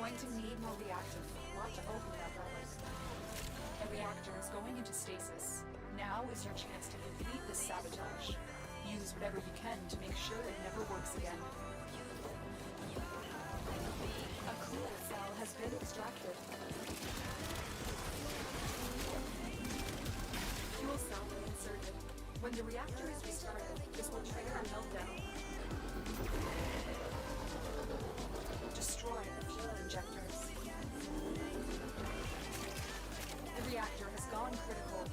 going to need more reactive lot to open that relic. The reactor is going into stasis. Now is your chance to complete this sabotage. Use whatever you can to make sure it never works again. A cooler cell has been extracted. Fuel cell inserted. When the reactor is restarted, this will trigger a meltdown. Destroy the fuel injectors. The reactor has gone critical.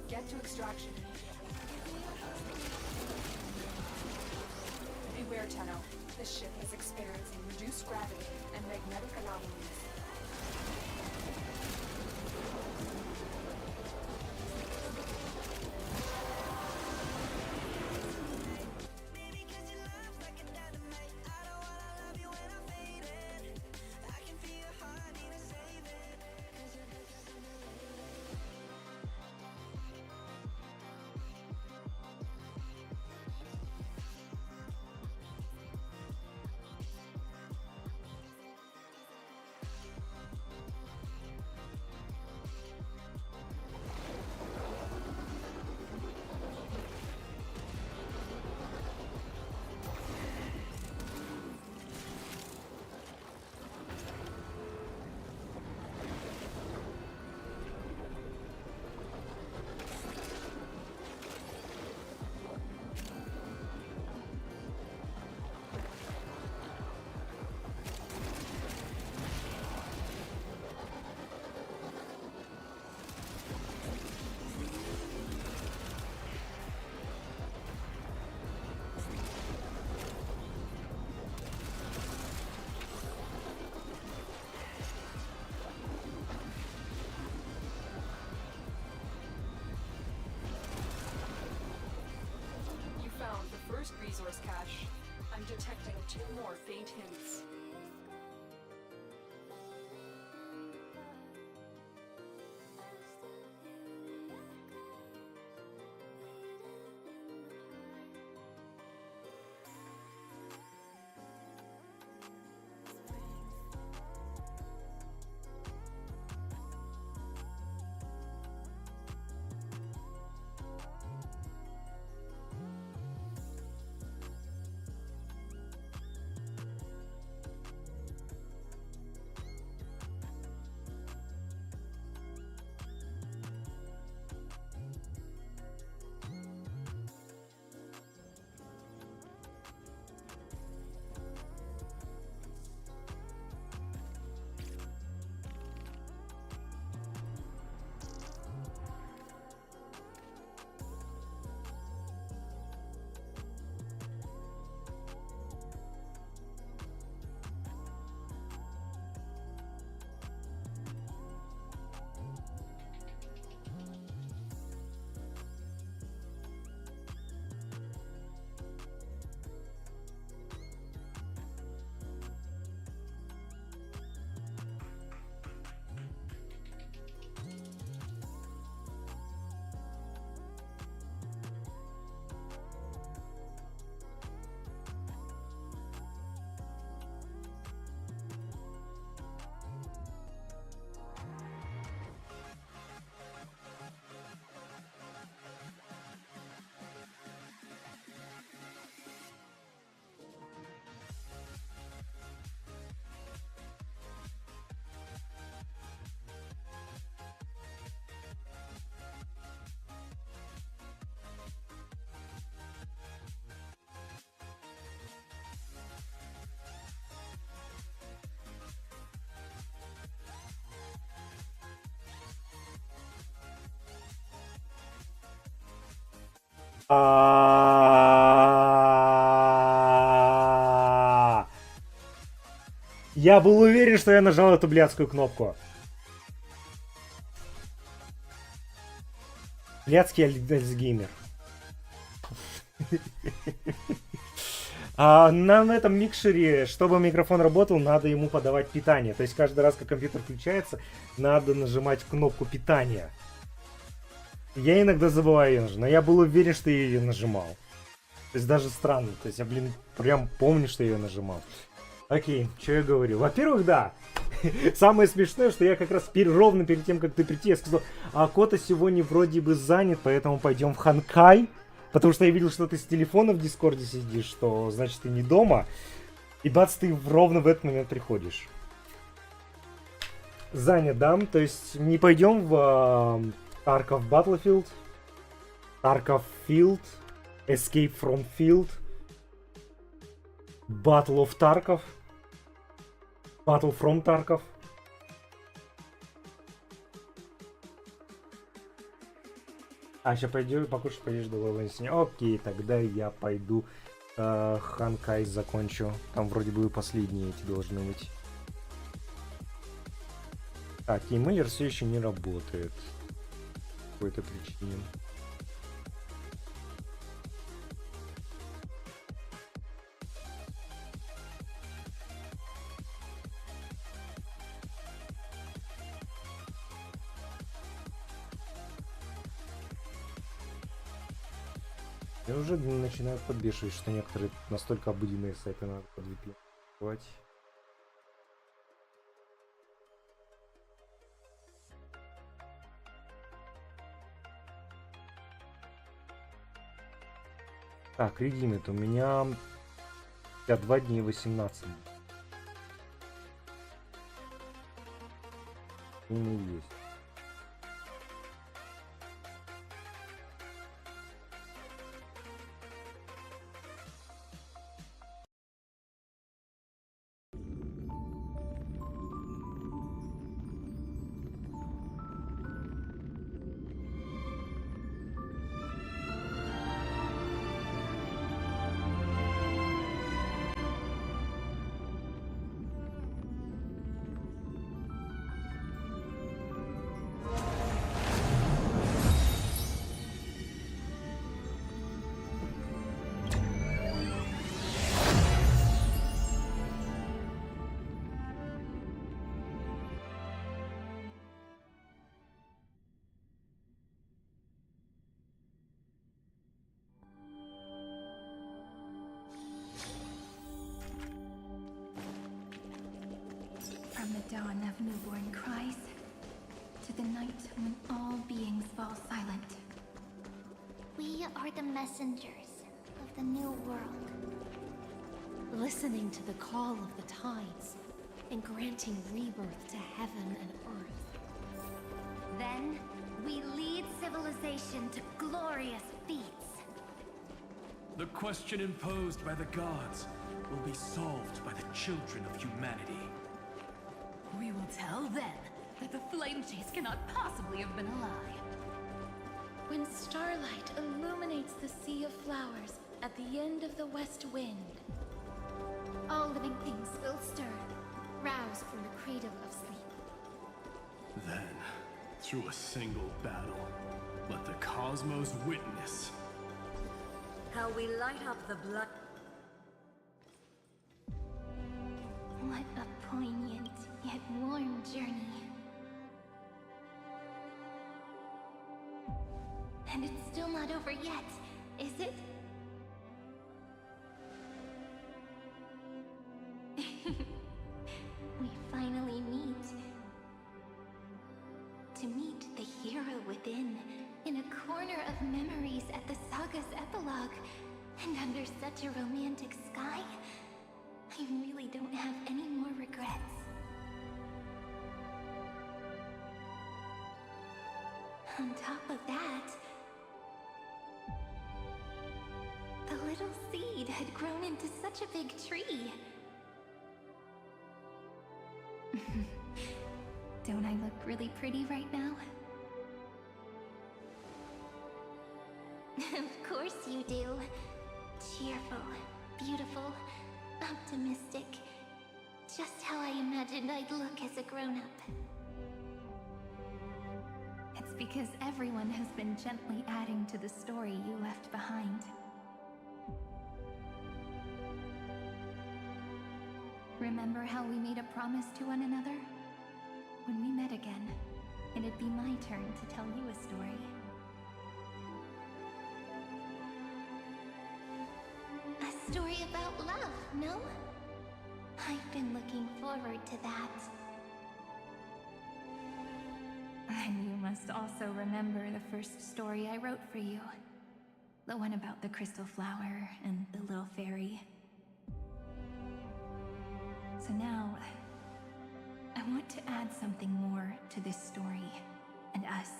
Get to extraction immediately. Beware, Tenno. This ship is experiencing reduced gravity and magnetic anomalies. Resource cache. I'm detecting 2 more faint hints. Я был уверен, что я нажал эту блядскую кнопку. Блядский альцгеймер. На этом микшере, чтобы микрофон работал, надо ему подавать питание. То есть каждый раз, как компьютер включается, надо нажимать кнопку питания. Я иногда забываю ее нажимать, но я был уверен, что я ее нажимал. То есть даже странно. То есть я, прям помню, что я ее нажимал. Окей, что я говорю? Во-первых, да. Самое смешное, что я как раз ровно перед тем, как ты прийти, я сказал, а Кота сегодня вроде бы занят, поэтому пойдем в Ханкай. Потому что я видел, что ты с телефона в Дискорде сидишь, что значит ты не дома. И бац, ты ровно в этот момент приходишь. Занят, да? То есть не пойдем в Tarkov Battlefield, Tarkov Field, Escape from Field, Battle of Tarkov, Battle from Tarkov. А, сейчас пойдешь, покушать, поедешь до Валансини. Окей, тогда я пойду Ханкай закончу. Там вроде бы последние эти должны быть. Так, емейлер все еще не работает. По какой-то причине. Я уже начинаю подбешивать, что некоторые настолько обыденные сайты надо под VPN открывать. Так, редимит у меня 2 дня и 18. Есть. From the dawn of newborn cries, to the night when all beings fall silent. We are the messengers of the new world. Listening to the call of the tides and granting rebirth to heaven and earth. Then, we lead civilization to glorious feats. The question imposed by the gods will be solved by the children of humanity. We will tell them that the flame chase cannot possibly have been a lie. When starlight illuminates the sea of flowers at the end of the west wind, all living things will stir, roused from the cradle of sleep. Then, through a single battle, let the cosmos witness how we light up the blood. What a poignant yet warm journey. And it's still not over yet, is it? We finally meet. To meet the hero within, in a corner of memories at the saga's epilogue, and under such a romantic sky, I really don't have any more regrets. On top of that, the little seed had grown into such a big tree. Don't I look really pretty right now? Of course you do. Cheerful, beautiful, optimistic. Just how I imagined I'd look as a grown-up. It's because everyone has been gently adding to the story you left behind. Remember how we made a promise to one another? When we met again, it'd be my turn to tell you a story. A story about love, no? I forward to that. And you must also remember the first story I wrote for you. The one about the crystal flower and the little fairy. So now, I want to add something more to this story and us.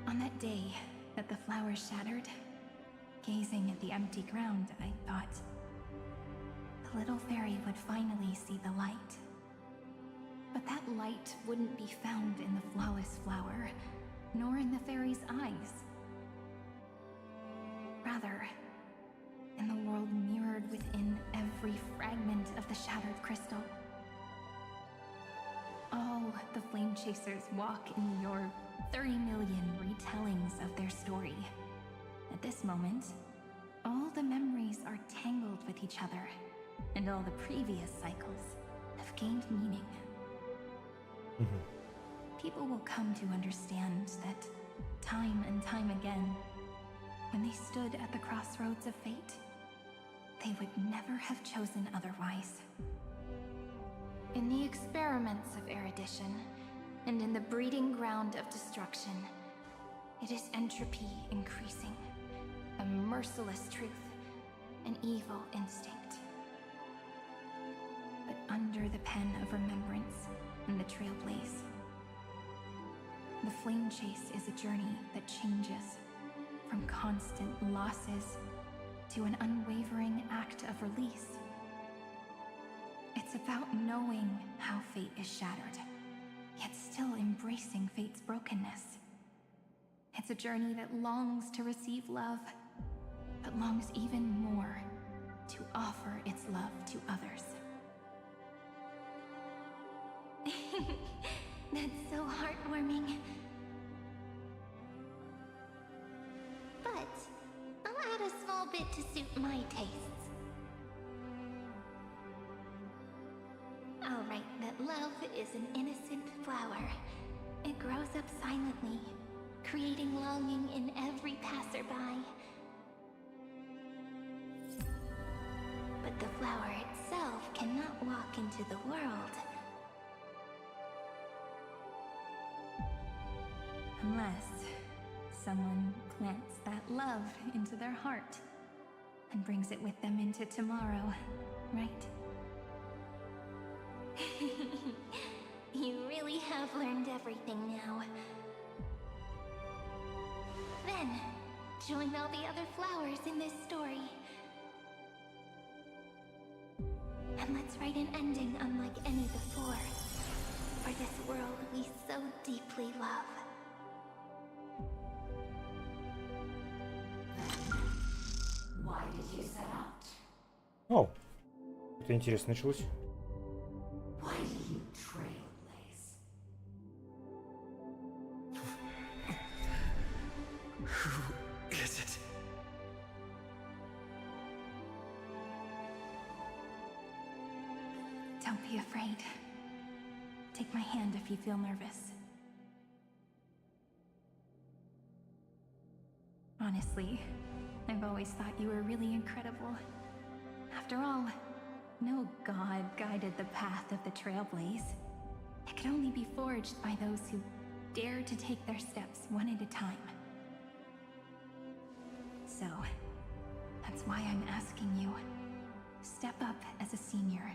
On that day that the flower shattered, gazing at the empty ground, I thought the little fairy would finally see the light. But that light wouldn't be found in the flawless flower, nor in the fairy's eyes. Rather, in the world mirrored within every fragment of the shattered crystal. All the flame chasers walk in your 30 million retellings of their story. At this moment, all the memories are tangled with each other, and all the previous cycles have gained meaning. People will come to understand that time and time again, when they stood at the crossroads of fate, they would never have chosen otherwise. In the experiments of erudition, and in the breeding ground of destruction, it is entropy increasing, a merciless truth, an evil instinct. But under the pen of remembrance and the trailblaze, the flame chase is a journey that changes from constant losses to an unwavering act of release. It's about knowing how fate is shattered, yet still embracing fate's brokenness. It's a journey that longs to receive love, but longs even more to offer its love to others. That's so heartwarming. But I'll add a small bit to suit my tastes. I'll write that love is an innocent flower. It grows up silently, creating longing in every passerby. But the flower itself cannot walk into the world. Unless someone plants that love into their heart and brings it with them into tomorrow, right? You really have learned everything now. Then, join all the other flowers in this story. And let's write an ending unlike any before, for this world we so deeply love. Why did you set out? О, это интересно началось. Why do you trailblaze? Who is it? Don't be afraid. Take my hand if you feel nervous. Honestly, I've always thought you were really incredible. After all, no god guided the path of the Trailblaze. It could only be forged by those who dare to take their steps one at a time. So, that's why I'm asking you. Step up as a senior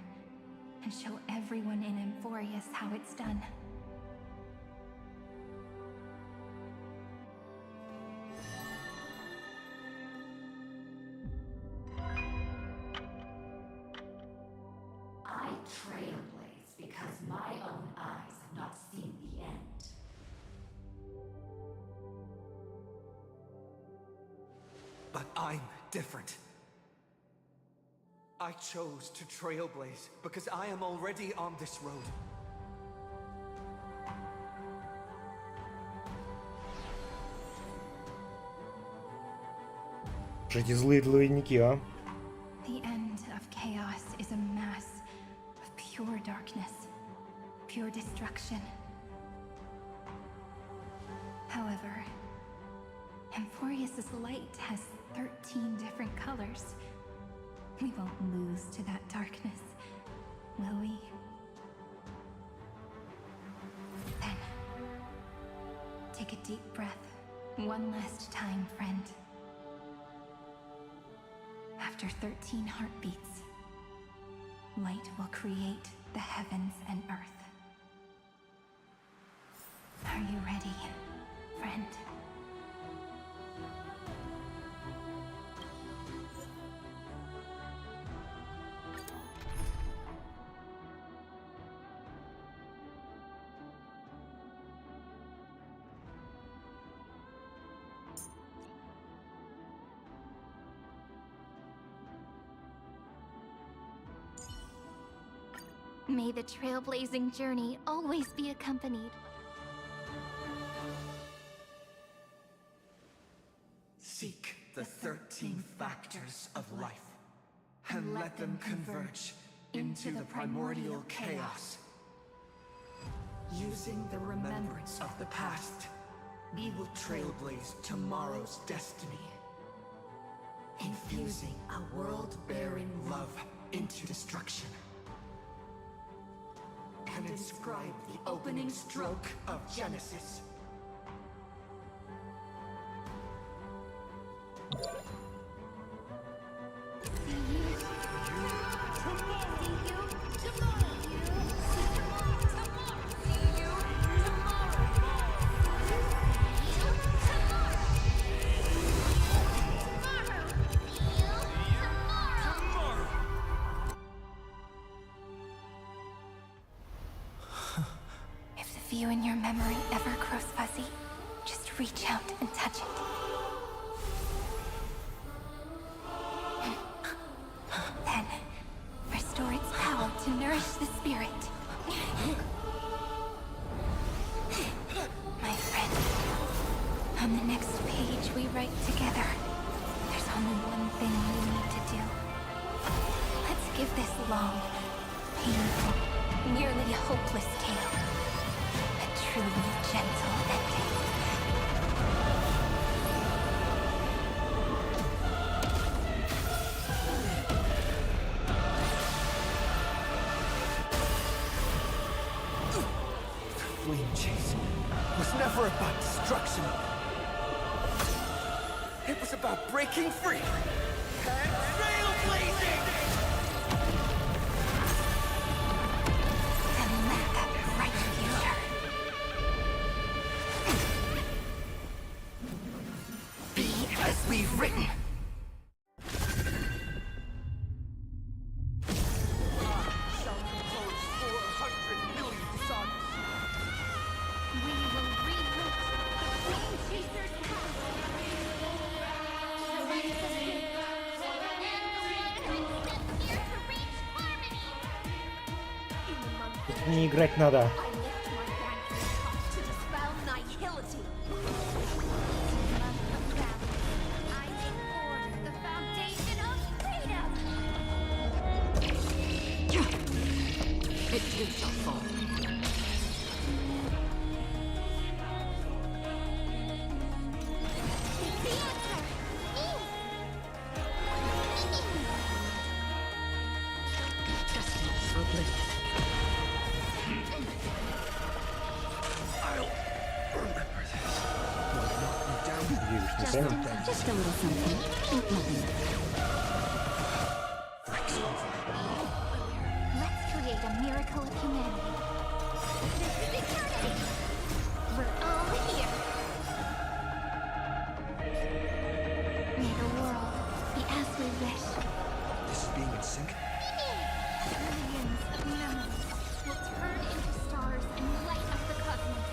and show everyone in Emphorius how it's done. I trailblaze because my own eyes have not seen the end. But I'm different. I chose to trailblaze because I am already on this road. Эти злые двойники, а? The end of chaos is a mass of pure darkness, pure destruction. However, Emphorius' light has 13 different colors. We won't lose to that darkness, will we? Then, take a deep breath. One last time, friend. After 13 heartbeats, light will create the heavens and earth. Are you ready, friend? May the trailblazing journey always be accompanied. Seek the 13 factors of life, and let them converge into the primordial chaos. Using the remembrance of the past, we will trailblaze tomorrow's destiny. Infusing a world-bearing love into destruction. And inscribe the opening stroke of Genesis. If the view in your memory ever grows fuzzy, just reach out and touch it. Then, restore its power to nourish the spirit. My friend, on the next page we write together, there's only one thing we need to do. Let's give this long, painful, nearly hopeless tale a truly gentle ending. Flame chase was never about destruction. It was about breaking free and trailblazing! And let that bright future Be as we've written. Shall compose 400 million songs. We will reboot the Flame Chaser's past. Here to reach harmony. In the month Не играть надо. I lift my banquet cup to dispel nihility. I make forth the foundation of freedom. It too shall fall. The answer. Destiny for oblivion. I'll remember this. Knock me down. Just a little something. Nothing. Freaks over. Let's create a miracle of humanity. This is eternity. We're all here. May the world be as we wish. This is being in sync. Millions of memories will turn into stars and light up the cosmos.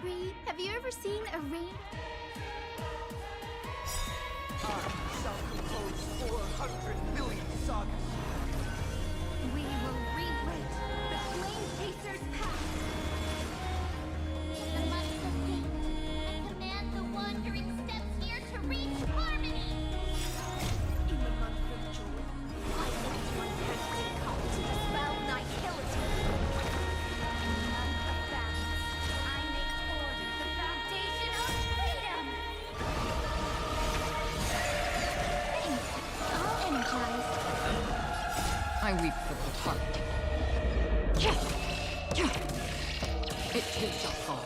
Ree, have you ever seen a rain? I I weep for the departed. It too shall fall.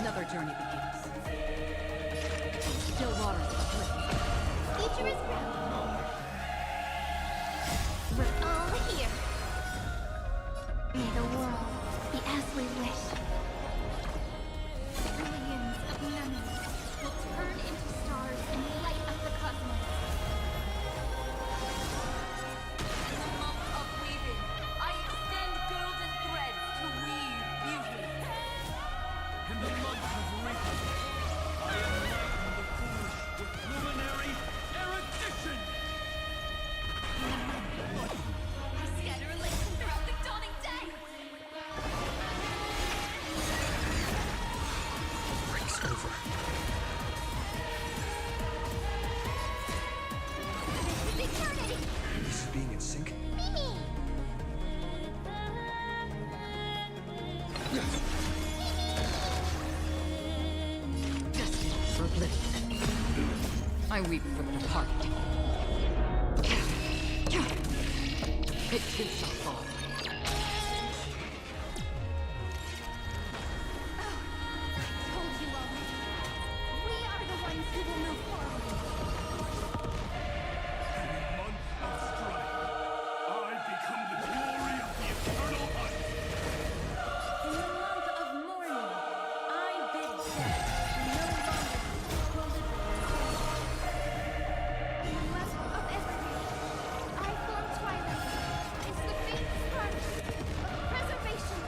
Another journey begins. Still waters of bliss. Future is round. We're all here. May the world be as we wish. Billions of memories will turn into stars and light up the cosmos. In the month of weaving, I extend golden threads to weave beauty. In the month of reaping, I enlighten the foolish with luminary erudition. I scatter elation throughout the dawning day. Breaks over. This is eternity. This is being in sync. Mimi. Destined for oblivion. I weep for the departed. It too shall fall. Told you already. We are the ones who will move forward. In the month of strife, I become the glory of the eternal hunt. In the month of mourning, I bid death no longer quoted West of everything. I form twilight. It's the faint spark of preservation.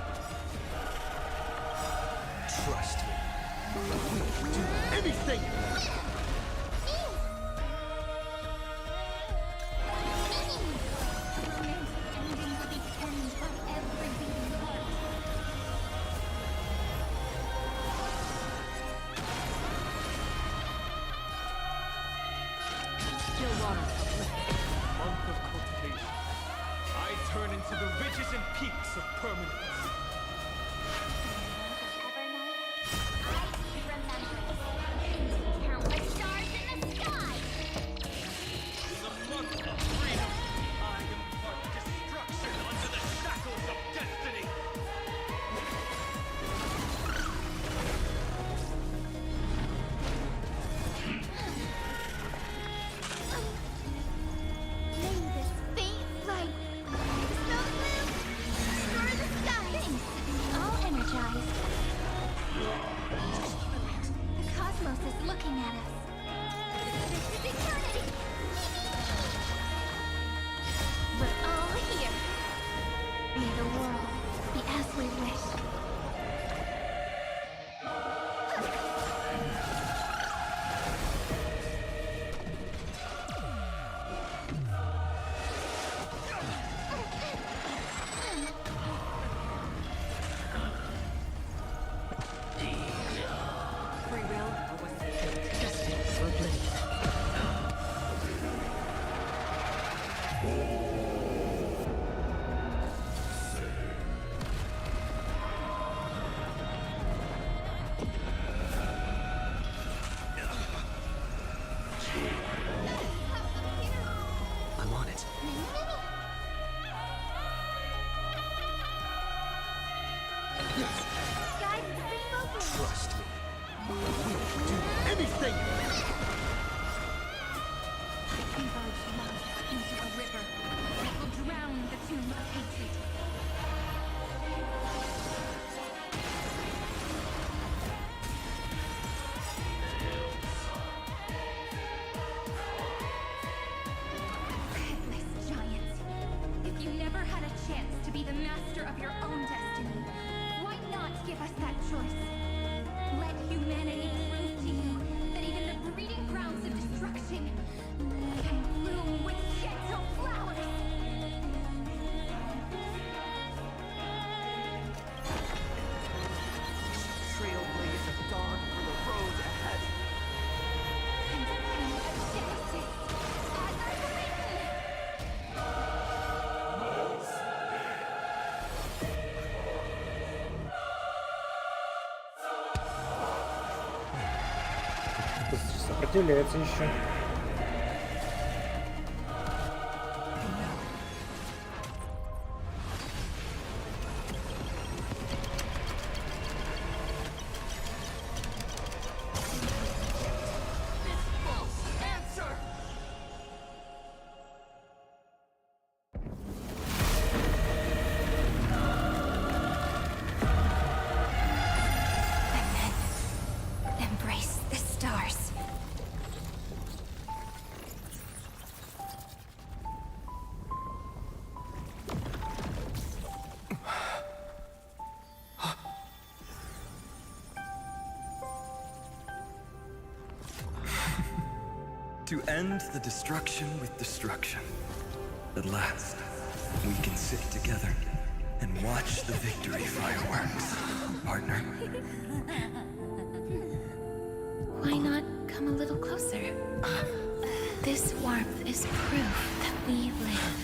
Trust me. We'll do anything! Romantic ending will depend on every beating heart. Still waters of bliss. Month of cultivation, I turn into the ridges and peaks of permanence. I need remembrance. And countless stars in the sky. In the month of freedom, I impart destruction unto the shackles of destiny. May this faint light snow blue restore the skies. All energized. The cosmos is looking at us. This is eternity. We're all here. May the world be as we wish. Free will was destined for oblivion. I'm on it. Guide the focus. Trust me. We'll do anything! Converge love into a river that will drown the tomb of hatred. Headless giants. If you never had a chance to be the master of your own destiny, why not give us that choice? Let humanity prove to you that even the breeding grounds of destruction can bloom with gentle flowers. Trailblaze of dawn for the road ahead. And the pain of Genesis as I awaken. Сопротивляется еще. Embrace the stars. To end the destruction with destruction. At last, we can sit together and watch the victory fireworks, partner. Why not come a little closer? This warmth is proof that we live.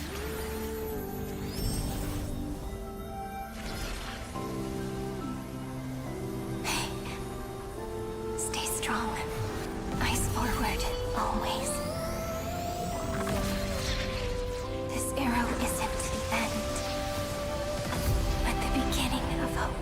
Stay strong. Eyes forward, always. This arrow isn't the end, but the beginning of hope.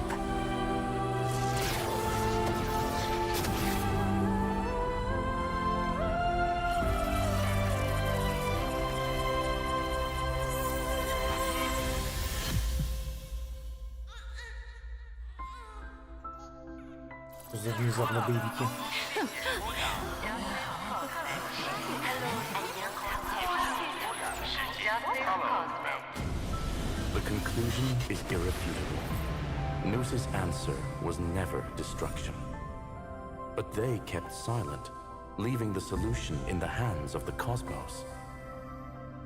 За внезапно боевики. The conclusion is irrefutable. Noos's answer was never destruction. But they kept silent, leaving the solution in the hands of the cosmos.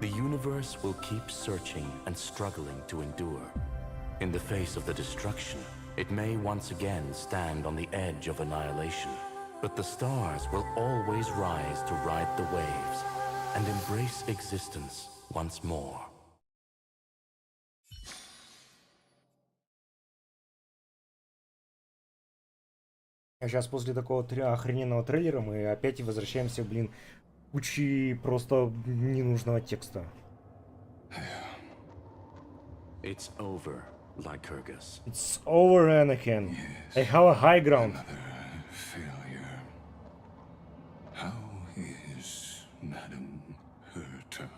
The universe will keep searching and struggling to endure. In the face of the destruction, it may once again stand on the edge of annihilation. But the stars will always rise to ride the waves and embrace existence once more. А сейчас после такого охрененного трейлера мы опять возвращаемся, блин, к куче просто ненужного текста. It's over, Lycurgus. It's over, Anakin. I have a high ground. Another failure. How is Madame Herta?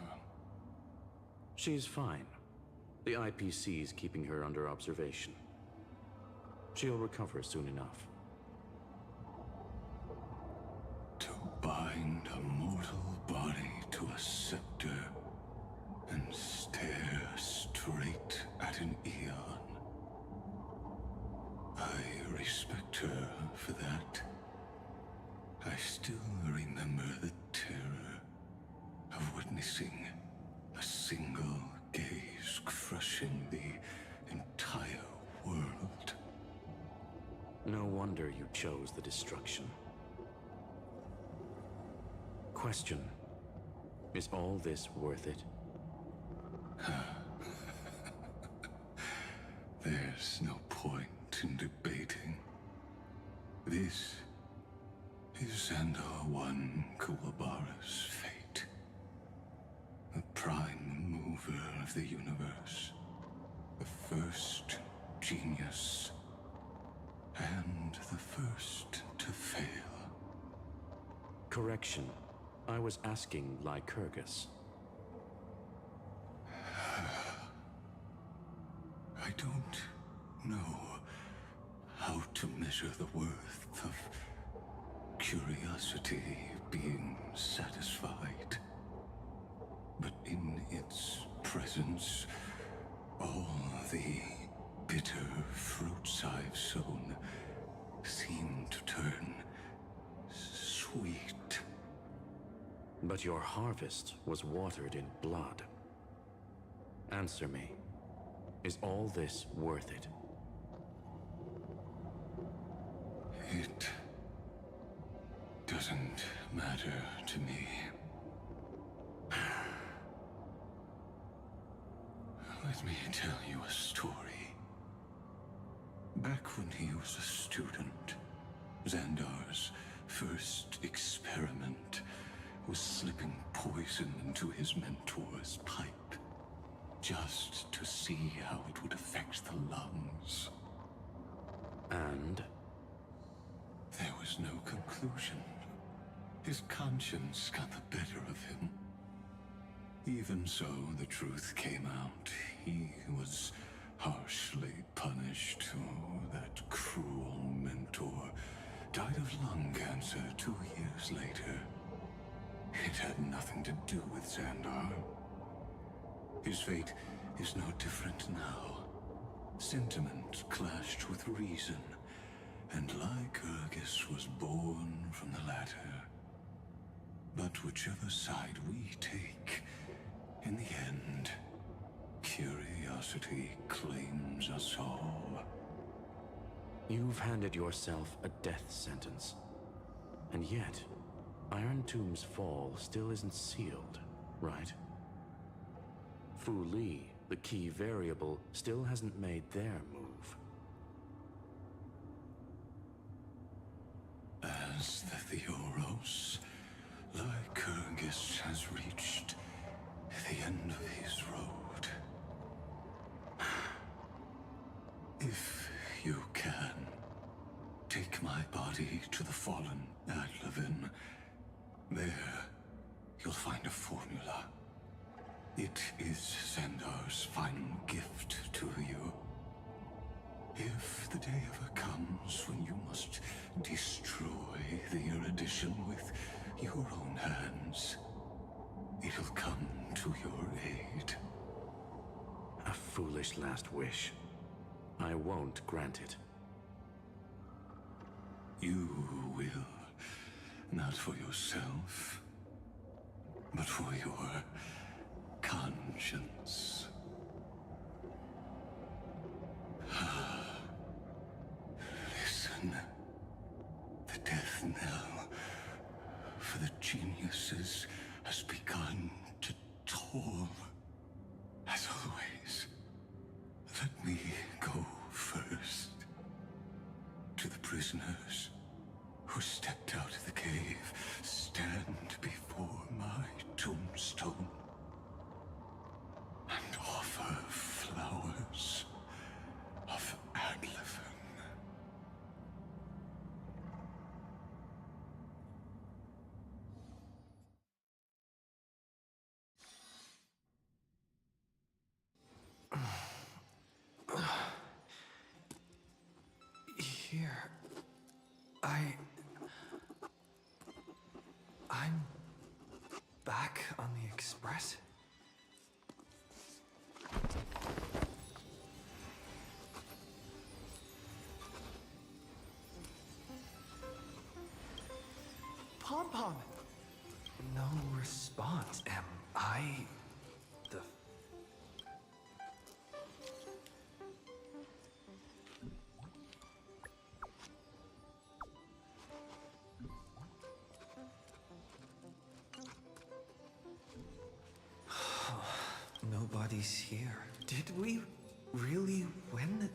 She's fine. The IPC is keeping her under observation. She'll recover soon enough. To bind a mortal body to a scepter and stare straight at an eon. I respect her for that. I still remember the terror of witnessing a single gaze crushing the entire world. No wonder you chose the destruction. Question: is all this worth it? There's no point in debating. This is Xandar One Kuwabara's fate. The prime mover of the universe. The first genius. And the first to fail. Correction. I was asking Lycurgus. I don't know how to measure the worth of curiosity being satisfied. But in its presence, all the bitter fruits I've sown seem to turn sweet. But your harvest was watered in blood. Answer me. Is all this worth it? It doesn't matter to me. Let me tell you a story. Back when he was a student, Xandar's first experiment was slipping poison into his mentor's pipe, just to see how it would affect the lungs. And? There was no conclusion. His conscience got the better of him. Even so, the truth came out. He was harshly punished. Oh, that cruel mentor died of lung cancer 2 years later. It had nothing to do with Xandar. His fate is no different now. Sentiment clashed with reason, and Lycurgus was born from the latter. But whichever side we take, in the end, curiosity claims us all. You've handed yourself a death sentence. And yet, Iron Tomb's fall still isn't sealed, right? Fu Li, the key variable, still hasn't made their move. As the Theoros, Lycurgus has reached the end of his road. If you can, take my body to the fallen Adlevin. There, you'll find a formula. It is Xandar's final gift to you. If the day ever comes when you must destroy the erudition with your own hands, it'll come to your aid. A foolish last wish. I won't grant it. You will. Not for yourself, but for your conscience. Listen. The death knell for the geniuses has begun to toll. As always, let me go first. To the prisoners who stepped out of the cave, stand before my tombstone and offer flowers of Adlevin. Here, I'm back on the Express. Pom-Pom! No response. Am I the... Nobody's here. Did we really win?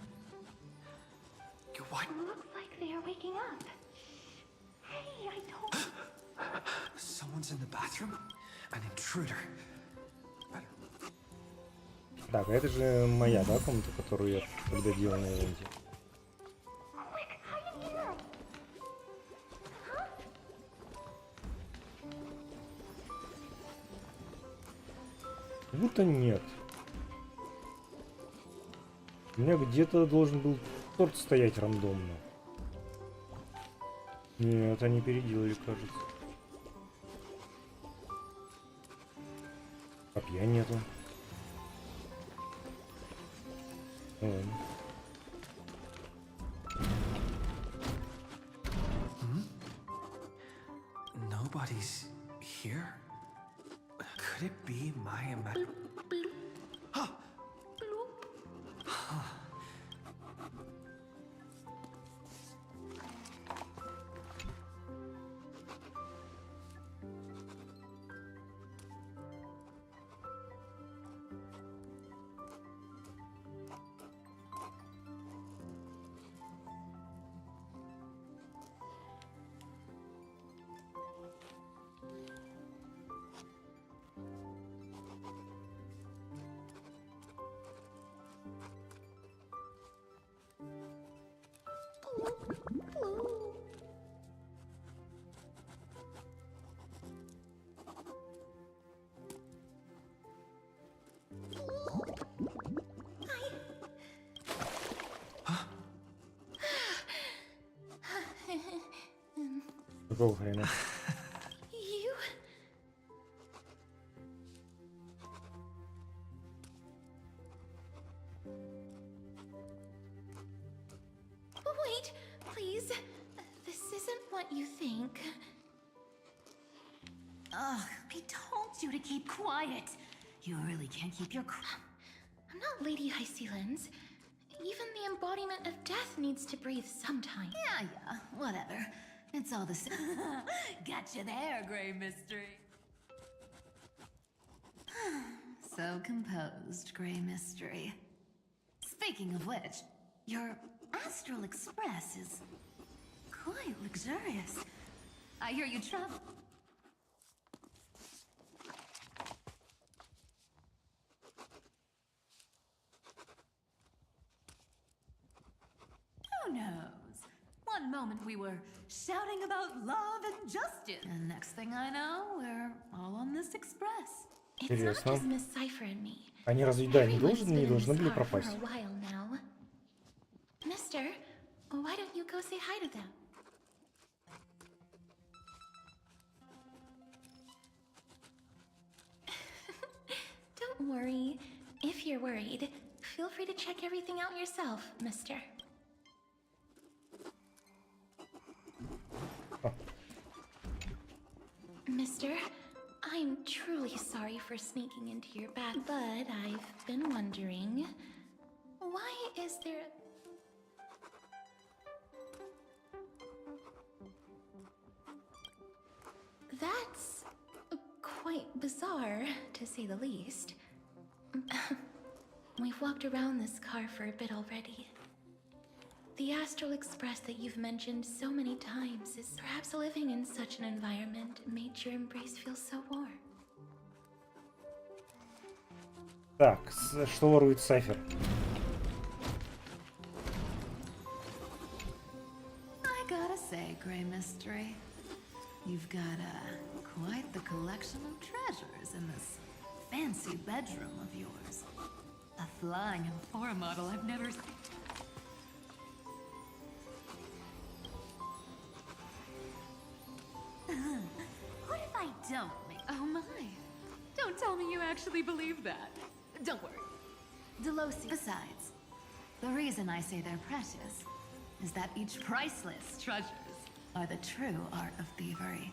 What? Looks like they are waking up. Hey, I told Someone's in the bathroom? An intruder. Так, а это же моя, да, комната, которую я когда делал на ивенте. Quick, hide in here. Huh? Как будто нет. У меня где-то должен был торт стоять рандомно. Нет, они переделали, кажется. Копья нету. Ладно. Nobody's here? Could it be my imagination? Какого хрена? You? Wait, please. This isn't what you think. Ugh, I told you to keep quiet. You really can't keep your I'm not Lady Hysealens. Even the embodiment of death needs to breathe sometime. Yeah, whatever. It's all the same. Gotcha there, Grey Mystery. So composed, Grey Mystery. Speaking of which, your Astral Express is quite luxurious. I hear you travel. Who knows? One moment we were shouting about love and justice, and next thing I know, we're all on this express. It's not Интересно. just Miss Cipher and me. Они разве, да, не Everyone's been in должны this были car for пропасть? a while now. Mister, why don't you go say hi to them? Don't worry. If you're worried, feel free to check everything out yourself, mister. Mister, I'm truly sorry for sneaking into your bath, but I've been wondering, why is there... That's quite bizarre, to say the least. We've walked around this car for a bit already. The Astral Express that you've mentioned so many times is perhaps living in such an environment made your embrace feel so warm. Так, что ворует Сайфер? I gotta say, Grey Mystery, you've got quite the collection of treasures in this fancy bedroom of yours. A flying Amphora model I've never seen. What if I don't make... Oh my. Don't tell me you actually believe that. Don't worry. Delosi. Besides, the reason I say they're precious is that each priceless treasures are the true art of thievery.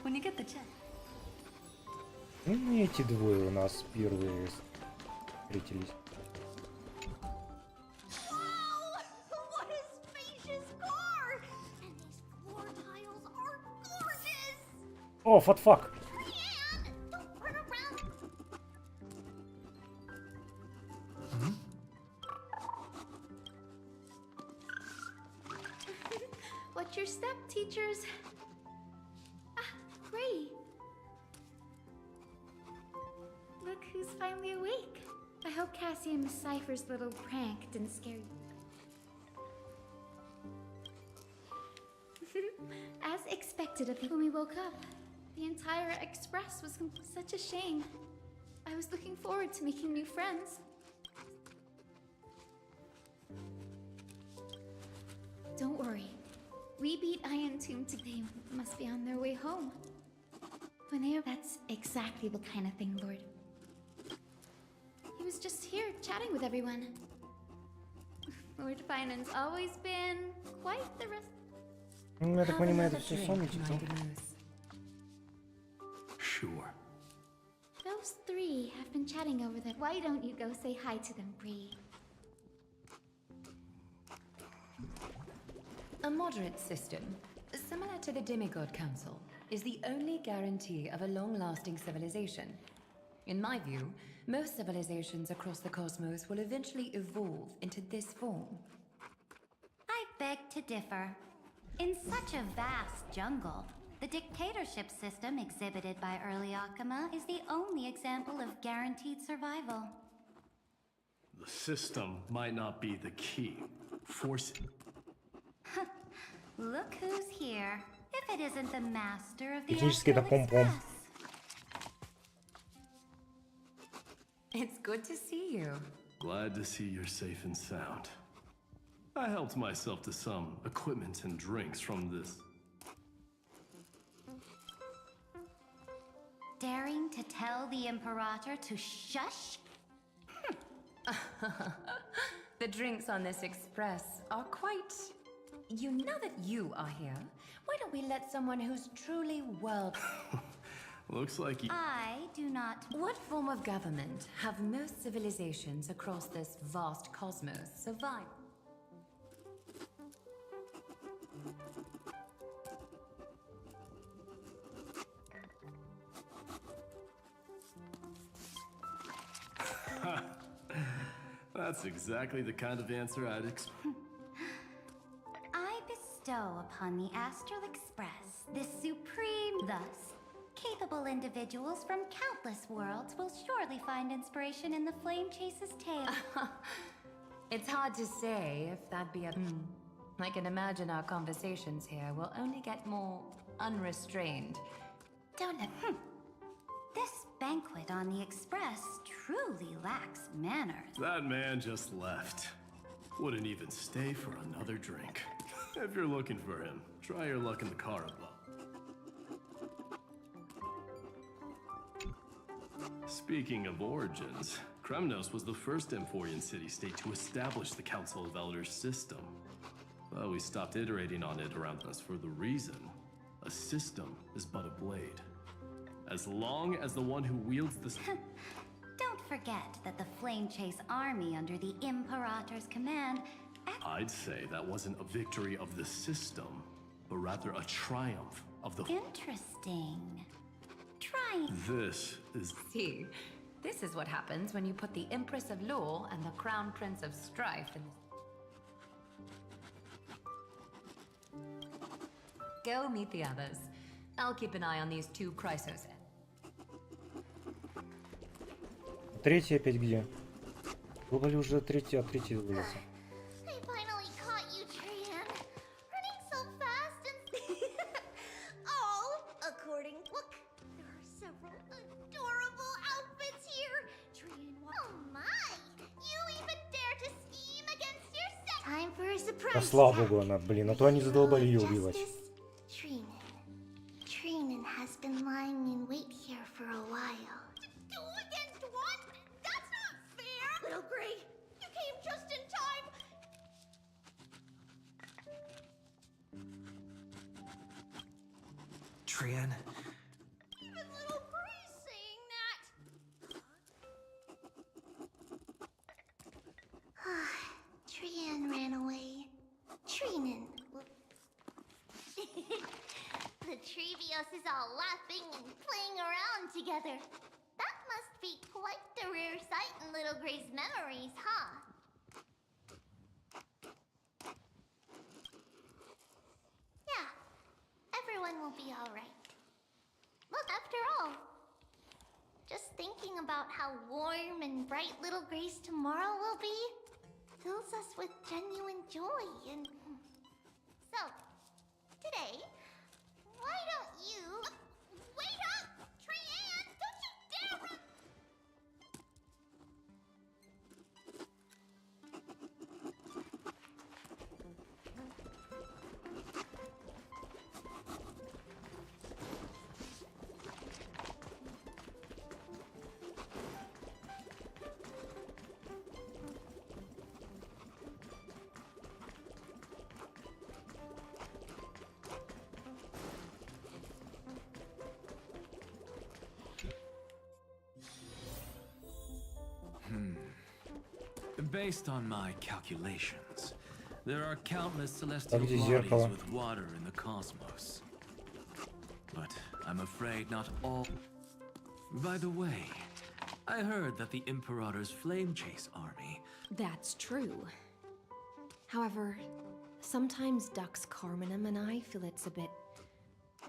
When you get the check. Ну, эти двое у нас первые встретились. Wow! What a spacious car! And these floor tiles are gorgeous! О, фатфак! Brienne, don't run around! What's your step, teachers? Ah, Gray. Look who's finally awake. I hope Cassie and Miss Cypher's little prank didn't scare you. As expected of you when we woke up, the entire express was such a shame. I was looking forward to making new friends. Don't worry. We beat Iron Tomb today. Must be on their way home. When they are... That's exactly the kind of thing, Lord. He was just here chatting with everyone. Lord Finance always been quite the rest. Ну, я так понимаю, это все Сонники, да? Sure. Those three have been chatting over there. Why don't you go say hi to them, Bree? A moderate system, similar to the Demigod Council, is the only guarantee of a long-lasting civilization. In my view, most civilizations across the cosmos will eventually evolve into this form. I beg to differ. In such a vast jungle, the dictatorship system exhibited by early Akama is the only example of guaranteed survival. The system might not be the key. Force... Look who's here. If it isn't the master of the Технически это Astral пом-пом. Express. It's good to see you. Glad to see you're safe and sound. I helped myself to some equipment and drinks from this. Daring to tell the Imperator to shush? The drinks on this express are quite... You know that you are here. Why don't we let someone who's truly world... Looks like you... I do not. What form of government have most civilizations across this vast cosmos survived? That's exactly the kind of answer I'd expect. I bestow upon the Astral Express this supreme, thus, capable individuals from countless worlds will surely find inspiration in the Flame Chase's tale. It's hard to say if that'd be a... I can imagine our conversations here will only get more unrestrained. Don't know. This banquet on the Express truly lacks manners. That man just left. Wouldn't even stay for another drink. If you're looking for him, try your luck in the car above. Speaking of origins, Kremnos was the first Emphorian city-state to establish the Council of Elders system. But we stopped iterating on it around us for the reason a system is but a blade. As long as the one who wields the... Don't forget that the Flame Chase army under the Imperator's command... I'd say that wasn't a victory of the system, but rather a triumph of the... Interesting. Trying. This is... See, this is what happens when you put the Empress of Law and the Crown Prince of Strife in this... Go meet the others. I'll keep an eye on these two Chrysos. Третий опять где? Было ли уже третий, третий вылез? I finally caught you, Tran. Running so fast and... All according... Look, there are several adorable outfits here. Tran, oh my! You even dare to scheme against your sex... Time for a surprise. Да слава богу, она, блин, а то они задолбали ее убивать. Trinan has been lying in wait here for a while. Two against one? That's not fair! Little Gray, you came just in time! Trian, Even Little Gray's saying that! Trian ran away. Trinan. The Trevios is all laughing and playing around together. That must be quite the rare sight in Little Gray's memories, huh? Yeah, everyone will be alright. Look, after all, just thinking about how warm and bright Little Gray's tomorrow will be fills us with genuine joy and... So, today... Why don't you... Wait up! Trian! Don't you dare run... Based on my calculations, there are countless celestial где bodies зеркало? with water in the cosmos. But I'm afraid not all... By the way, I heard that the Imperator's Flame Chase army... That's true. However, sometimes Dux Carminum and I feel it's a bit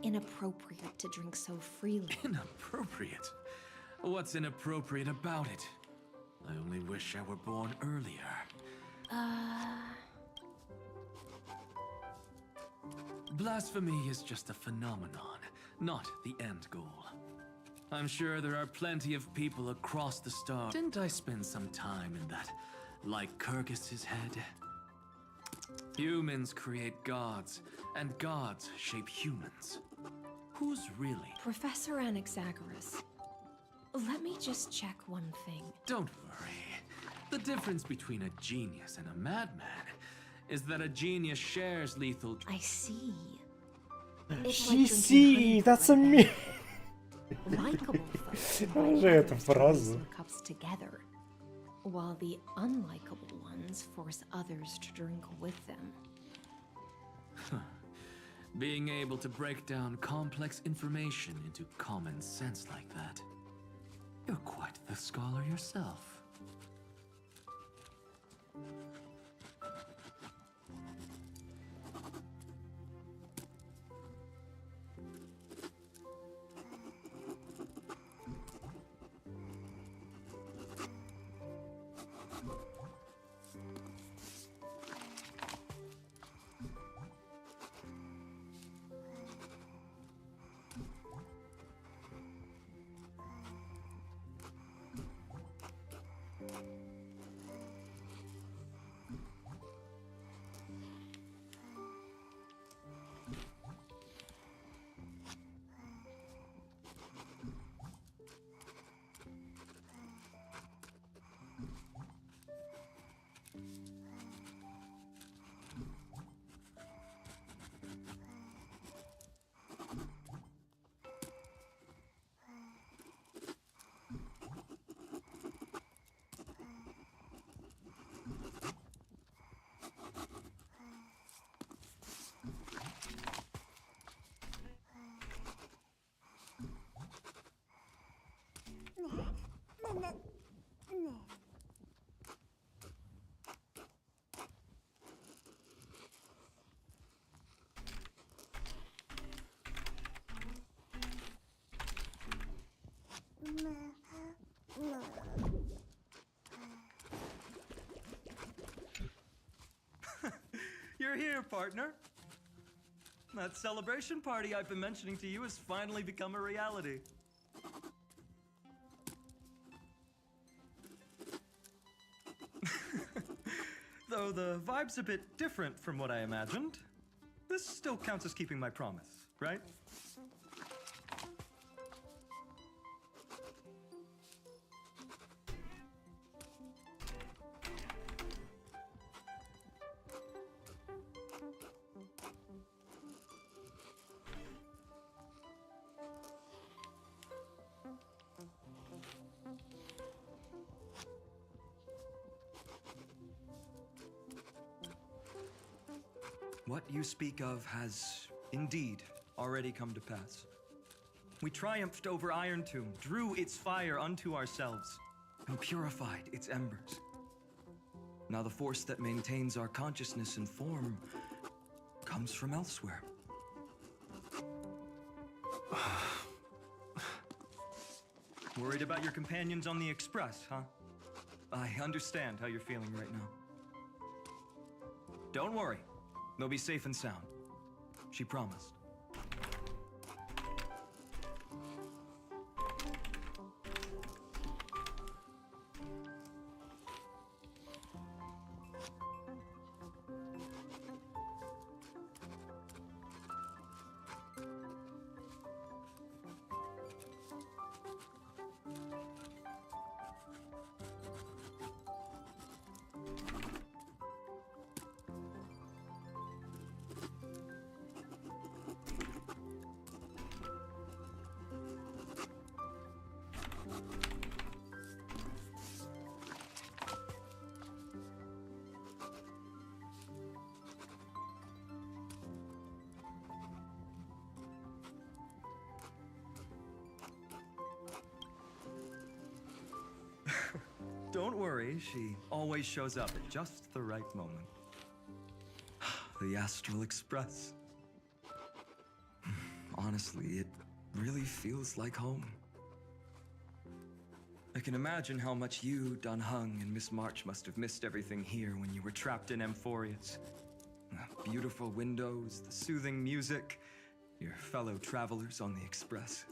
inappropriate to drink so freely. Inappropriate? What's inappropriate about it? I only wish I were born earlier. Blasphemy is just a phenomenon, not the end goal. I'm sure there are plenty of people across the stars. Didn't I spend some time in that, like Kyrgyz's head? Humans create gods, and gods shape humans. Who's really? Professor Anaxagoras, let me just check one thing. Don't worry. The difference between a genius and a madman is that a genius shares lethal... I see. See, that's a me. Likeable folks Уже эту фразу. cups together, while the unlikable ones force others to drink with them. Being able to break down complex information into common sense like that. You're quite the scholar yourself. You're here, partner. That celebration party I've been mentioning to you has finally become a reality. Though the vibe's a bit different from what I imagined, this still counts as keeping my promise, right? What you speak of has indeed already come to pass. We triumphed over Iron Tomb, drew its fire unto ourselves, and purified its embers. Now the force that maintains our consciousness and form comes from elsewhere. Worried about your companions on the Express, huh? I understand how you're feeling right now. Don't worry. They'll be safe and sound. She promised. Don't worry, she always shows up at just the right moment. The Astral Express. Honestly, it really feels like home. I can imagine how much you, Don Hung, and Miss March must have missed everything here when you were trapped in Amphorius. The beautiful windows, the soothing music, your fellow travelers on the express.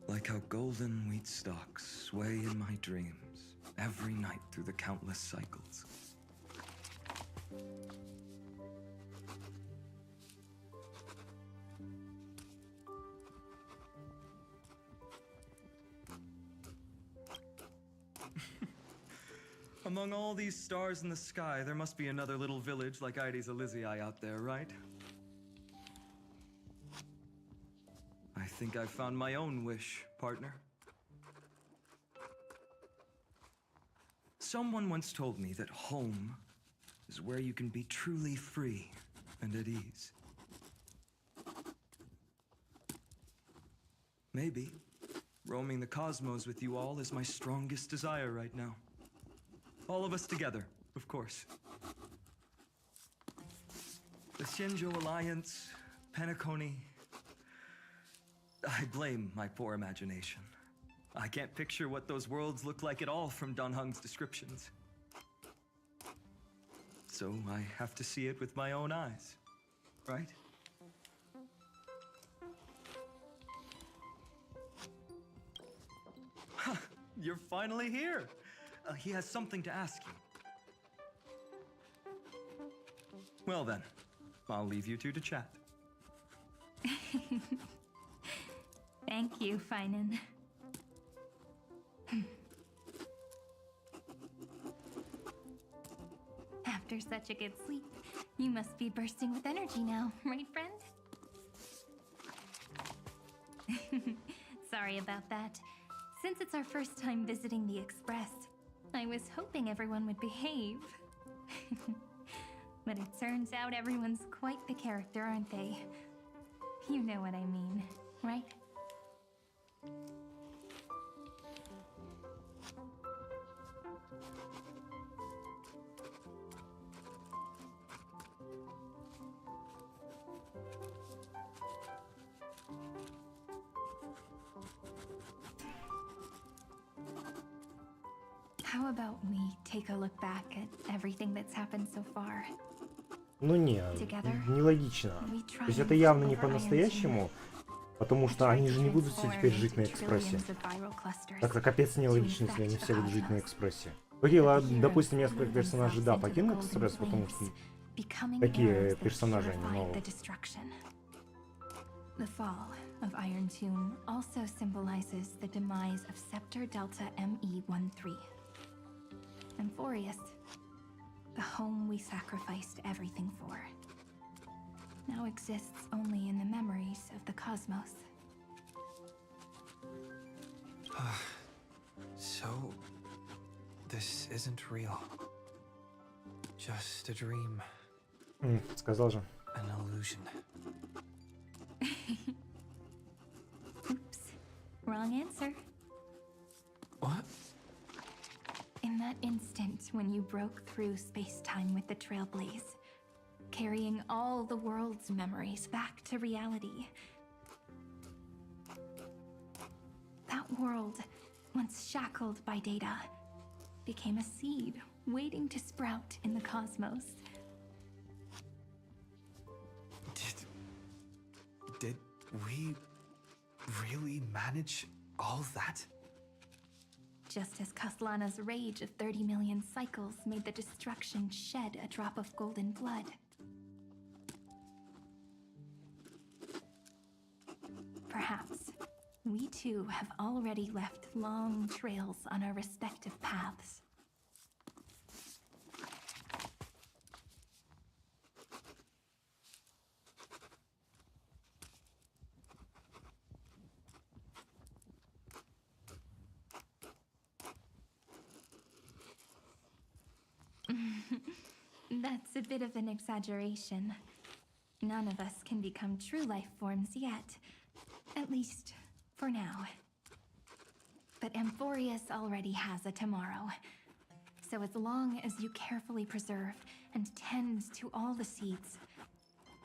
Like how golden wheat stalks sway in my dreams every night through the countless cycles. Among all these stars in the sky, there must be another little village like Ides Elysiae out there, right? I think I've found my own wish, partner. Someone once told me that home is where you can be truly free and at ease. Maybe roaming the cosmos with you all is my strongest desire right now. All of us together, of course. The Shinjo Alliance, Penacony. I blame my poor imagination. I can't picture what those worlds look like at all from Dunhung's descriptions. So I have to see it with my own eyes, right? Ha! You're finally here! He has something to ask you. Well then, I'll leave you two to chat. Thank you, Finan. After such a good sleep, you must be bursting with energy now, right, friend? Sorry about that. Since it's our first time visiting the Express, I was hoping everyone would behave. But it turns out everyone's quite the character, aren't they? You know what I mean, right? How about we take a look back at everything that's happened so far? Ну не, нелогично. То есть это явно не по-настоящему, потому что они же не будут все теперь жить на экспрессе. Так-то капец нелогично, если они все будут жить на экспрессе. Окей, ладно, допустим, несколько персонажей, да, покинут экспресс, потому что такие персонажи они новые. The fall of Iron Tomb also symbolizes the demise of Scepter Delta ME-13. Amphorius, the home we sacrificed everything for, now exists only in the memories of the cosmos. So, this isn't real. Just a dream. Сказал же. An illusion. Oops. Wrong answer. What? In that instant when you broke through space-time with the Trailblaze, carrying all the world's memories back to reality, that world, once shackled by data, became a seed waiting to sprout in the cosmos. Did we really manage all that? Just as Kaslana's rage of 30 million cycles made the destruction shed a drop of golden blood. Perhaps we too have already left long trails on our respective paths. That's a bit of an exaggeration. None of us can become true life forms yet. At least, for now. But Amphorius already has a tomorrow. So as long as you carefully preserve and tend to all the seeds,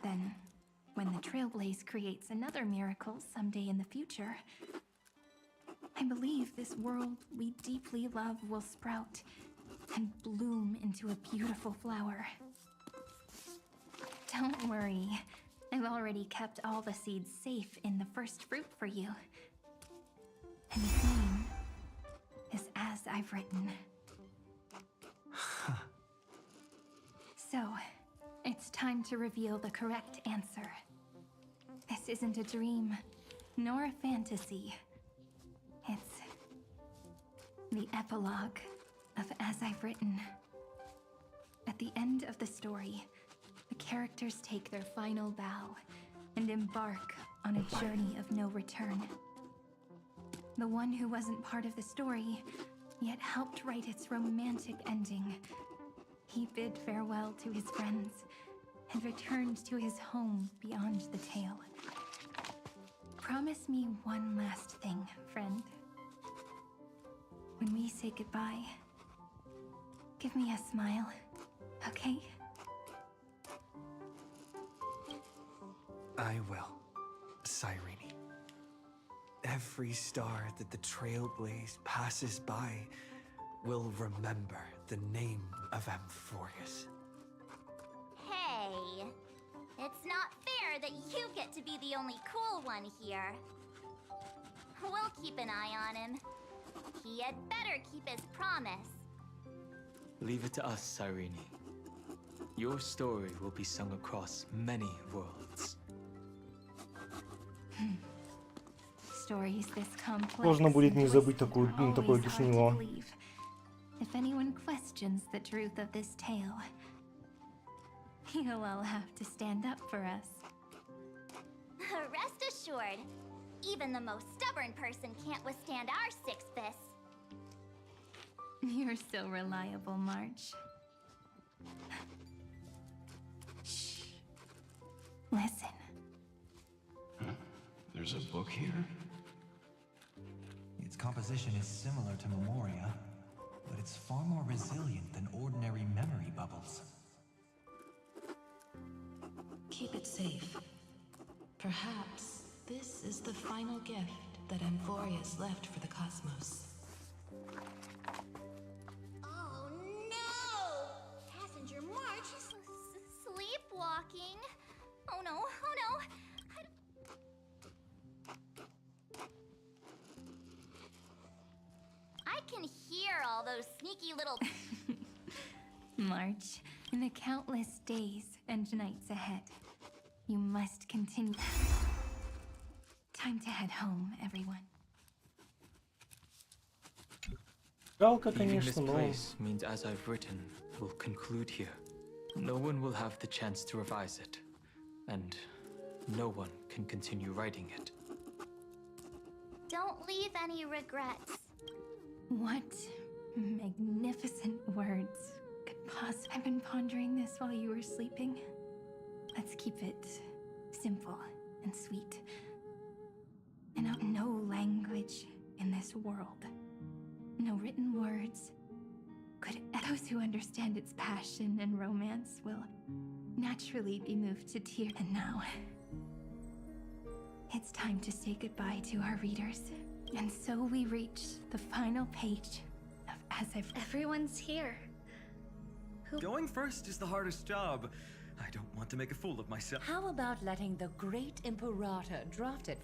then when the Trailblaze creates another miracle someday in the future, I believe this world we deeply love will sprout and bloom into a beautiful flower. Don't worry. I've already kept all the seeds safe in the first fruit for you. And its name is as I've written. So, it's time to reveal the correct answer. This isn't a dream, nor a fantasy. It's the epilogue of As I've Written. At the end of the story, the characters take their final bow and embark on a journey of no return. The one who wasn't part of the story, yet helped write its romantic ending. He bid farewell to his friends and returned to his home beyond the tale. Promise me one last thing, friend. When we say goodbye, give me a smile, okay? I will, Cyrene. Every star that the Trailblaze passes by will remember the name of Amphorius. Hey, it's not fair that you get to be the only cool one here. We'll keep an eye on him. He had better keep his promise. Leave it to us, Cyrene. Your story will be sung across many worlds. Stories this complex Сложно будет не and забыть twisted такое are такое always hard to душнило. believe. If anyone questions the truth of this tale, you'll all have to stand up for us. Rest assured, even the most stubborn person can't withstand our six fists. You're so reliable, March. Shh. Listen. There's a book here? Its composition is similar to Memoria, but it's far more resilient than ordinary memory bubbles. Keep it safe. Perhaps this is the final gift that Amphorius left for the cosmos. Oh no! Passenger March is sleepwalking. Oh no, oh no! I can hear all those sneaky little... March, in the countless days and nights ahead, you must continue. Time to head home, everyone. Жалко, Leaving this конечно, но... place means As I've Written will conclude here. No one will have the chance to revise it, and no one can continue writing it. Don't leave any regrets. What magnificent words could possibly... I've been pondering this while you were sleeping. Let's keep it simple and sweet. And no language in this world, no written words could... Those who understand its passion and romance will naturally be moved to tears. And now, it's time to say goodbye to our readers. And so we reach the final page of As I've... Everyone's here. Going first is the hardest job. I don't want to make a fool of myself. How about letting the great Imperator draft it?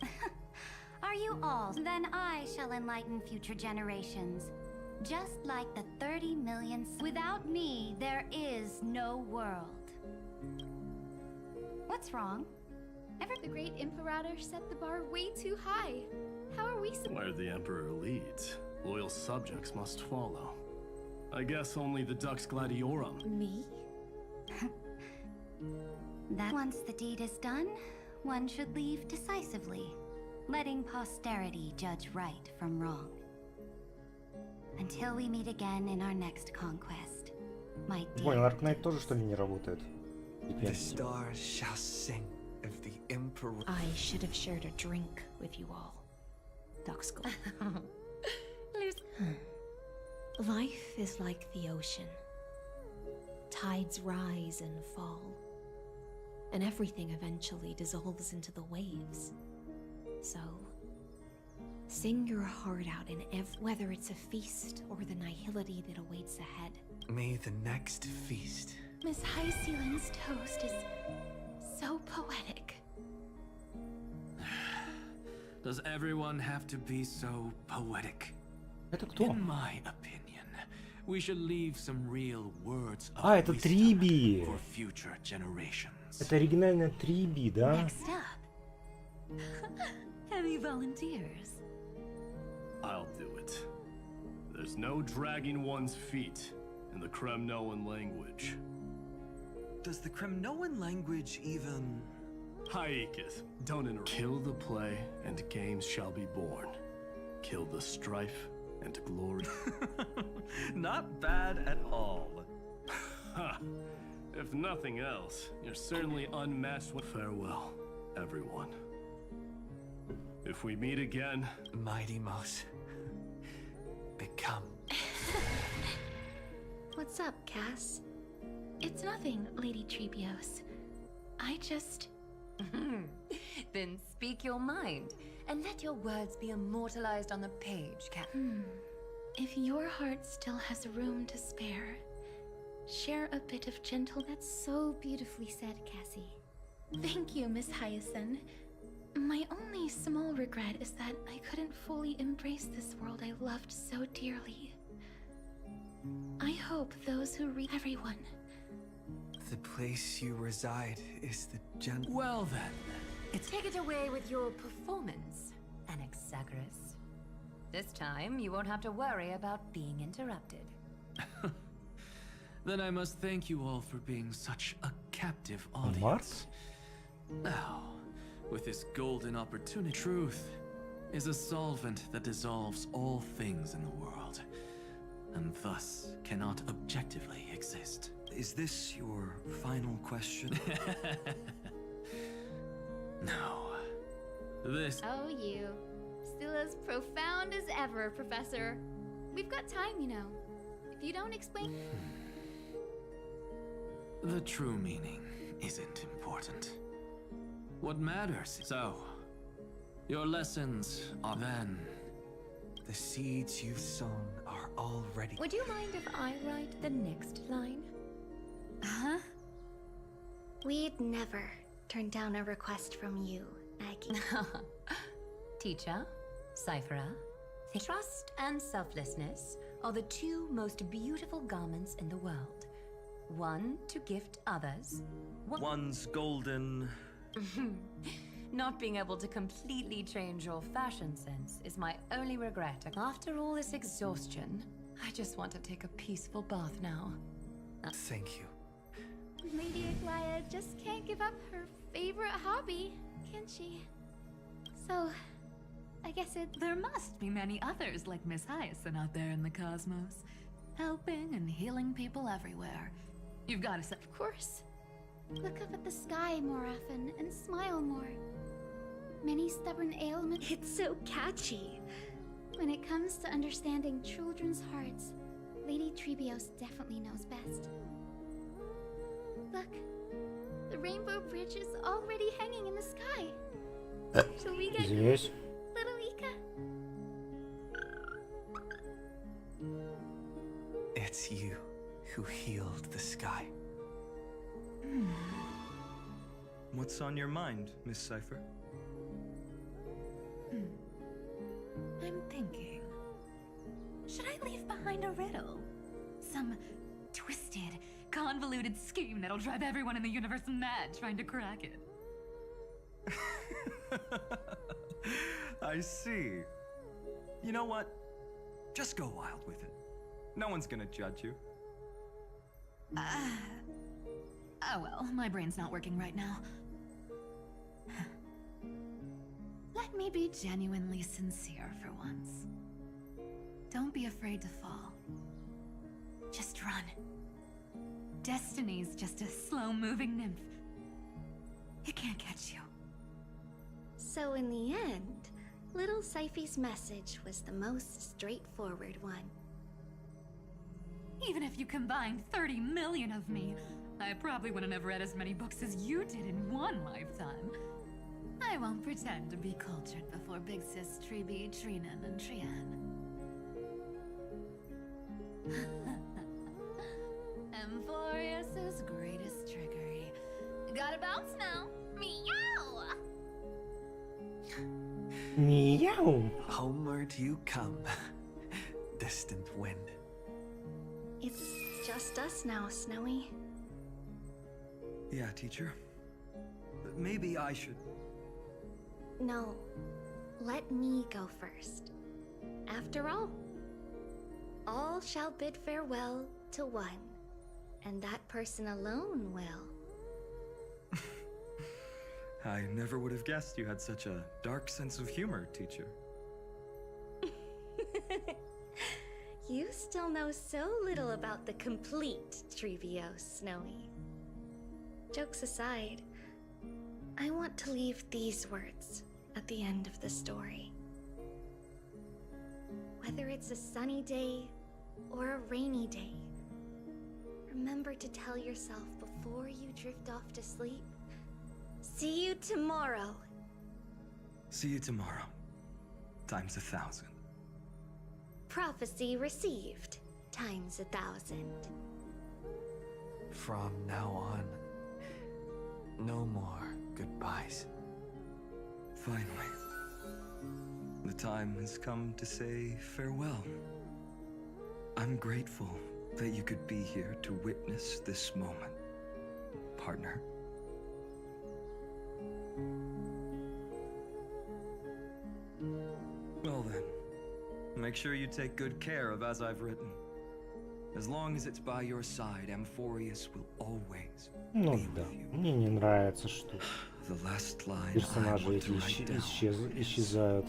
Are you all? Then I shall enlighten future generations. Just like the 30 million... Without me, there is no world. What's wrong? The great Imperator set the bar way too high. How are we Where the Emperor leads, loyal subjects must follow. I guess only the Dux Gladiorum. Me? That once the deed is done, one should leave decisively, letting posterity judge right from wrong. Until we meet again in our next conquest, my dear... Понял, Аркнайт тоже, что ли, не работает? The stars shall sing of the Emperor. I should have shared a drink with you all. Duxkull. Life is like the ocean. Tides rise and fall, and everything eventually dissolves into the waves. So, sing your heart out in whether it's a feast or the nihility that awaits ahead. May the next feast. Miss High Sealand's toast is Does everyone have to be so poetic? Это кто? In my opinion, we should leave some real words of А, это wisdom Триби. for future generations. Это оригинальная Триби, да? Next up. Any volunteers? I'll do it. There's no dragging one's feet in the Kremnoan language. Does the Kremnoan language even... Haikith, don't interrupt. Kill the play, and games shall be born. Kill the strife, and glory. Not bad at all. Ha! If nothing else, you're certainly unmatched with farewell, everyone. If we meet again... Mighty Mouse. Become. What's up, Cass? It's nothing, Lady Trebios. I just... Then speak your mind, and let your words be immortalized on the page, Cat. If your heart still has room to spare, share a bit of gentle... That's so beautifully said, Cassie. Thank you, Miss Hyacinth. My only small regret is that I couldn't fully embrace this world I loved so dearly. I hope those who read everyone. The place you reside is the gentle. Well then. Take it away with your performance, Anaxagoras. This time, you won't have to worry about being interrupted. Then I must thank you all for being such a captive audience. What? Now, with this golden opportunity, truth is a solvent that dissolves all things in the world, and thus cannot objectively exist. Is this your final question? No. This... Oh, you. Still as profound as ever, Professor. We've got time, you know. If you don't explain... The true meaning isn't important. What matters... So, your lessons are then... The seeds you've sown are already... Would you mind if I write the next line? Huh? We'd never turn down a request from you, Aggie. Teacher, Cyphera, trust and selflessness are the two most beautiful garments in the world. One to gift others. One's golden... Not being able to completely change your fashion sense is my only regret. After all this exhaustion, I just want to take a peaceful bath now. Thank you. Lady Aglaia just can't give up her favorite hobby, can she? So, I guess There must be many others like Miss Hyacinth out there in the cosmos, helping and healing people everywhere. You've got to say... Of course. Look up at the sky more often and smile more. Many stubborn ailments... It's so catchy. When it comes to understanding children's hearts, Lady Trebios definitely knows best. Look, the rainbow bridge is already hanging in the sky. Shall we get Здесь. little Ika? It's you who healed the sky. What's on your mind, Miss Cypher? I'm thinking... Should I leave behind a riddle? Some twisted, convoluted scheme that'll drive everyone in the universe mad trying to crack it. I see. You know what? Just go wild with it. No one's gonna judge you. Oh well, my brain's not working right now. Let me be genuinely sincere for once. Don't be afraid to fall. Just run. Destiny's just a slow-moving nymph. It can't catch you. So in the end, little Cyphy's message was the most straightforward one. Even if you combined 30 million of me, I probably wouldn't have read as many books as you did in one lifetime. I won't pretend to be cultured before Big Sis Treeby, Trinan, and Trian. Amphorius's greatest trickery. Gotta bounce now. Meow! Meow. Homeward you come, distant wind. It's just us now, Snowy. Yeah, teacher. Maybe I should. No, let me go first. After all shall bid farewell to one, and that person alone will. I never would have guessed you had such a dark sense of humor, teacher. You still know so little about the complete Treebeos, Snowy. Jokes aside, I want to leave these words at the end of the story. Whether it's a sunny day or a rainy day, remember to tell yourself before you drift off to sleep, see you tomorrow. See you tomorrow. Times 1,000. Prophecy received, times 1,000. From now on, no more goodbyes. Finally. The time has come to say farewell. I'm grateful that you could be here to witness this moment, partner. Well then, make sure you take good care of as I've written. As long as it's by your side, Amphorius will always Ну да, мне не нравится, что the last line персонажи эти исчезают.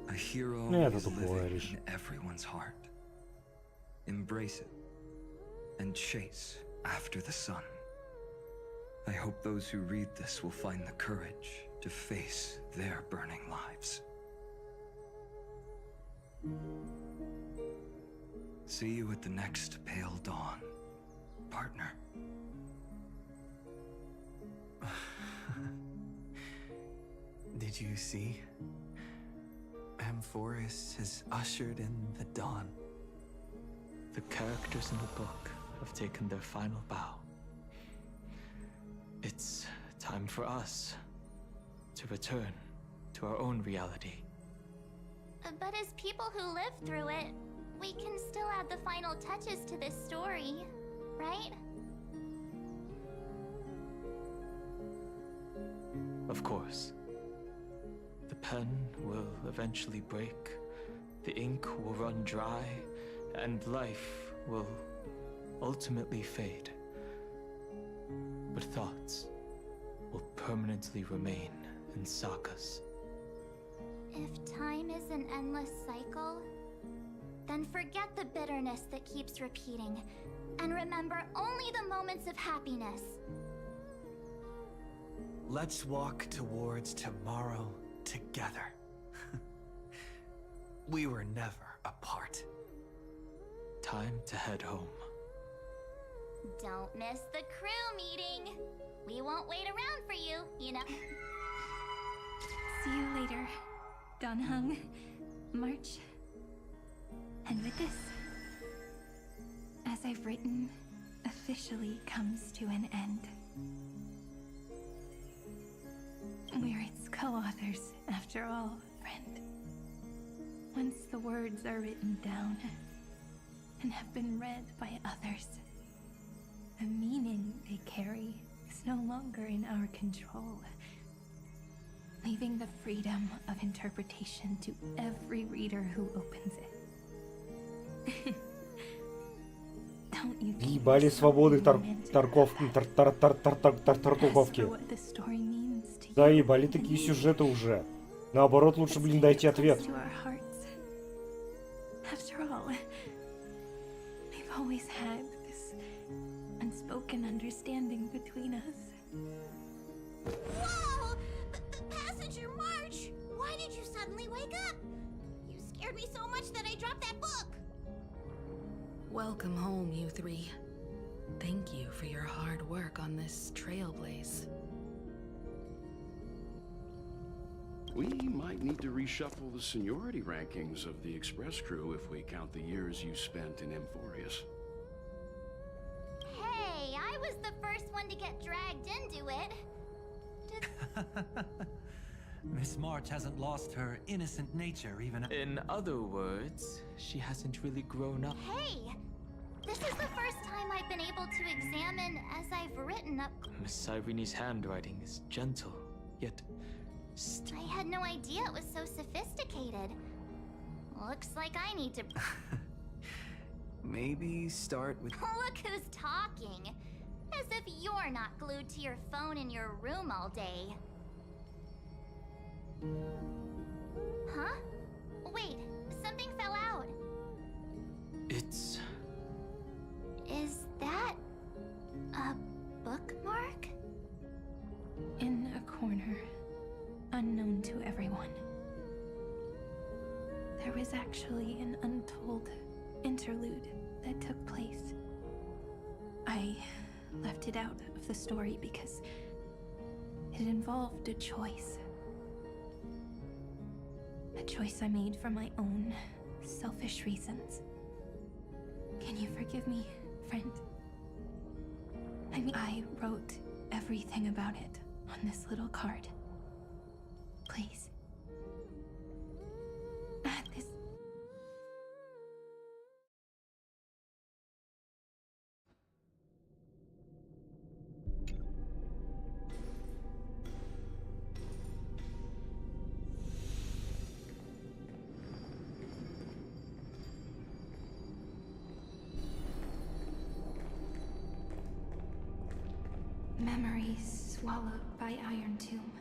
A hero Это is тупое living решение. in everyone's heart. Embrace it and chase after the sun. I hope those who read this will find the courage to face their burning lives. See you at the next pale dawn, partner. Did you see? Amphorius has ushered in the dawn. The characters in the book have taken their final bow. It's time for us to return to our own reality. But as people who live through it, we can still add the final touches to this story, right? Of course. The pen will eventually break, the ink will run dry, and life will ultimately fade. But thoughts will permanently remain in sagas. If time is an endless cycle, then forget the bitterness that keeps repeating, and remember only the moments of happiness. Let's walk towards tomorrow together. We were never apart. Time to head home. Don't miss the crew meeting. We won't wait around for you, you know. See you later, Donhung, March. And with this, as I've written, officially comes to an end. We're its co-authors, after all, friend. Once the words are written down and have been read by others, the meaning they carry is no longer in our control, leaving the freedom of interpretation to every reader who opens it. Don't you Ебали свободы Тартуковки. Заебали такие сюжеты уже. Наоборот, лучше, блин, дайте ответ. After all, we've always had this unspoken understanding between us. Whoa! Passenger March! Why did you suddenly wake up? You scared me so much that I dropped that book! Welcome home, you three. Thank you for your hard work on this trailblaze. We might need to reshuffle the seniority rankings of the Express crew if we count the years you spent in Amphorius. Hey, I was the first one to get dragged into it. Miss March hasn't lost her innocent nature even. In other words, she hasn't really grown up. Hey! This is the first time I've been able to examine as I've written up. Miss Irene's handwriting is gentle, yet I had no idea it was so sophisticated. Looks like I need to. Maybe start with. Look who's talking. As if you're not glued to your phone in your room all day. Huh? Wait, something fell out. It's... Is that a bookmark? In a corner, unknown to everyone. There was actually an untold interlude that took place. I left it out of the story because it involved a choice. A choice I made for my own selfish reasons. Can you forgive me, friend? I mean, I wrote everything about it on this little card. Please. This... Memories swallowed by Iron Tomb.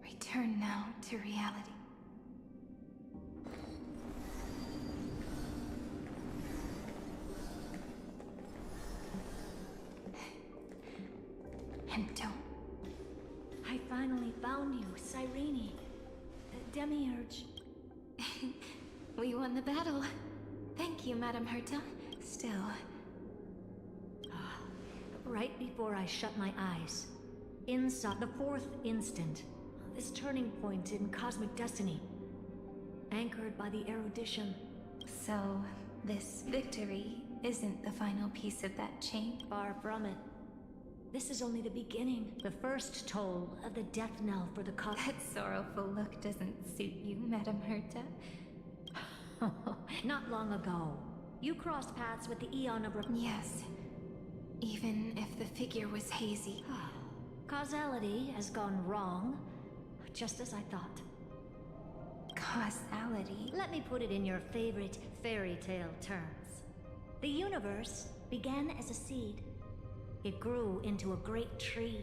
Return now to reality. And don't. I finally found you, Cyrene. Demiurge. We won the battle. Thank you, Madam Herta. Still. Right before I shut my eyes, inside the fourth instant, this turning point in cosmic destiny, anchored by the erudition. So, this victory isn't the final piece of that chain? Far from it. This is only the beginning, the first toll of the death knell for the That sorrowful look doesn't suit you, Madam Herta. Not long ago, you crossed paths with the Eon of... Yes. Even if the figure was hazy. Causality has gone wrong, just as I thought. Causality? Let me put it in your favorite fairy tale terms. The universe began as a seed. It grew into a great tree.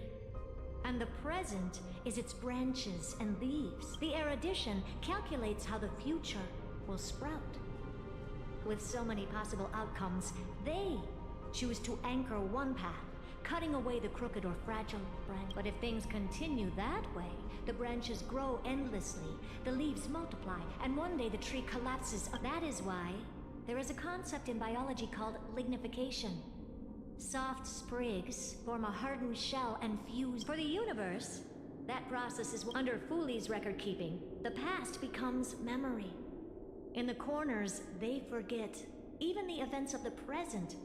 And the present is its branches and leaves. The erudition calculates how the future will sprout. With so many possible outcomes, they choose to anchor one path, cutting away the crooked or fragile branch. But if things continue that way, the branches grow endlessly, the leaves multiply, and one day the tree collapses. That is why there is a concept in biology called lignification. Soft sprigs form a hardened shell and fuse. For the universe, that process is under Fooley's record keeping. The past becomes memory. In the corners, they forget even the events of the present.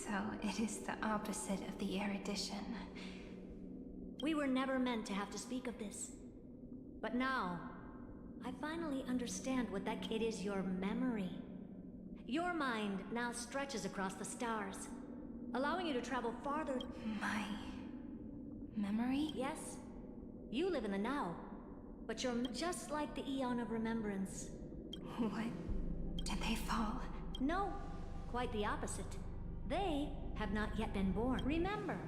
So it is the opposite of the erudition. We were never meant to have to speak of this. But now, I finally understand what that it is. Your memory. Your mind now stretches across the stars, allowing you to travel farther. My memory? Yes. You live in the now, but you're just like the Eon of Remembrance. What? Did they fall? No, quite the opposite. They have not yet been born. Remember,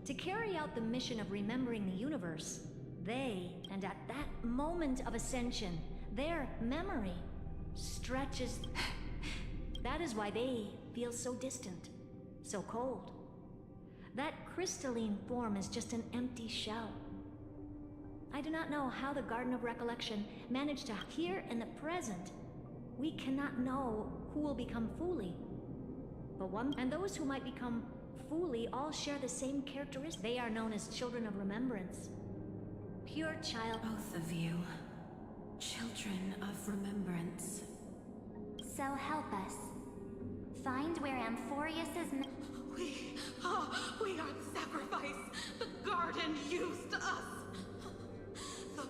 to carry out the mission of remembering the universe, they, and at that moment of ascension, their memory stretches. That is why they feel so distant, so cold. That crystalline form is just an empty shell. I do not know how the Garden of Recollection managed to. Here in the present, we cannot know who will become Fooley. But and those who might become Fooley all share the same characteristics. They are known as children of remembrance. Pure child. Both of you. Children of remembrance. So help us. Find where Amphorius's... We are the sacrifice the garden used us. The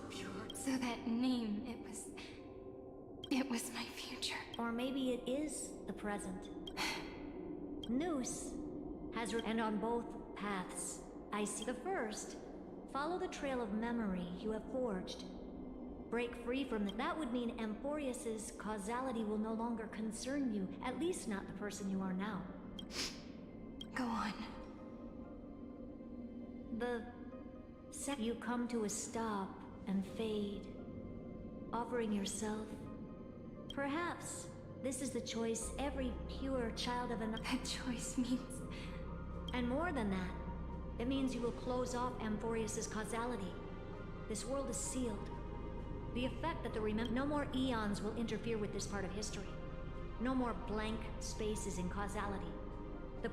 So that name, it was my future. Or maybe it is the present. Noose has and on both paths, I see the first. Follow the trail of memory you have forged. Break free from that would mean Amphorius's causality will no longer concern you, at least not the person you are now. Go on. The second you come to a stop and fade, offering yourself, perhaps this is the choice every pure child of an— That choice means— And more than that, it means you will close off Amphorius's causality. This world is sealed. The effect that no more eons will interfere with this part of history. No more blank spaces in causality.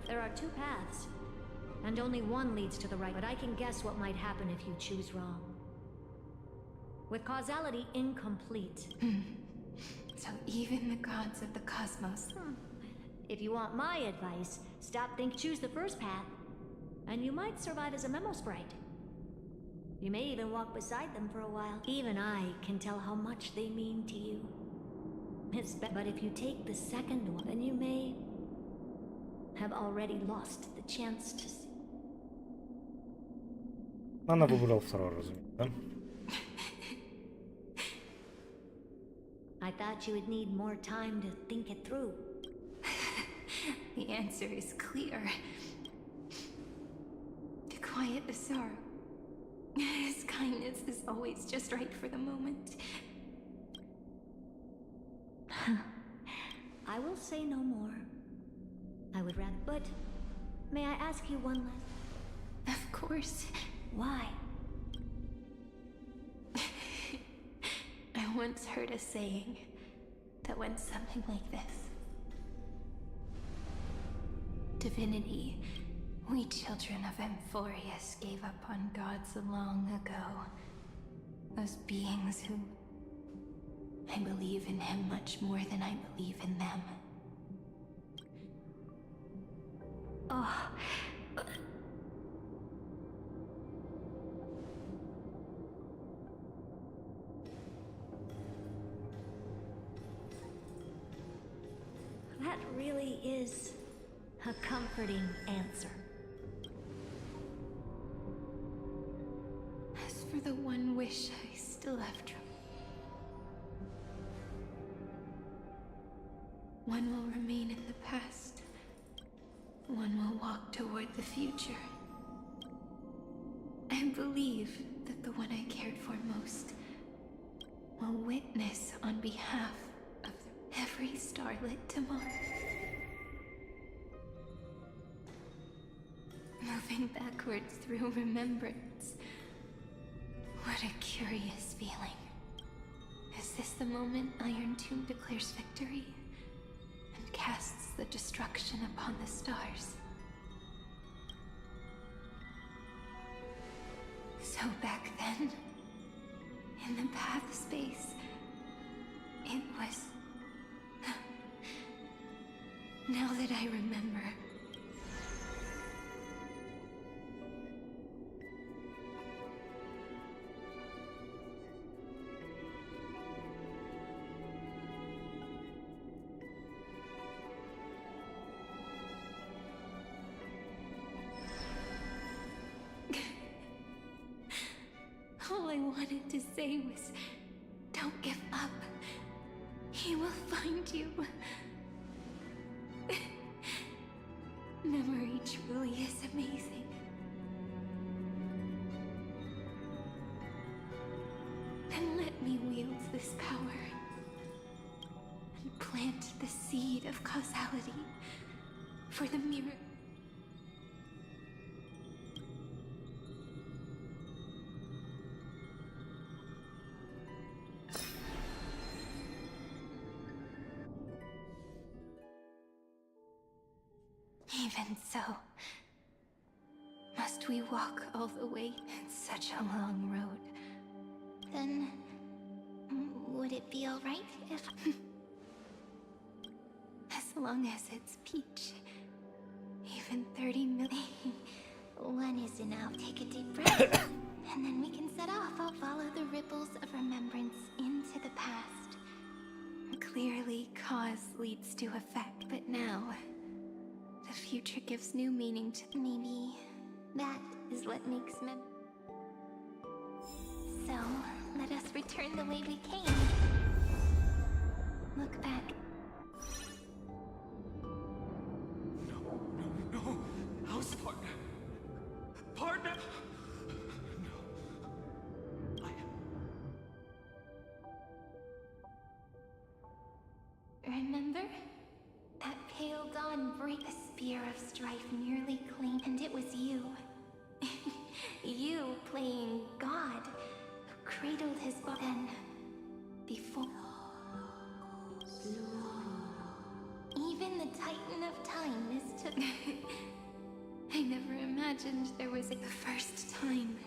There are two paths, and only one leads to the right, but I can guess what might happen if you choose wrong. With causality incomplete. So even the gods of the cosmos— If you want my advice, choose the first path, and you might survive as a memo sprite. You may even walk beside them for a while. Even I can tell how much they mean to you. But if you take the second one, then you may have already lost the chance to see. Она выбрала второй, разумеется, да? I thought you would need more time to think it through. The answer is clear. To quiet the sorrow. His kindness is always just right for the moment. I will say no more. I would rather— But may I ask you one last— Of course. Why? I once heard a saying that went something like this. Divinity, we children of Amphorius gave up on gods long ago. Those beings who— I believe in him much more than I believe in them. Oh. That really is a comforting answer. As for the one wish I still have trouble. One will remain in the past. One will walk toward the future. I believe that the one I cared for most will witness on behalf of every starlit tomorrow. Moving backwards through remembrance. What a curious feeling. Is this the moment Iron Tomb declares victory and casts the destruction upon the stars? So back then, in the path space, it was— Now that I remember— All I wanted to say was, don't give up. He will find you. Memory truly is amazing. Then let me wield this power and plant the seed of causality for the mirror. Even so, must we walk all the way? It's such a long road. Then, would it be alright if— As long as it's Peach. Even 30 million. One is enough. Take a deep breath, and then we can set off. I'll follow the ripples of remembrance into the past. Clearly, cause leads to effect, but now, the future gives new meaning to... Maybe that is what makes So, let us return the way we came. Look back. No! House partner! Partner! Remember? That pale dawn break the spear of strife nearly claimed, and it was you. You playing God, who cradled his body. Then, before... Even the Titan of Time mistook... I never imagined there was the first time.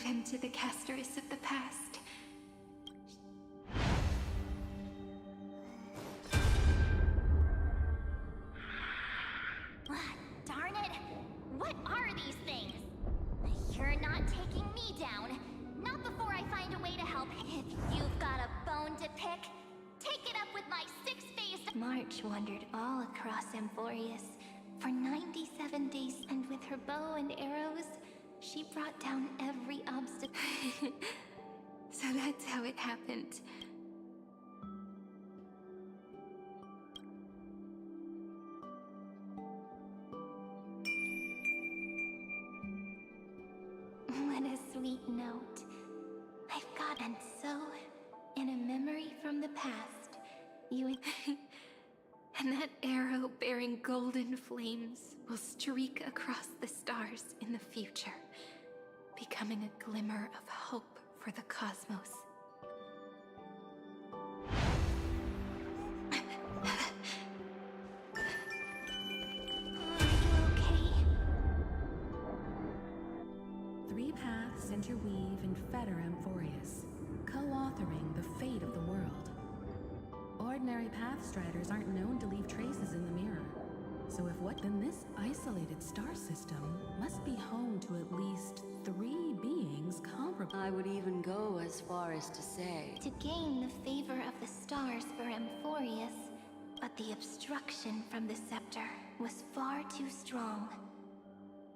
Him to the casteress of the past. Darn it! What are these things? You're not taking me down. Not before I find a way to help. If you've got a bone to pick, take it up with my six-faced... March wandered all across Amphorius for 97 days, and with her bow and arrows, she brought down every obstacle. So that's how it happened. What a sweet note. I've got... And so, in a memory from the past, you... And that arrow bearing golden flames will streak across the stars in the future, becoming a glimmer of hope for the cosmos. Three paths interweave and fetter Amphorius, co-authoring the fate of the world. Ordinary pathstriders aren't known to leave traces in the mirror. So if what, then this isolated star system must be home to at least 3 beings comparable. I would even go as far as to say... To gain the favor of the stars for Amphorius, but the obstruction from the scepter was far too strong.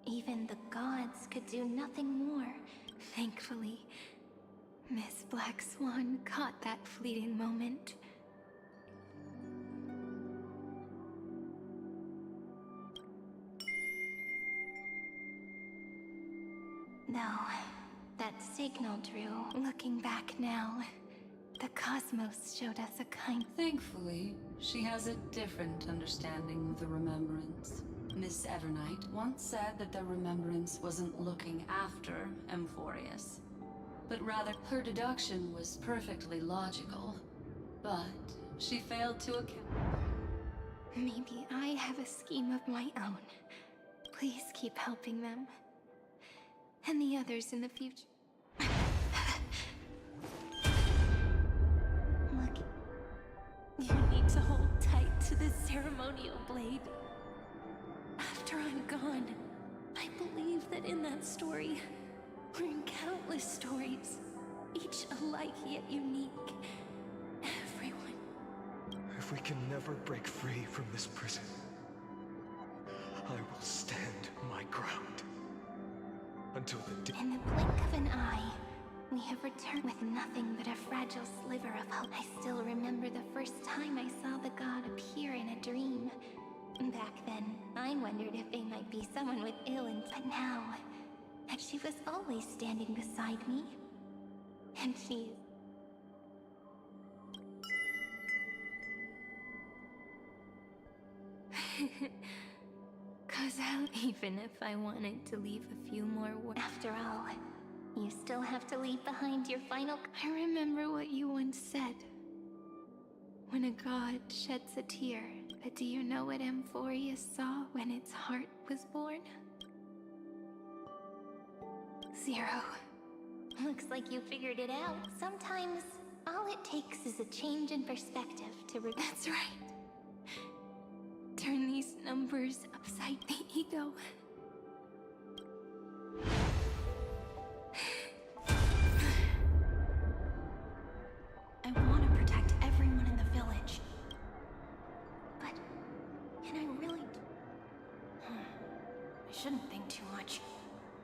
Even the gods could do nothing more. Thankfully, Miss Black Swan caught that fleeting moment. No, that signal drew. Looking back now, the cosmos showed us a kind... Thankfully, she has a different understanding of the remembrance. Miss Evernight once said that the remembrance wasn't looking after Amphorius, but rather her deduction was perfectly logical. But she failed to account... Maybe I have a scheme of my own. Please keep helping them. And the others in the future. Look, you need to hold tight to this ceremonial blade. After I'm gone, I believe that in that story, or in countless stories, each alike yet unique, everyone... If we can never break free from this prison, I will stand my ground. Until the day... In the blink of an eye, we have returned with nothing but a fragile sliver of hope. I still remember the first time I saw the god appear in a dream. Back then, I wondered if they might be someone with ill intent. But now, she was always standing beside me. And she's... Cause even if I wanted to leave a few more words... After all, you still have to leave behind your final... I remember what you once said. When a god sheds a tear, but do you know what Amphorius saw when its heart was born? Zero. Looks like you figured it out. Sometimes, all it takes is a change in perspective to That's right. Turn these numbers upside the ego. I want to protect everyone in the village. But can I really? I shouldn't think too much.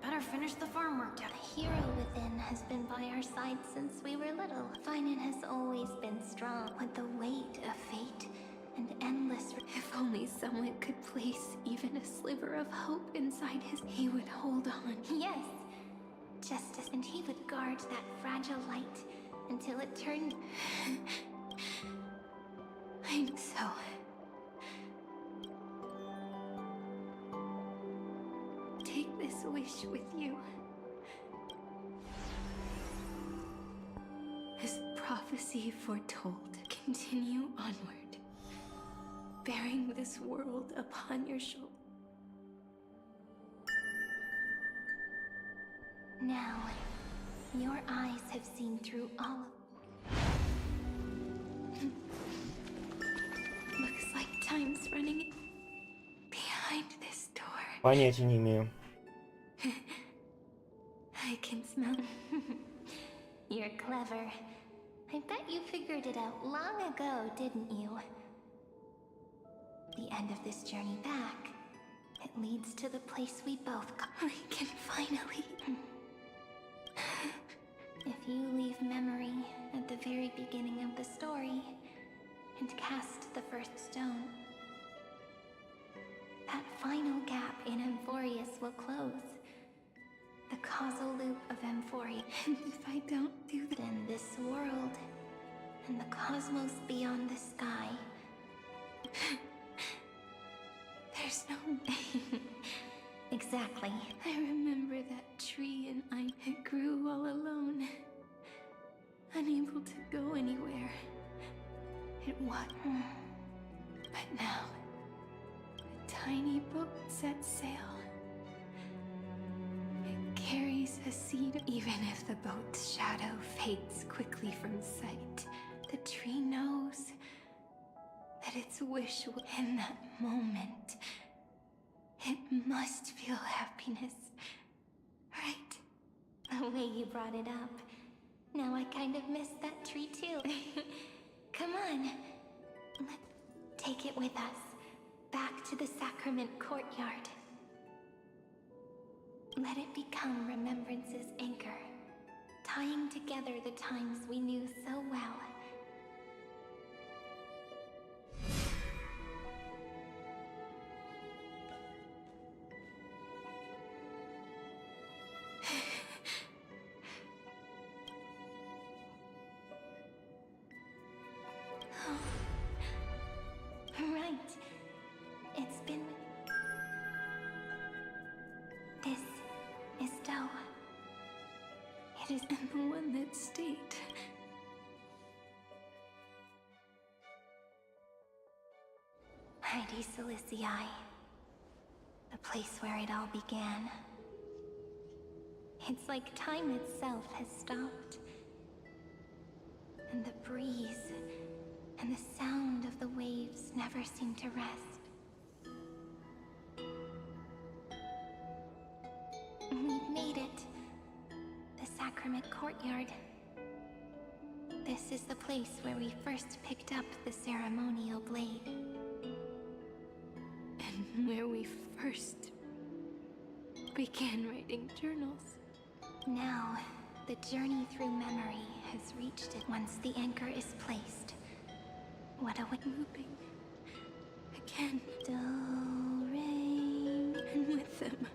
Better finish the farm work. The hero within has been by our side since we were little. Finan has always been strong with the weight of fate and endless. If only someone could place even a sliver of hope inside his, he would hold on. Yes, justice, and he would guard that fragile light until it turned. I'm so. Take this wish with you. As prophecy foretold, continue onward, bearing this world upon your shoulder. Now, your eyes have seen through all of... Looks like time's running behind this door. Понятия не имею. I can smell. You're clever. I bet you figured it out long ago, didn't you? The end of this journey back, it leads to the place we both got. We can finally... If you leave memory at the very beginning of the story and cast the first stone, that final gap in Amphorius will close. The causal loop of Amphoria. And if I don't do that, then this world and the cosmos beyond the sky. There's no way. Exactly. I remember that tree and I grew all alone, unable to go anywhere. It was. But now, a tiny boat sets sail. Carries a seed. Even if the boat's shadow fades quickly from sight, the tree knows that its wish will, in that moment, it must feel happiness, right? The way you brought it up. Now I kind of miss that tree too. Come on, let's take it with us, back to the sacrament courtyard. Let it become remembrance's anchor, tying together the times we knew so well. Right. It's been... This is Doe. It is the one that stayed. Heidi Silicii. The place where it all began. It's like time itself has stopped. And the breeze and the sound of the waves never seem to rest. We've made it. The sacrament courtyard. This is the place where we first picked up the ceremonial blade. And where we first began writing journals. Now, the journey through memory has reached it. Once the anchor is placed, what a looping again. Do, re, and with them.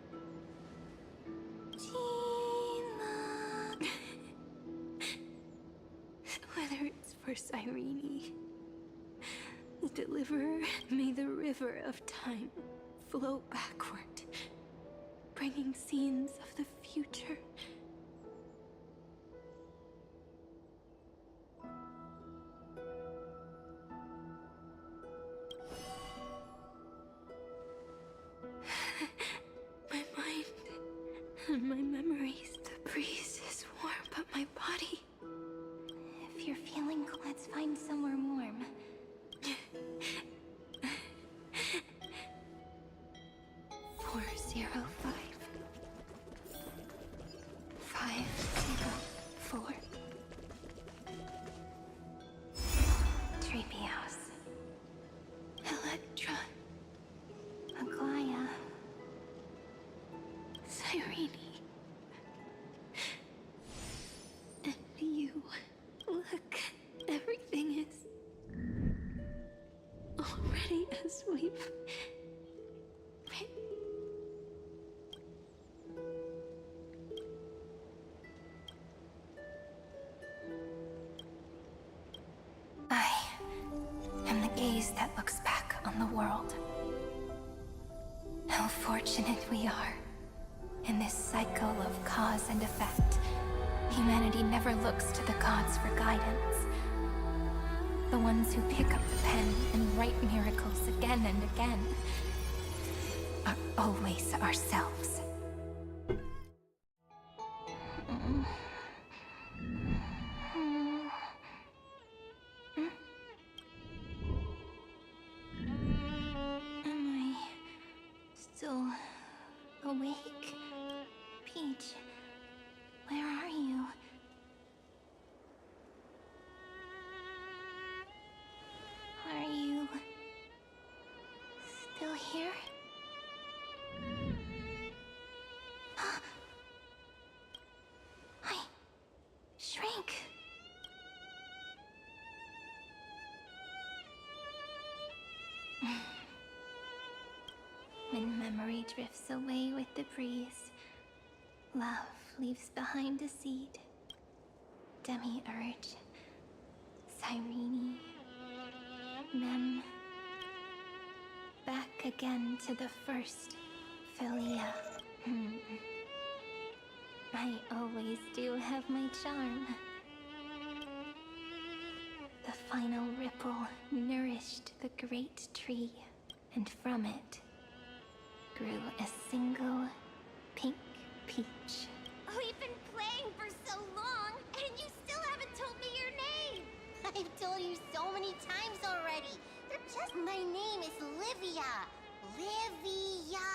Whether it's for Cyrene, the deliverer, may the river of time flow backward, bringing scenes of the future. My mind and my memories 5 504 Treebeos, Electra, Aglaya, Cyrene, and you. Look, everything is already as we've I am the gaze that looks back on the world. How fortunate we are. In this cycle of cause and effect, humanity never looks to the gods for guidance. The ones who pick up the pen and write miracles again and again are always ourselves. Am I still awake? Peach, where are you? Are you still here? I shrank. When memory drifts away with the breeze, love leaves behind a seed. Demiurge, Cyrene, Mem. Back again to the first Philia. I always do have my charm. The final ripple nourished the great tree, and from it grew a single pink peach. We've been playing for so long, and you still haven't told me your name! I've told you so many times already. My name is Livia. Livia.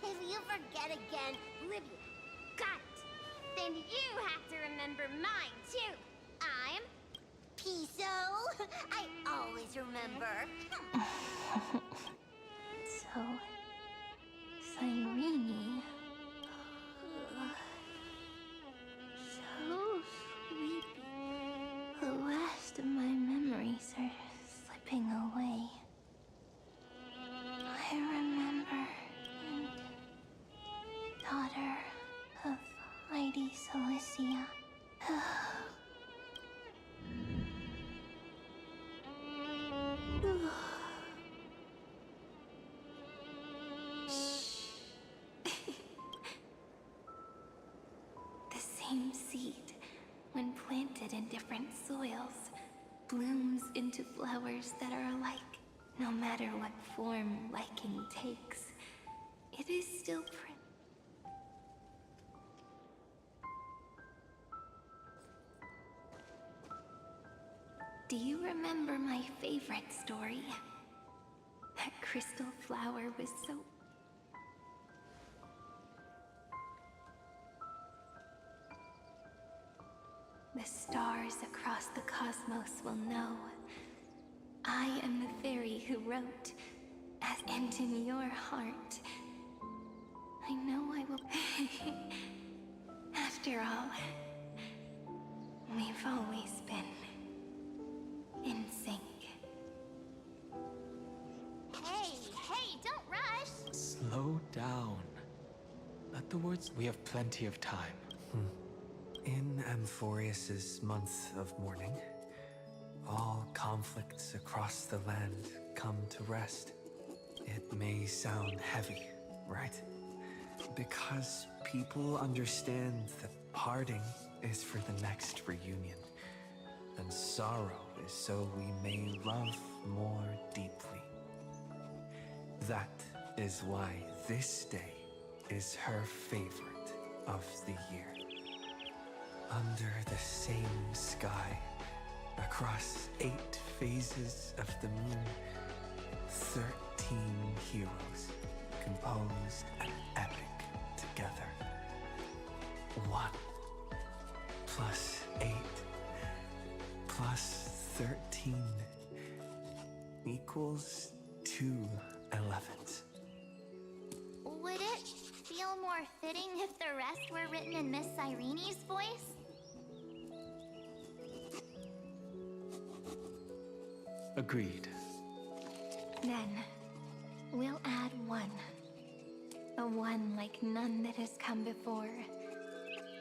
If you forget again, Livia. Got it. Then you have to remember mine, too. I'm Piso. I always remember. So, Cyrene. So sleepy. The last of my memories are slipping away. I remember being daughter of Lady Cilicia. The same seed, when planted in different soils, blooms into flowers that are alike. No matter what form liking takes, it is still Do you remember my favorite story? That crystal flower was so... The stars across the cosmos will know. I am the fairy who wrote, as and in your heart. I know I will... After all, we've always been in sync. Hey, don't rush! Slow down. Let the words... We have plenty of time. In Amphorius's month of mourning, all conflicts across the land come to rest. It may sound heavy, right? Because people understand that parting is for the next reunion, and sorrow is so we may love more deeply. That is why this day is her favorite of the year. Under the same sky, across 8 phases of the moon, 13 heroes composed plus 8 plus 13 equals 2 11s. Would it feel more fitting if the rest were written in Miss Irene's voice? Agreed. Then, we'll add 1. A 1 like none that has come before.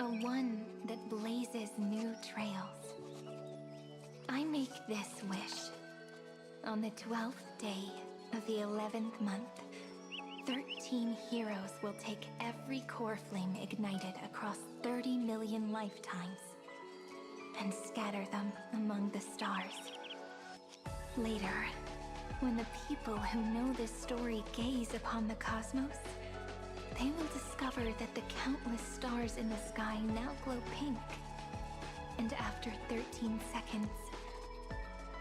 A 1 that blazes new trails. I make this wish. On the 12th day of the 11th month, 13 heroes will take every core flame ignited across 30 million lifetimes and scatter them among the stars. Later, when the people who know this story gaze upon the cosmos, they will discover that the countless stars in the sky now glow pink. And after 13 seconds,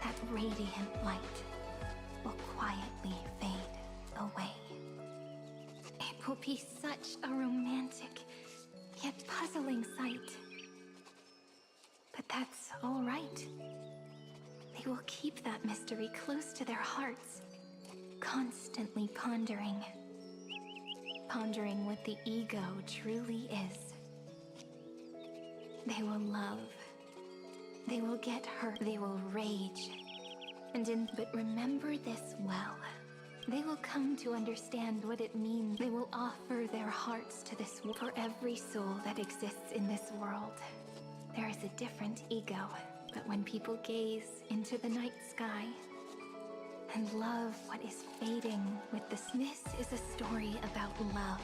that radiant light will quietly fade away. It will be such a romantic, yet puzzling sight. But that's all right. They will keep that mystery close to their hearts, constantly pondering. Pondering what the ego truly is. They will love. They will get hurt. They will rage. But remember this well. They will come to understand what it means. They will offer their hearts to this world. For every soul that exists in this world, there is a different ego. But when people gaze into the night sky and love what is fading with this is a story about love.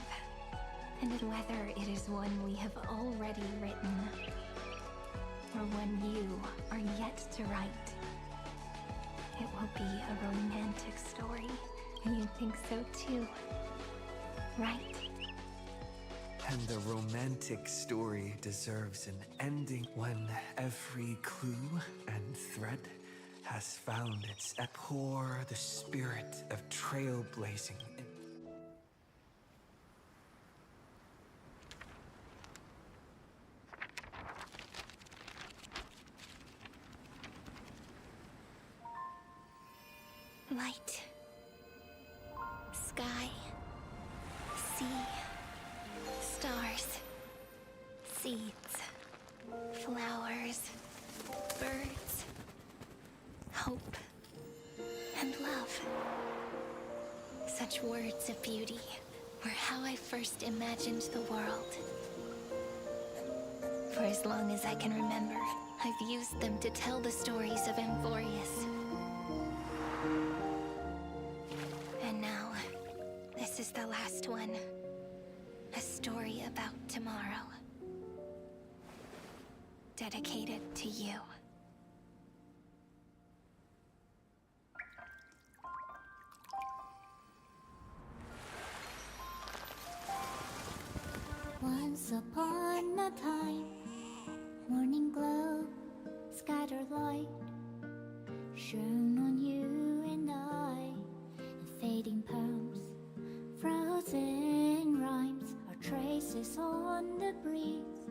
And whether it is one we have already written, or one you are yet to write, it will be a romantic story. And you think so too, right? And the romantic story deserves an ending when every clue and thread has found its pour the spirit of trailblazing. Light. Sky. Sea. Stars. Seeds. Flowers. Birds. Hope. And love. Such words of beauty were how I first imagined the world. For as long as I can remember, I've used them to tell the stories of Amphorius. And now, this is the last one. A story about tomorrow. Dedicated to you. Once upon a time, morning glow, scattered light, shone on you and I, and fading poems, frozen rhymes, are traces on the breeze,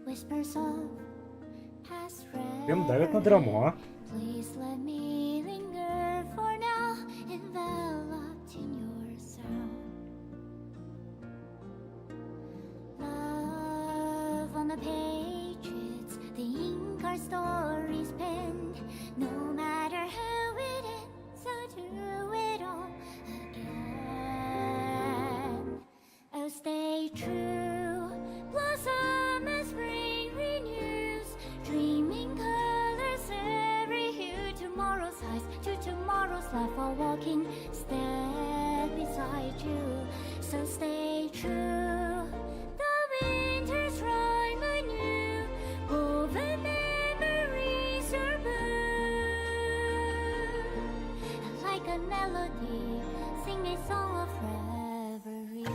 whispers of past Прям давят на драму, а? Please let me linger for now, enveloped in your sound. Love on the pages, the ink our stories penned. No matter how it ends, I'll do it all again. Oh, stay true, blossom as spring renews, dreaming colors every hue. Tomorrow's eyes to tomorrow's life, while walking step beside you. So stay true. The winter's rhyme anew, woven memories are blue. And like a melody, sing a song of reverie.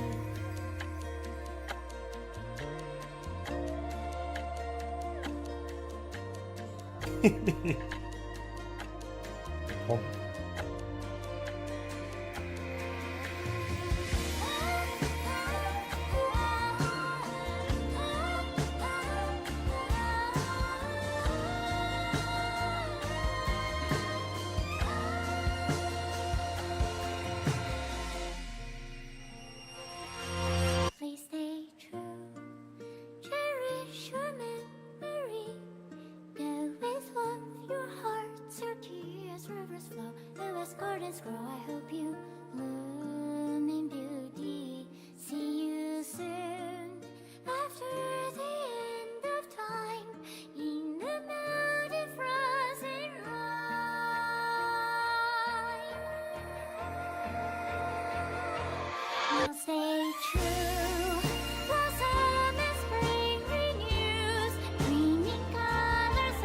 true. Blossom in spring renews, bringing colors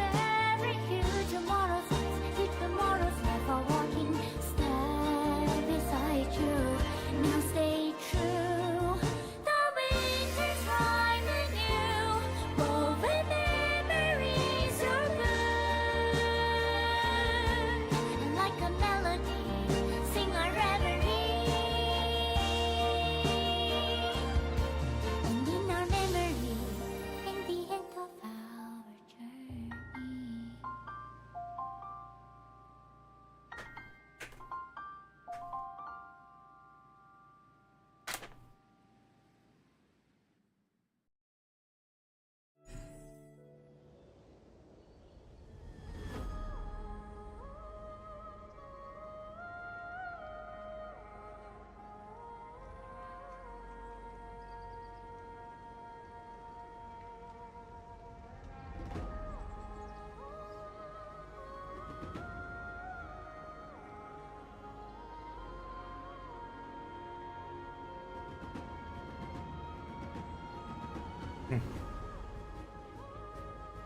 every hue. Tomorrow's life, keep tomorrow's life a walking step beside you. Now stay true. The winter's rhyme and you, woven memories are good. And like a melody, sing our reverie. And in our memory, in the end of our journey.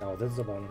А вот это забавно.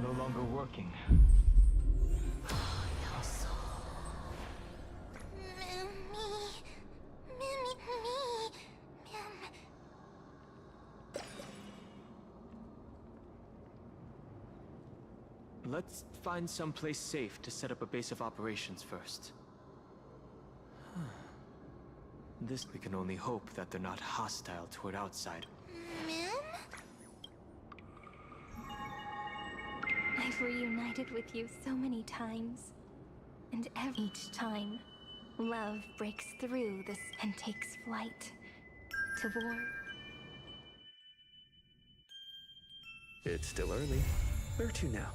No longer working. Let's find someplace safe to set up a base of operations first. This we can only hope that they're not hostile toward outsiders. I've reunited with you so many times, and each time, love breaks through this and takes flight to war. It's still early. Where to now?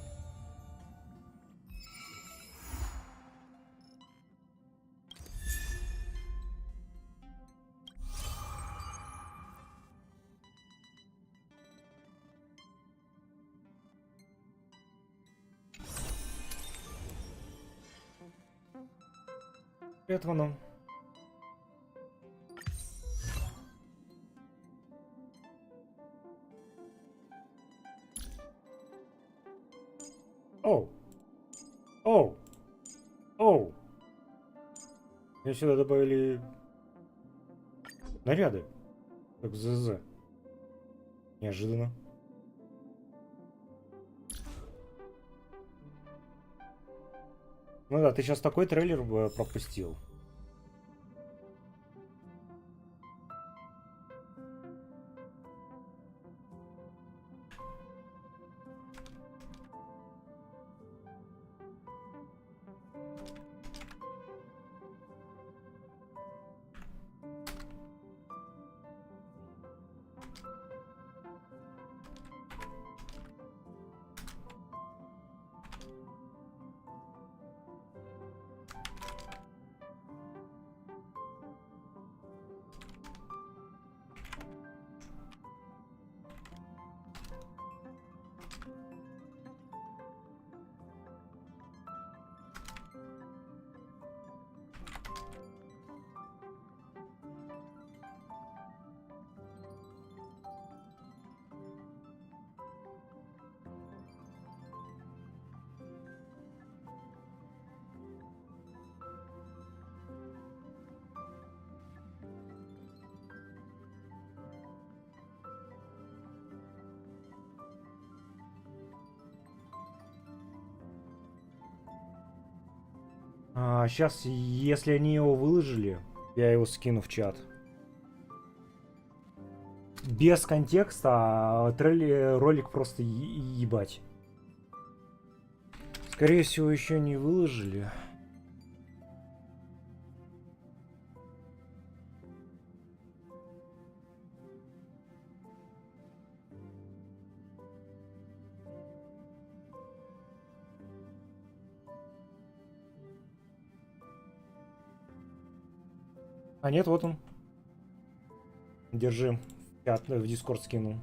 Привет, Вано. Оу. Оу. Оу. Мне сюда добавили наряды. Как ЗЗ. Неожиданно. Ну да, ты сейчас такой трейлер пропустил. Сейчас, если они его выложили, я его скину в чат. Без контекста ролик просто ебать. Скорее всего, еще не выложили. А нет, вот он. Держи. В Дискорд скинул.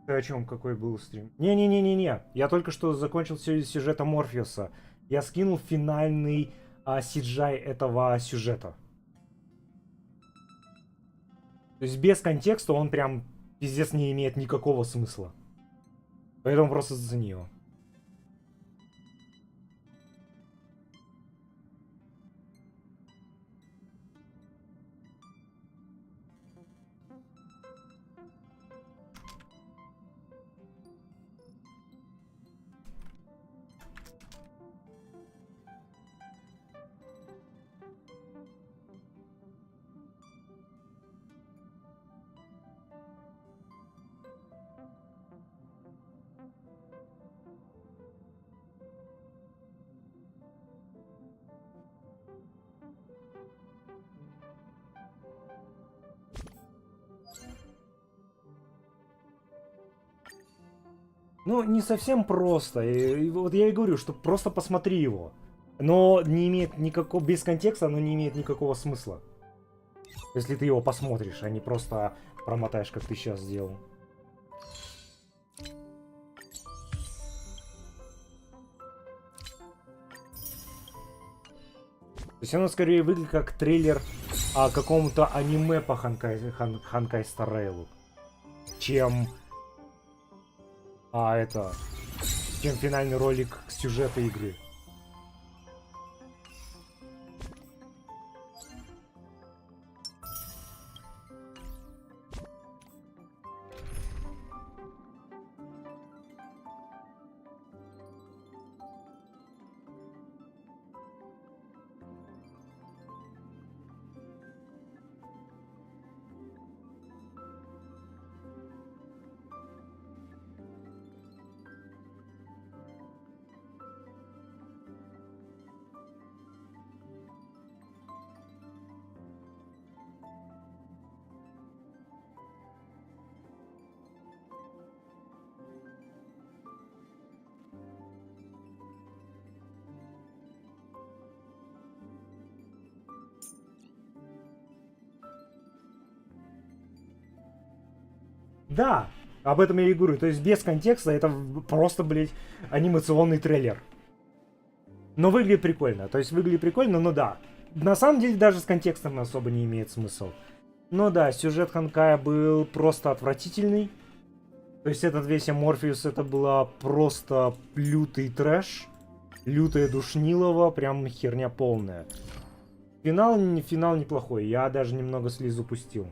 Ты о чем? Какой был стрим? Не-не-не-не-не. Я только что закончил сюжета Морфеуса. Я скинул финальный CGI этого сюжета. То есть без контекста он прям пиздец не имеет никакого смысла. Поэтому просто зацени его. Ну, не совсем просто. И вот я и говорю, что просто посмотри его. Но не имеет никакого... Без контекста оно не имеет никакого смысла. Если ты его посмотришь, а не просто промотаешь, как ты сейчас сделал. То есть оно скорее выглядит как трейлер какому-то аниме по Ханкай Star Rail, чем чем финальный ролик сюжета игры. Да, об этом я и говорю. То есть без контекста это просто, блядь, анимационный трейлер. Но выглядит прикольно. То есть выглядит прикольно, но да. На самом деле даже с контекстом особо не имеет смысл. Но да, сюжет Ханкая был просто отвратительный. То есть этот весь Морфеус, это было просто лютый трэш. Лютое душнилово, прям херня полная. Финал неплохой, я даже немного слезу пустил.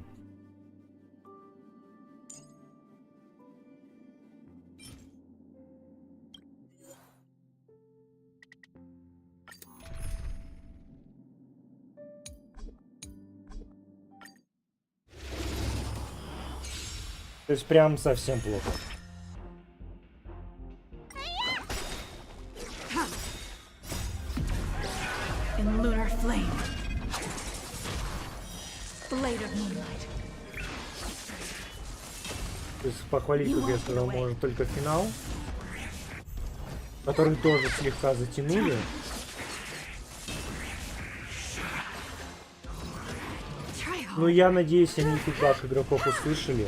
То есть прям совсем плохо. In lunar flame. Blade of moonlight. То есть похвалить, как я сказал, может только финал, который тоже слегка затянули. Но я надеюсь, они фидбэк игроков услышали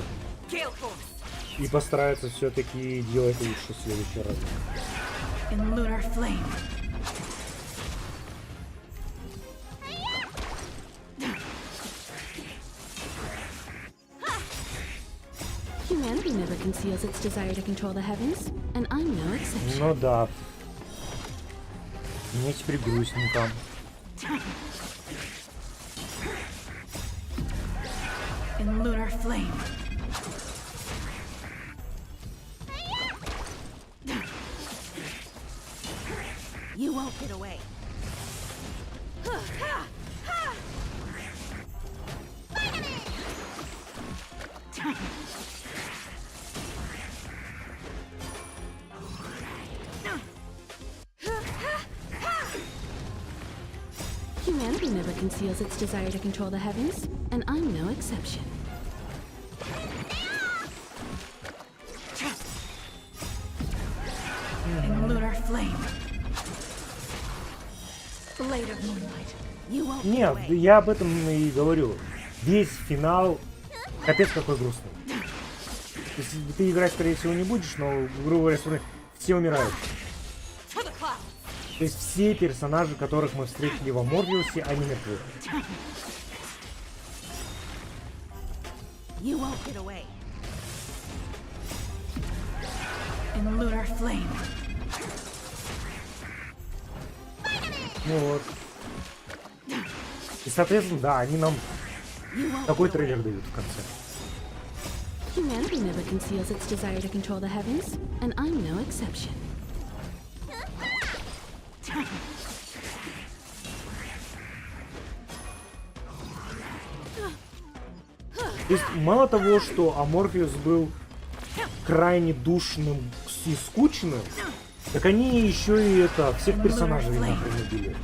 и постараются все-таки делать лучше в следующий раз. In lunar flame. Humanity never conceals its desire to control the heavens, and I'm no exception. Ну да. Мне теперь грустненько. In lunar flame. You won't get away. Humanity never conceals its desire to control the heavens, and I'm no exception. In lunar flame. Blade of moonlight. You won't get Нет, away. я об этом и говорю. Весь финал капец какой грустный. То есть ты играть, скорее всего, не будешь, но, грубо говоря, все умирают. То есть все персонажи, которых мы встретили в Аморфеусе, они мертвы. You won't get away. In lunar flame. Ну вот. И, соответственно, да, они нам такой трейлер дают в конце. Humanity never conceals its desire to control the heavens, and I'm no exception. То есть, мало того, что Аморфеус был крайне душным и скучным, так они еще и это, всех персонажей нахрен убили.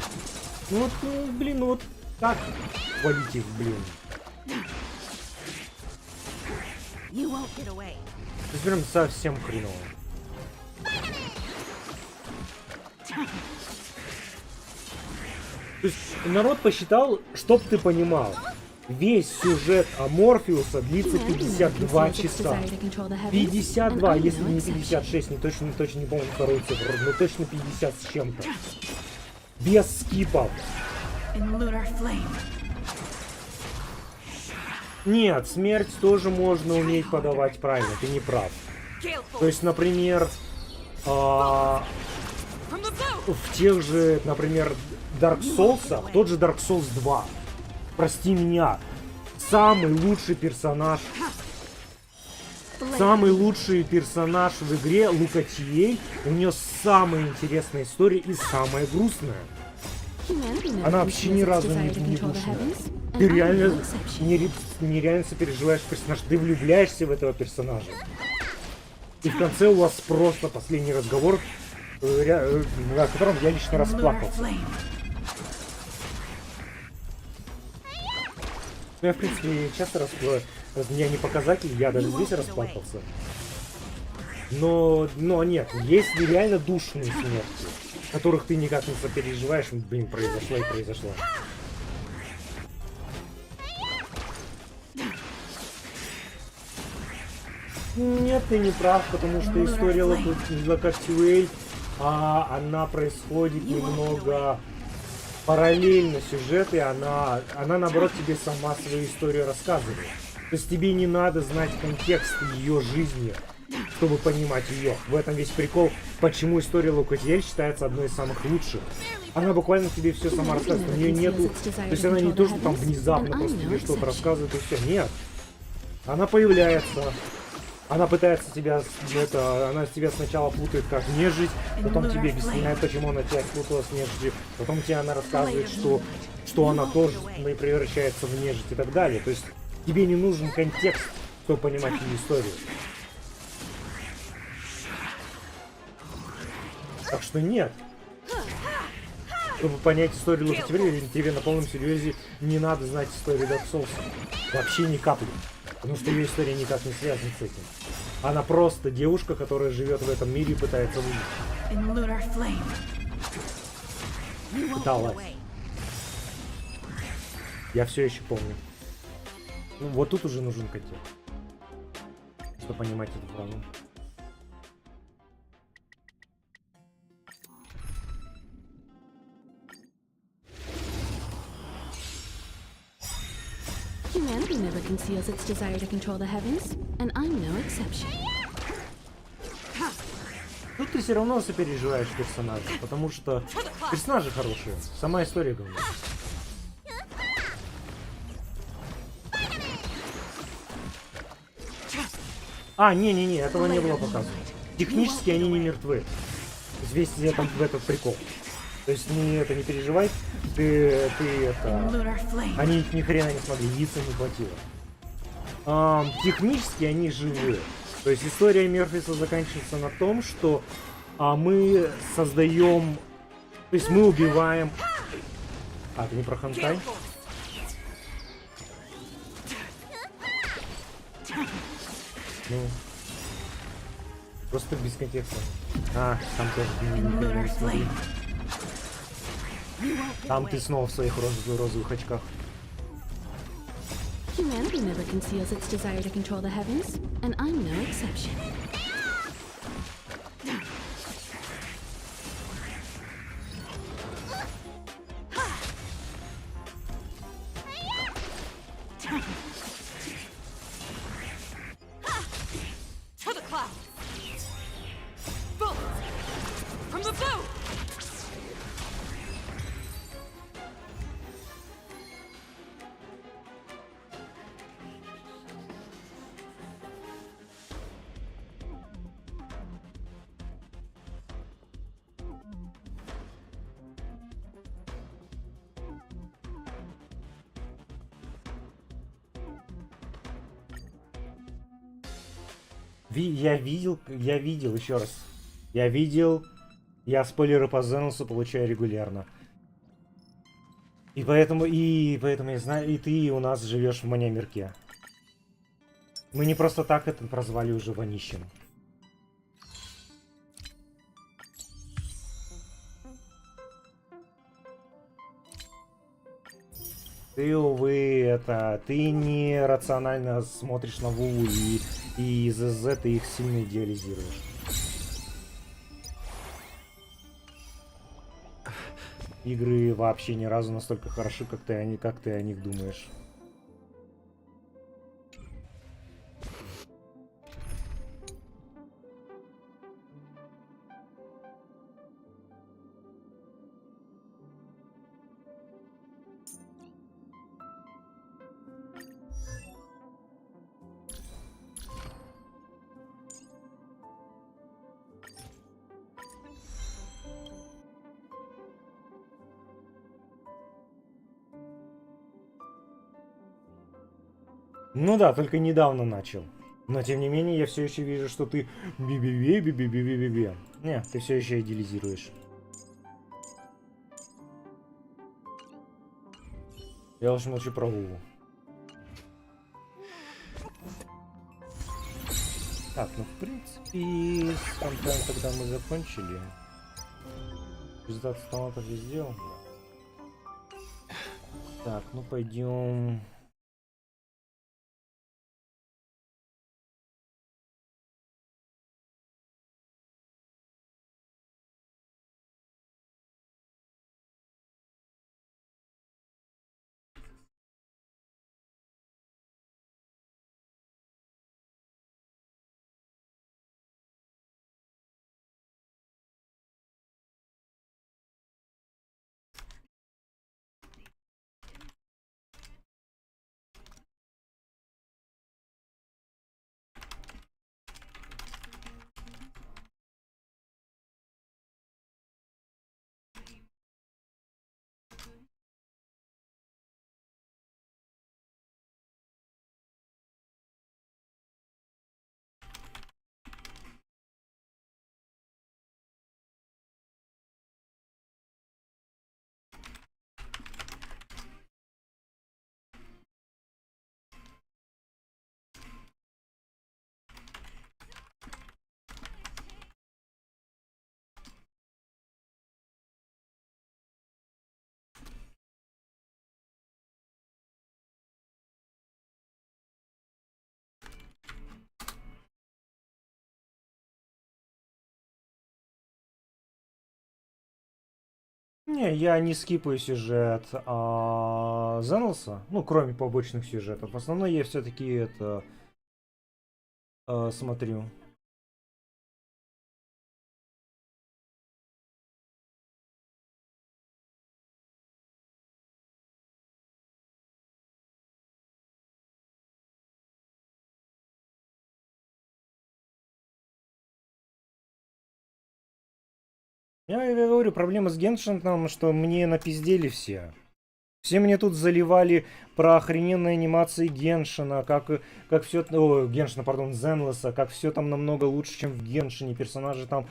Ну вот, блин, ну вот так валить их, блин. You won't get away. То есть прям совсем хреново. То есть народ посчитал, чтоб ты понимал, весь сюжет Аморфеуса длится 52 часа. 52, если не 56, не точно не помню вторую цифру, но точно 50 с чем-то. Без скипов. In lunar flame. Нет, смерть тоже можно уметь подавать правильно, ты не прав. То есть, например, в тех же, например, Dark Souls, тот же Dark Souls 2, прости меня, самый лучший персонаж в игре Лукатиэль, у нее самая интересная история и самая грустная. Она вообще ни разу не душная. Ты реально нереально сопереживаешь персонаж, ты влюбляешься в этого персонажа. И в конце у вас просто последний разговор, на котором я лично расплакался. Ну, я, в принципе, часто расплакался. Я не показатель, я даже здесь расплакался. Но нет, есть реально душные смерти, которых ты никак не сопереживаешь. Блин, произошла и произошла. Нет, ты не прав, потому что история Локатиэль, она происходит немного параллельно сюжету, и она наоборот тебе сама свою историю рассказывает. То есть тебе не надо знать контекст ее жизни, чтобы понимать ее. В этом весь прикол, почему история Локатиэль считается одной из самых лучших. Она буквально тебе все сама рассказывает, у нее нету... То есть она не то, что там внезапно просто тебе что-то рассказывает и все. Нет. Она появляется. Она пытается тебя, она тебя сначала путает как нежить, потом тебе объясняет, почему она тебя путала с нежитью, потом тебе она рассказывает, что она тоже превращается в нежить и так далее. То есть тебе не нужен контекст, чтобы понимать ее историю. Так что нет. Чтобы понять историю Лукатиэля, тебе на полном серьезе не надо знать историю Dark Souls. Вообще ни капли. Потому что ее история никак не связана с этим. Она просто девушка, которая живет в этом мире и пытается выжить. Пыталась. Я все еще помню. Ну, вот тут уже нужен контекст, чтобы понимать эту фразу. Humanity never conceals its desire to control the heavens, and I'm no exception. Тут ты все равно сопереживаешь персонажа, потому что персонажи хорошие, сама история говно. А, не-не-не, этого не было показано. Технически они не мертвы. Весь этом в этот прикол. То есть не переживай, ты это... Они ни хрена не смогли, яйца не хватило. Технически они живы. То есть история Мерфиса заканчивается на том, что мы создаем... То есть мы убиваем... А, это не про хантай? Ну... Просто без контекста. А, там тоже не смотри. Там ты снова в своих розовых очках. Humanity never conceals its desire to control the heavens, and I'm no exception. To the clouds! Bullets! From the boat! Я видел, еще раз. Я спойлеры по Зенусу получаю регулярно. И поэтому я знаю, и ты у нас живешь в Манямирке. Мы не просто так это прозвали уже вонищем. Ты, увы, ты не рационально смотришь на Ву и ЗЗ ты их сильно идеализируешь. Игры вообще ни разу настолько хороши, как ты о них думаешь. Ну да, только недавно начал. Но тем не менее, я все еще вижу, что ты би-би-би-би-би-би-би-би. Не, ты все еще идеализируешь. Я уж молчу про Вову. Так, ну в принципе, с контентом тогда мы закончили. Результат автоматов я сделал. Так, ну пойдем. Не, я не скипаю сюжет Зенлса, ну, кроме побочных сюжетов. Основное я все-таки это смотрю. Я говорю, проблема с Геншином, что мне напиздели все. Все мне тут заливали про охрененные анимации Геншина, как все, Геншина, пардон, Зенлеса, как все там намного лучше, чем в Геншине, персонажи там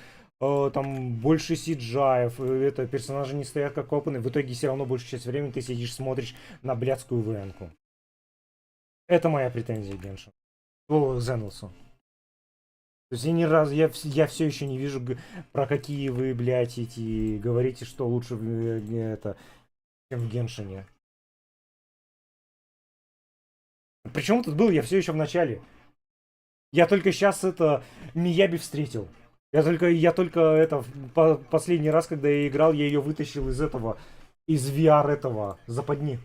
больше сиджаев, это, персонажи не стоят как опыны, в итоге все равно большую часть времени ты сидишь, смотришь на блядскую ВН-ку. Это моя претензия к Геншину. О, Зенлесу. То есть я ни разу, я все еще не вижу, про какие вы, блядь, эти говорите, что лучше это, чем в Геншине. Причем тут был я все еще в начале. Я только сейчас это Мияби встретил. Я только это последний раз, когда я играл, я ее вытащил из VR этого западни.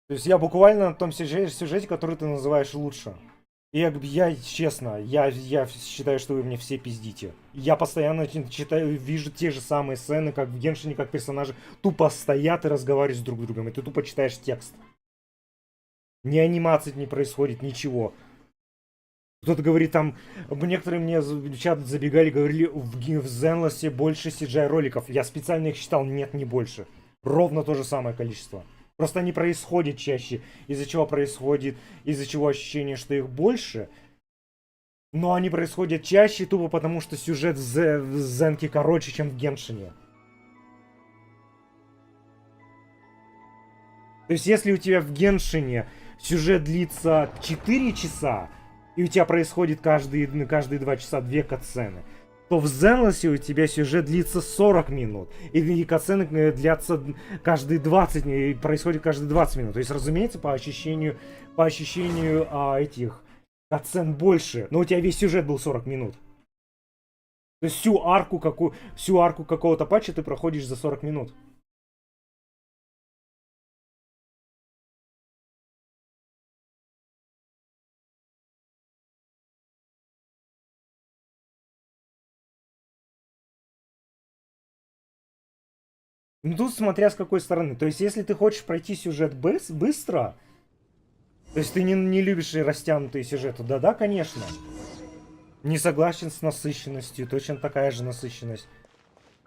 То есть я буквально на том сюжете, который ты называешь лучше. И я честно, я считаю, что вы мне все пиздите. Я постоянно читаю, вижу те же самые сцены, как в Геншине, как персонажи тупо стоят и разговаривают с друг другом. И ты тупо читаешь текст. Ни анимации не происходит, ничего. Кто-то говорит там, некоторые мне в чат забегали, говорили, в Zenless больше CGI роликов. Я специально их считал, нет, не больше. Ровно то же самое количество. Просто они происходят чаще. Из-за чего ощущение, что их больше. Но они происходят чаще, тупо потому, что сюжет в Зенке короче, чем в Геншине. То есть, если у тебя в Геншине сюжет длится 4 часа, и у тебя происходит каждые 2 часа 2 катсцены, то в Зенлесе у тебя сюжет длится 40 минут. И катсцены длятся каждые 20, и происходит каждые 20 минут. То есть, разумеется, по ощущению этих катсцен больше. Но у тебя весь сюжет был 40 минут. То есть всю арку какого-то патча ты проходишь за 40 минут. Ну тут смотря с какой стороны. То есть если ты хочешь пройти сюжет быстро, то есть ты не любишь растянутые сюжеты, да, конечно. Не согласен с насыщенностью, точно такая же насыщенность.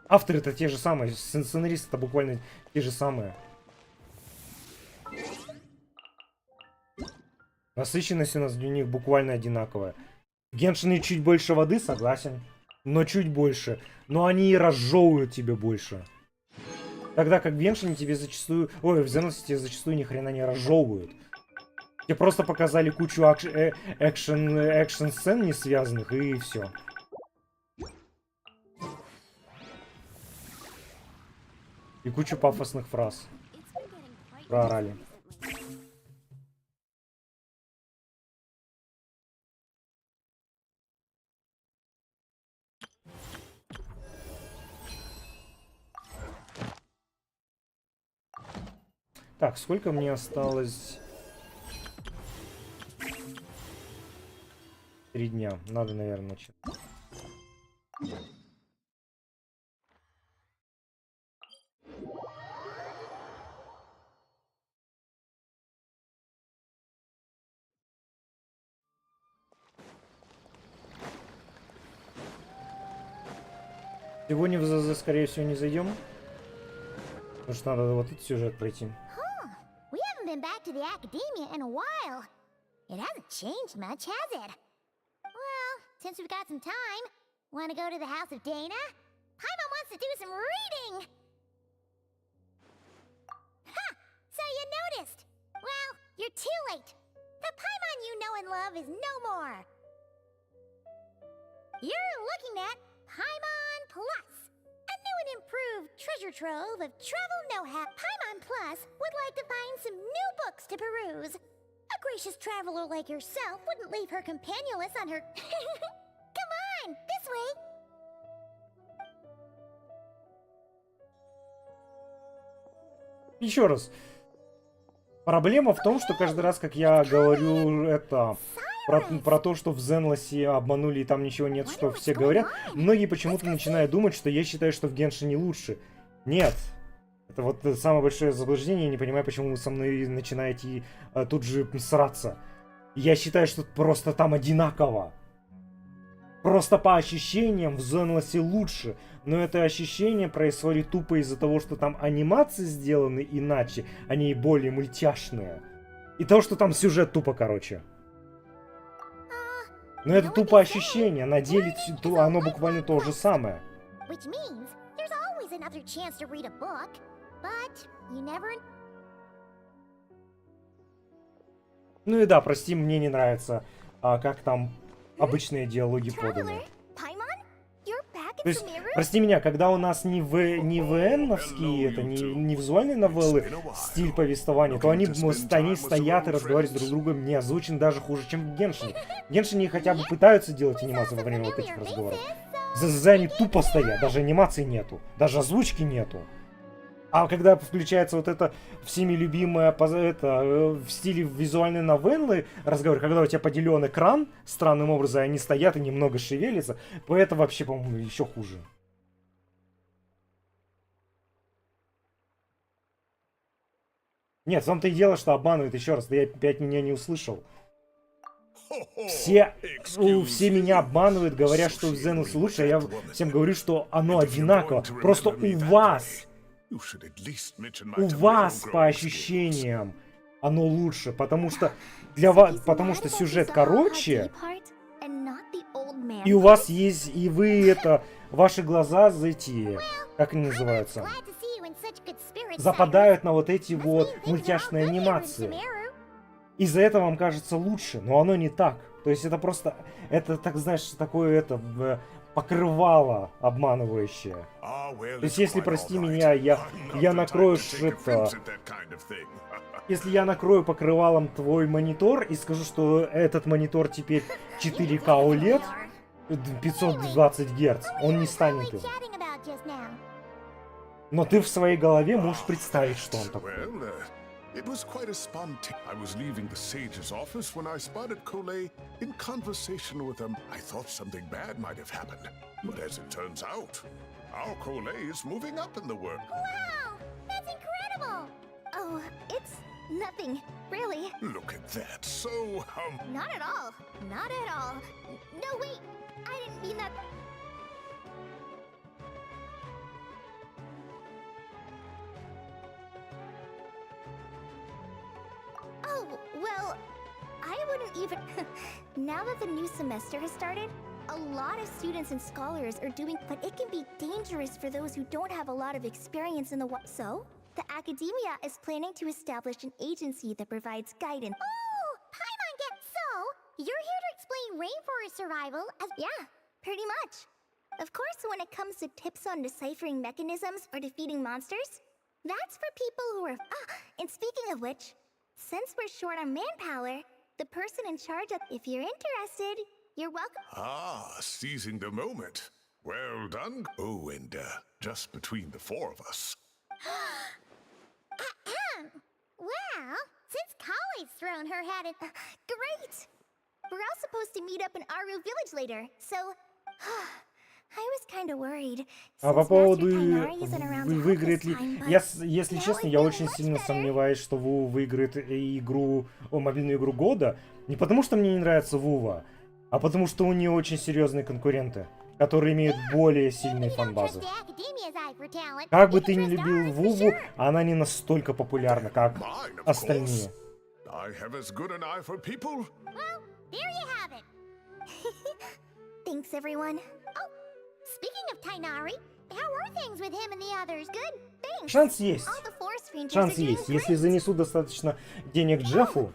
Авторы-то те же самые, сценаристы-то буквально те же самые. Насыщенность у нас для них буквально одинаковая. В Геншине чуть больше воды, согласен. Но чуть больше. Но они и разжевывают тебе больше. Тогда как в Геншине тебе зачастую... Ой, в Зенлесе тебе зачастую ни хрена не разжевывают. Тебе просто показали кучу экшн-сцен не связанных, и все. И кучу пафосных фраз. Проорали. Так, сколько мне осталось? 3 дня. Надо, наверное, начать. Сегодня в ЗЗ, скорее всего, не зайдем. Потому что надо вот этот сюжет пройти. We haven't been back to the academia in a while. It hasn't changed much, has it? Well, since we've got some time, want to go to the house of Dana? Paimon wants to do some reading! Ha! So you noticed! Well, you're too late. The Paimon you know and love is no more. You're looking at Paimon Plus, a new and improved treasure trove of travel know-how. Paimon Plus would like to find some new books to peruse. A gracious traveler like yourself wouldn't leave her companionless on her... Come on, this way! Еще раз. Проблема в том, что каждый раз, как я говорю это про то, что в Зенлосе обманули и там ничего нет, что все говорят, многие почему-то начинают думать, что я считаю, что в Геншине лучше. Нет. Это вот самое большое заблуждение, я не понимаю, почему вы со мной начинаете тут же сраться. Я считаю, что просто там одинаково. Просто по ощущениям в Зенлосе лучше. Но это ощущение происходит тупо из-за того, что там анимации сделаны иначе, они более мультяшные. И того, что там сюжет тупо, короче. Но это тупо ощущение, на деле оно буквально то же самое. Ну и да, прости, мне не нравится, как там обычные диалоги поданы. То есть, прости меня, когда у нас не ВНовские, это не визуальные новеллы, стиль повествования, то они стоят и разговаривают друг с другом, не озвучены даже хуже, чем в Геншине. В Геншине хотя бы пытаются делать анимацию во время вот этих разговоров. За они тупо стоят, даже анимации нету, даже озвучки нету. А когда включается вот это всеми любимое в стиле визуальной новеллы разговор, когда у тебя поделен экран странным образом, они стоят и немного шевелятся, то это вообще, по-моему, еще хуже. Нет, в том-то и дело, что обманывают, еще раз, ты опять меня не услышал. Все меня обманывают, говоря, что в Зенус лучше, а я всем говорю, что оно одинаково. Просто у вас по ощущениям оно лучше, потому что сюжет короче, и у вас есть, и вы ваши глаза как они называются, западают на вот эти вот мультяшные анимации. Из-за этого вам кажется лучше, но оно не так. То есть это просто, так знаешь, такое покрывало обманывающее. То есть, если, прости меня, я накрою если я накрою покрывалом твой монитор и скажу, что этот монитор теперь 4К OLED, 520 Гц, он не станет им. Но ты в своей голове можешь представить, что он такой. It was quite a spontaneous. I was leaving the sage's office when I spotted Coley in conversation with him. I thought something bad might have happened. But as it turns out, our Coley is moving up in the world. Wow! That's incredible! Oh, it's nothing, really. Look at that. So, Not at all. Not at all. No, wait. I didn't mean that. Oh, well, I wouldn't even... Now that the new semester has started, a lot of students and scholars are doing... But it can be dangerous for those who don't have a lot of experience in the... So, the academia is planning to establish an agency that provides guidance. Oh, Paimon gets so! You're here to explain rainforest survival as... Yeah, pretty much. Of course, when it comes to tips on deciphering mechanisms or defeating monsters, that's for people who are... and speaking of which... Since we're short on manpower, the person in charge of... If you're interested, you're welcome. Seizing the moment. Well done. Oh, and just between the four of us. Well, since Kali's thrown her hat in... Great! We're all supposed to meet up in Aru Village later, so... I was kind of worried. А по поводу выиграет ли... Если честно, я очень сильно сомневаюсь, что Ву выиграет мобильную игру года. Не потому, что мне не нравится Вува, а потому, что у нее очень серьезные конкуренты, которые имеют более сильные фан-базы. Как бы ты ни любил Вуву, она не настолько популярна, как остальные. Thanks, everyone. Oh, speaking of Tainari, how are things with him and the others? Good, thanks. Шанс есть. Шанс есть. Если занесу достаточно денег Джеффу,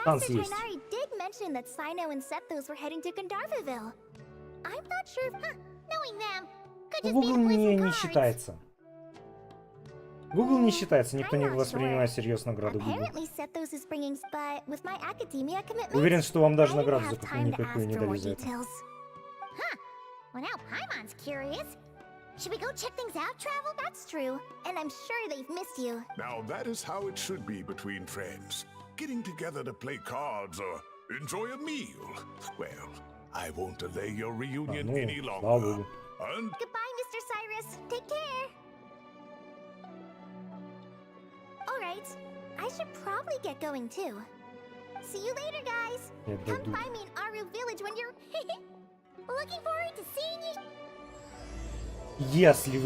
шанс есть. Tainari did mention that Sino and Septhos were heading to Gandharvaville. I'm not sure if... knowing them could just be Google a place of не cards. считается. Google не считается, никто не воспринимает всерьез награду Google. Уверен, что вам даже награду за никакую не дали за это. Should we go check things out, Travel? That's true. And I'm sure they've missed you. Now that is how it should be between friends. Getting together to play cards or enjoy a meal. Well, I won't delay your reunion any longer. And Goodbye, Mr. Cyrus. Take care. Alright, I should probably get going too. See you later, guys. Come find me in Aru Village when you're... Looking forward to seeing you. Если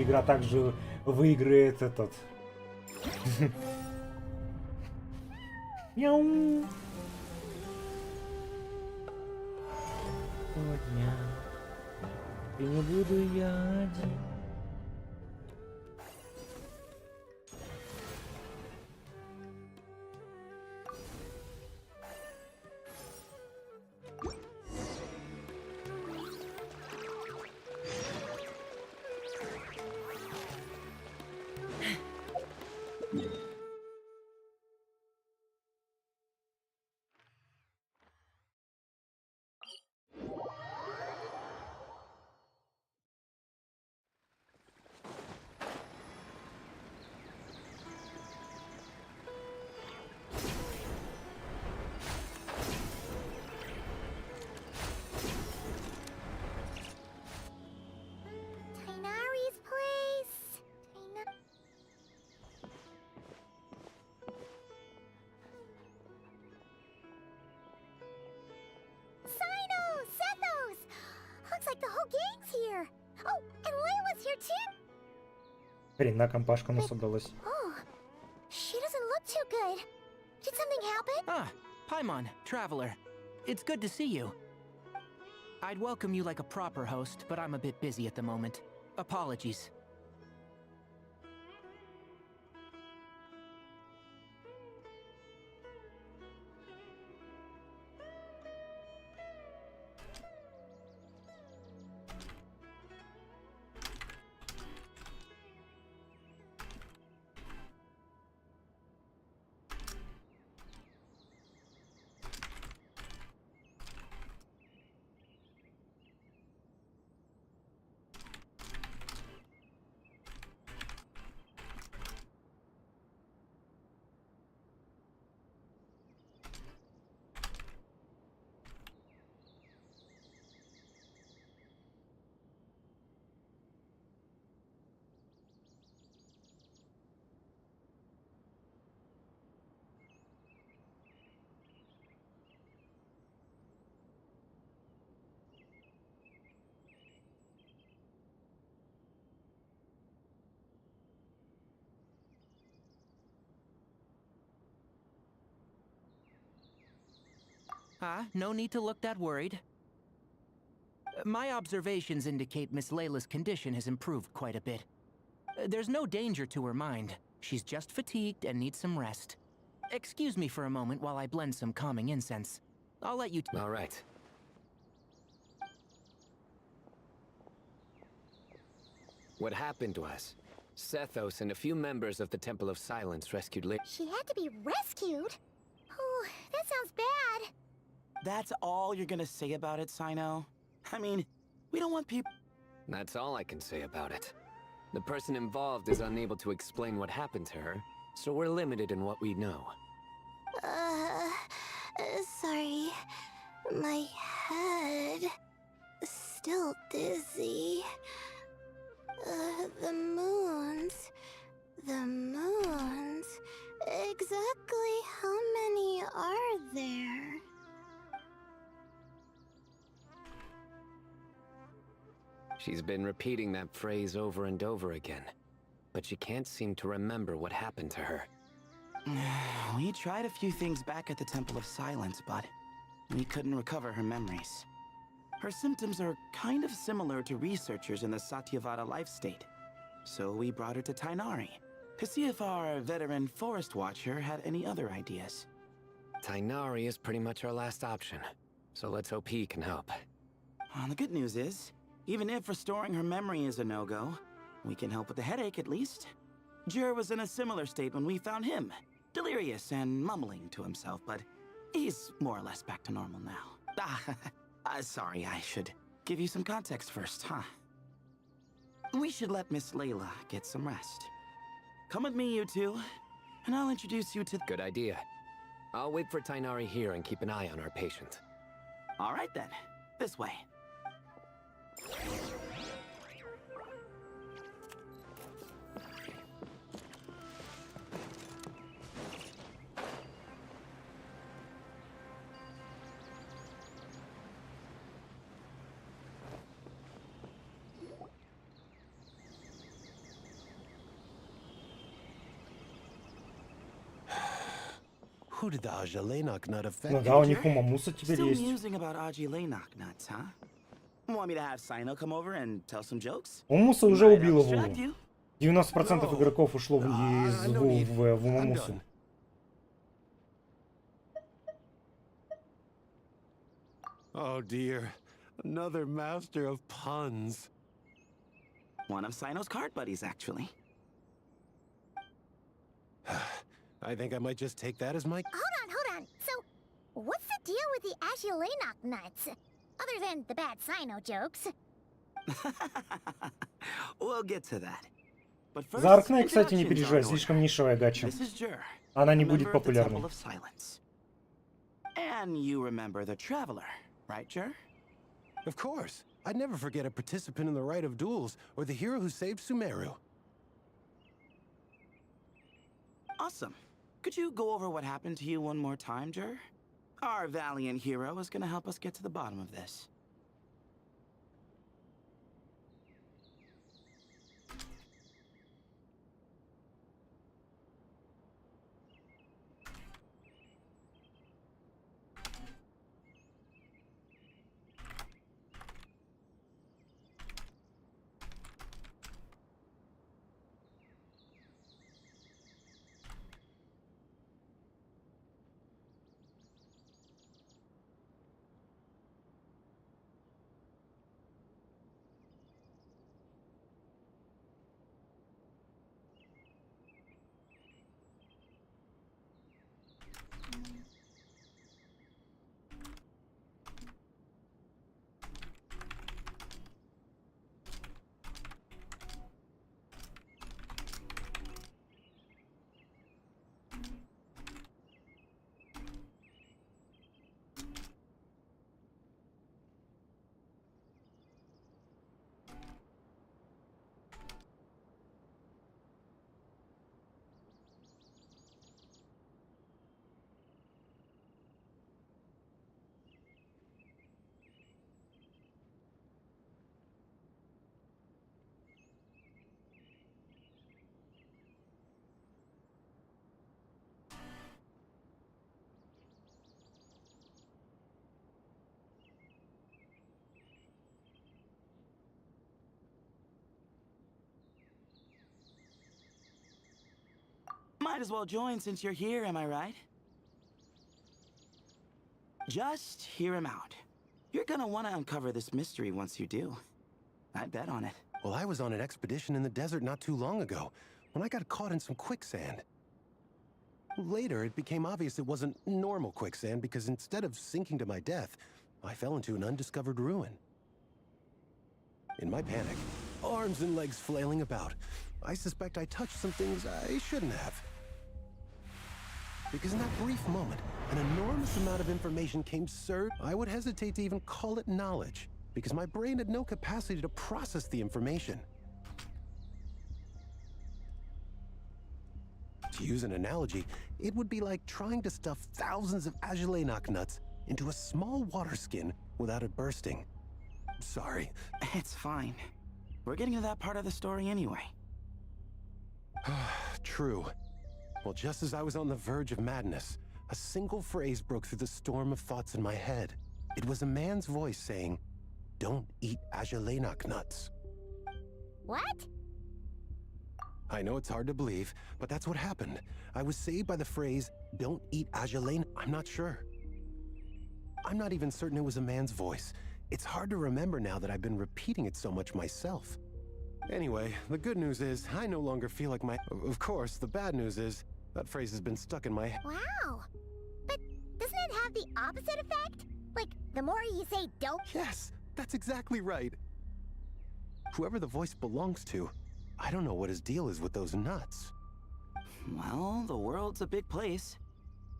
игра также выиграет этот... Мяу. Сегодня и не буду я один. Tainari's place. Sino! Sethos! Looks like the whole gang's here. Oh, and Layla's here too. Хрена компашка у нас собралась. Oh, she doesn't look too good. Did something happen? Ah, Paimon, Traveler. It's good to see you. I'd welcome you like a proper host, but I'm a bit busy at the moment. Apologies. No need to look that worried. My observations indicate Miss Layla's condition has improved quite a bit. There's no danger to her mind. She's just fatigued and needs some rest. Excuse me for a moment while I blend some calming incense. I'll let you... All right. What happened was, Sethos and a few members of the Temple of Silence rescued Layla. She had to be rescued? Oh, that sounds bad. That's all you're gonna say about it, Sino? I mean, we don't want people... That's all I can say about it. The person involved is unable to explain what happened to her, so we're limited in what we know. Sorry. My head... still dizzy. The moons... Exactly how many are there? She's been repeating that phrase over and over again, but she can't seem to remember what happened to her. We tried a few things back at the Temple of Silence, but we couldn't recover her memories. Her symptoms are kind of similar to researchers in the Satyavada life state. So we brought her to Tainari to see if our veteran forest watcher had any other ideas. Tainari is pretty much our last option, so let's hope he can help. Well, the good news is, even if restoring her memory is a no-go, we can help with the headache at least. Jur was in a similar state when we found him, delirious and mumbling to himself, but he's more or less back to normal now. Sorry, I should give you some context first, huh? We should let Miss Layla get some rest. Come with me, you two, and I'll introduce you to... Good idea. I'll wait for Tainari here and keep an eye on our patient. All right then. This way. Who did the Ajalenok nut affect? Ну да, у них у Мамуса теперь Still есть. musing about Ajilenok nuts, huh? Want me to have Sino come over and tell some jokes? У Мамуса уже Might убила abstract Вулу. you. 90% игроков ушло из Вулу в Мамусу. Oh dear, another master of puns. One of Sino's card buddies, actually. I think I might just take that as my... Hold on. So, what's the deal with the Ajilenok nuts? Other than the bad Sino jokes. We'll get to that. But first, За Аркней, кстати, не introductions переживай, are in слишком order. нишевая гача. This is Jur, Она не a будет member of the популярной. Temple of Silence. And you remember the Traveler, right, Jur? Of course. I'd never forget a participant in the Rite of Duels or the hero who saved Sumeru. Awesome. Could you go over what happened to you one more time, Jur? Our valiant hero is gonna help us get to the bottom of this. Might as well join since you're here, am I right? Just hear him out. You're gonna want to uncover this mystery once you do. I bet on it. Well, I was on an expedition in the desert not too long ago, when I got caught in some quicksand. Later, it became obvious it wasn't normal quicksand because instead of sinking to my death, I fell into an undiscovered ruin. In my panic, arms and legs flailing about, I suspect I touched some things I shouldn't have. Because in that brief moment, an enormous amount of information came surging. I would hesitate to even call it knowledge, because my brain had no capacity to process the information. To use an analogy, it would be like trying to stuff thousands of Ajilenok nuts into a small water skin without it bursting. Sorry. It's fine. We're getting to that part of the story anyway. True. Well, just as I was on the verge of madness, a single phrase broke through the storm of thoughts in my head. It was a man's voice saying, "Don't eat Ajilenok nuts." What? I know it's hard to believe, but that's what happened. I was saved by the phrase, "Don't eat Ajilenok." I'm not sure. I'm not even certain it was a man's voice. It's hard to remember now that I've been repeating it so much myself. Anyway, the good news is, I no longer feel like my... Of course, the bad news is, that phrase has been stuck in my head. Wow. But doesn't it have the opposite effect? Like, the more you say don't... Yes, that's exactly right. Whoever the voice belongs to, I don't know what his deal is with those nuts. Well, the world's a big place.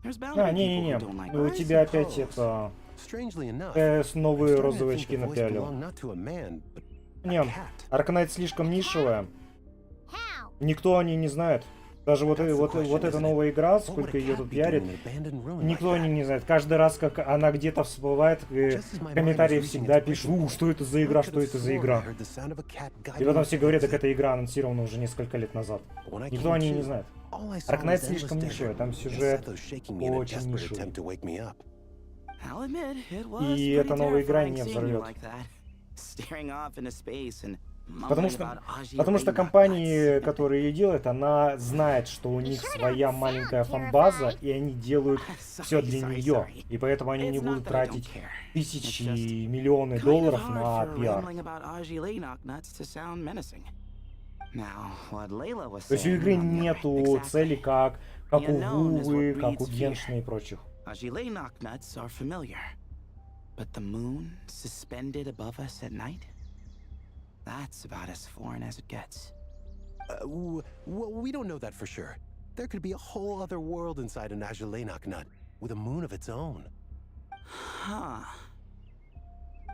There's bound to be people не-не-не, who don't like у us. тебя опять это... Strangely enough, новые I'm starting to розовые think очки the voice напялил. belonged not to a man, but Не, Арканайт слишком нишевая. Никто о ней не знает. Даже вот эта новая игра, сколько ее тут пиарит, никто о ней не знает. Каждый раз, как она где-то всплывает, в комментариях всегда пишут, что это за игра, что это за игра. И потом все говорят, так эта игра анонсирована уже несколько лет назад. Никто о ней не знает. Арканайт слишком нишевая, там сюжет очень нишевый. И эта новая игра не взорвет. Потому что компания, которая ее делает, она знает, что у них своя маленькая фан-база, и они делают все для нее. И поэтому они не будут тратить тысячи и миллионы долларов на пиар. То есть у игры нету цели, как у Вувы, как у Геншина и прочих. That's about as foreign as it gets. We don't know that for sure. There could be a whole other world inside an Azulenok nut, with a moon of its own. Huh.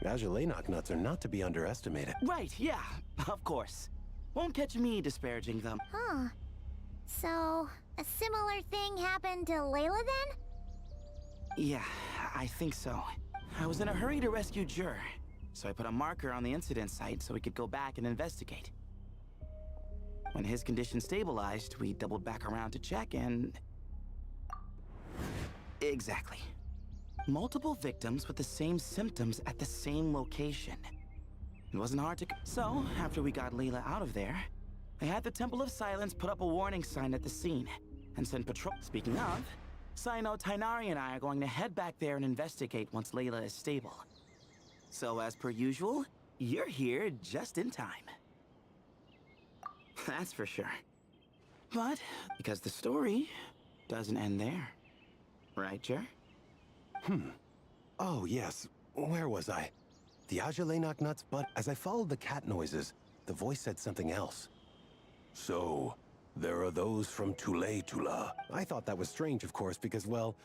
Azulenok nuts are not to be underestimated. Right, yeah, of course. Won't catch me disparaging them. Huh. So, a similar thing happened to Layla then? Yeah, I think so. I was in a hurry to rescue Jur, so I put a marker on the incident site so we could go back and investigate. When his condition stabilized, we doubled back around to check and... Exactly. Multiple victims with the same symptoms at the same location. It wasn't hard to... So, after we got Layla out of there, I had the Temple of Silence put up a warning sign at the scene and send patrol... Speaking of, Sino, Tainari and I are going to head back there and investigate once Layla is stable. So, as per usual, you're here just in time. That's for sure. But, because the story doesn't end there. Right, Jer? Oh, yes. Where was I? The Azulenok nuts, but as I followed the cat noises, the voice said something else. So, there are those from Tula. I thought that was strange, of course, because, well,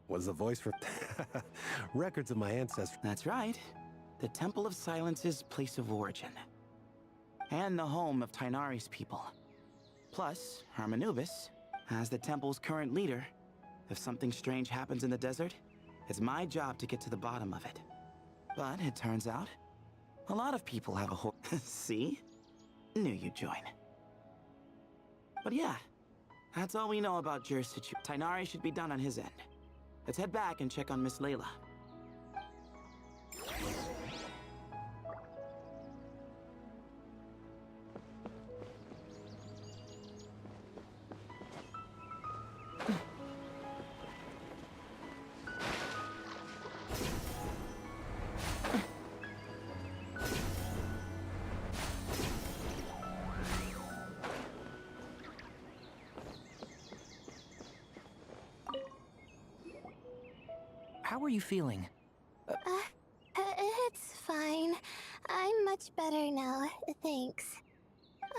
was the voice for records of my ancestors. That's right. The Temple of Silence's place of origin. And the home of Tainari's people. Plus, Harmonubis, as the temple's current leader, if something strange happens in the desert, it's my job to get to the bottom of it. But it turns out, a lot of people have a See? Knew you'd join. But yeah, that's all we know about Jer's situation. Tainari should be done on his end. Let's head back and check on Miss Layla. How are you feeling? It's fine. I'm much better now, thanks.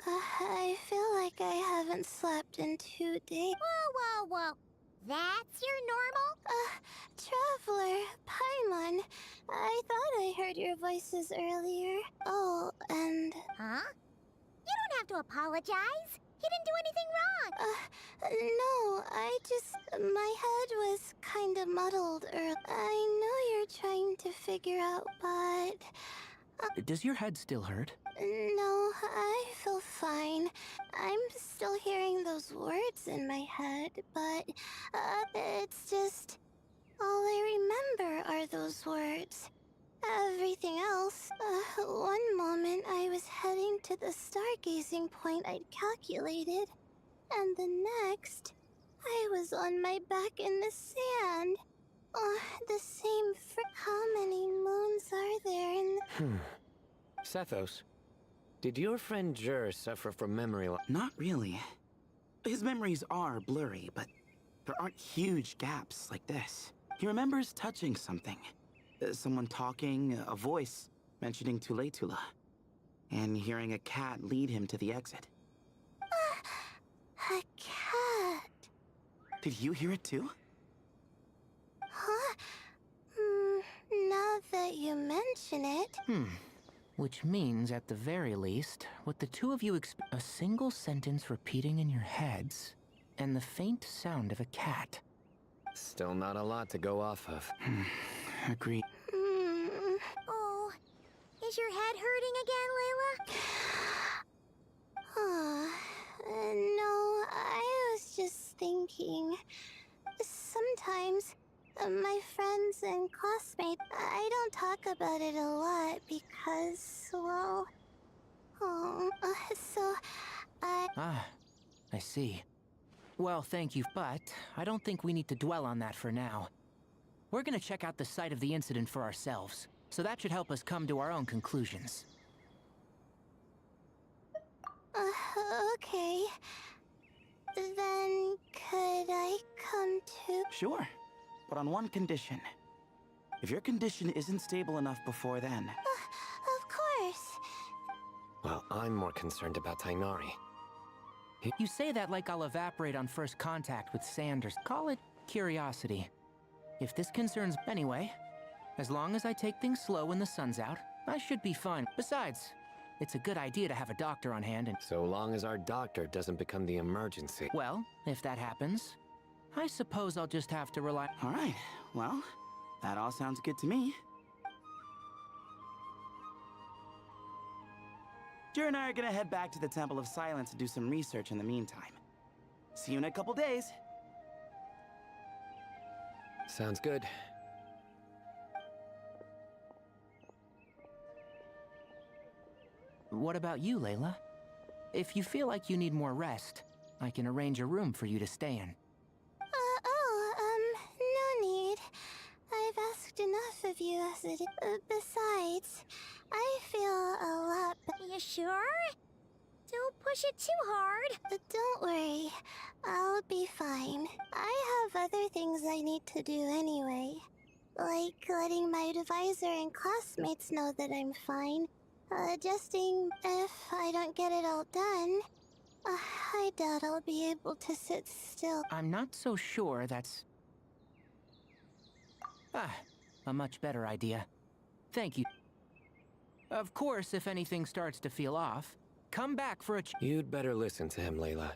I feel like I haven't slept in 2 days. Whoa. That's your normal? Traveler, Paimon, I thought I heard your voices earlier. Oh, and... Huh? You don't have to apologize. You didn't do anything wrong. No, my head was kind of muddled earlier. I know you're trying to figure out, but... Does your head still hurt? No, I feel fine. I'm still hearing those words in my head, but it's just... all I remember are those words. Everything else, one moment I was heading to the stargazing point I'd calculated, and the next, I was on my back in the sand. The same how many moons are there in Sethos, did your friend Jur suffer from memory loss? Not really. His memories are blurry, but there aren't huge gaps like this. He remembers touching something. Someone talking, a voice mentioning Tula. and hearing a cat lead him to the exit. A cat. Did you hear it too? Huh? Now that you mention it. Which means, at the very least, with the two of you a single sentence repeating in your heads, and the faint sound of a cat. Still not a lot to go off of. Agreed. Oh, is your head hurting again, Layla? No, I was just thinking. Sometimes, my friends and classmates, I don't talk about it a lot because, well, so I see. Well, thank you, but I don't think we need to dwell on that for now. We're gonna check out the site of the incident for ourselves, so that should help us come to our own conclusions. Okay. Then, could I come too? Sure, but on one condition. If your condition isn't stable enough before then. Of course. Well, I'm more concerned about Tainari. You say that like I'll evaporate on first contact with Sanders. Call it curiosity. If this concerns anyway, as long as I take things slow when the sun's out, I should be fine. Besides, it's a good idea to have a doctor on hand and... So long as our doctor doesn't become the emergency. Well, if that happens, I suppose I'll just have to rely... All right, well, that all sounds good to me. Jer and I are gonna head back to the Temple of Silence to do some research in the meantime. See you in a couple days. Sounds good. What about you, Layla? If you feel like you need more rest, I can arrange a room for you to stay in. No need. I've asked enough of you as it is. Besides, I feel a lot You sure? Don't push it too hard. Don't worry. I'll be fine. I have other things I need to do anyway. Like letting my advisor and classmates know that I'm fine. Adjusting if I don't get it all done. I doubt I'll be able to sit still. I'm not so sure that's... a much better idea. Thank you. Of course, if anything starts to feel off, come back for a You'd better listen to him, Layla.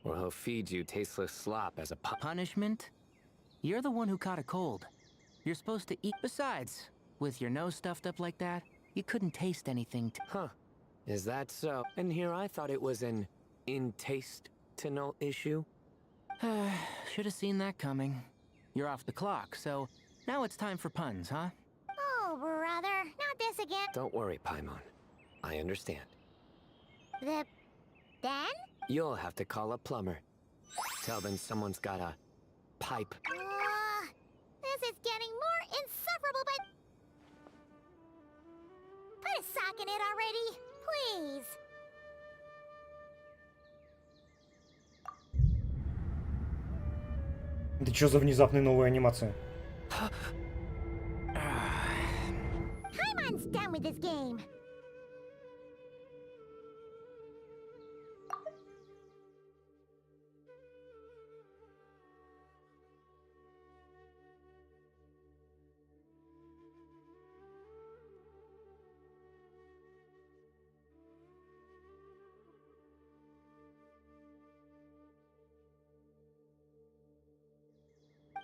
Or he'll feed you tasteless slop as a punishment? You're the one who caught a cold. You're supposed to eat. Besides, with your nose stuffed up like that, you couldn't taste anything. Huh. Is that so? And here I thought it was an in-taste-to-no issue. Should have seen that coming. You're off the clock, so now it's time for puns, huh? Oh, brother, not this again. Don't worry, Paimon. I understand. Then? You'll have to call a plumber. Tell them someone's got a pipe. This is getting more insufferable, but... Put a sock in it already, please. Это что за внезапные новые анимации? Paimon's done with this game.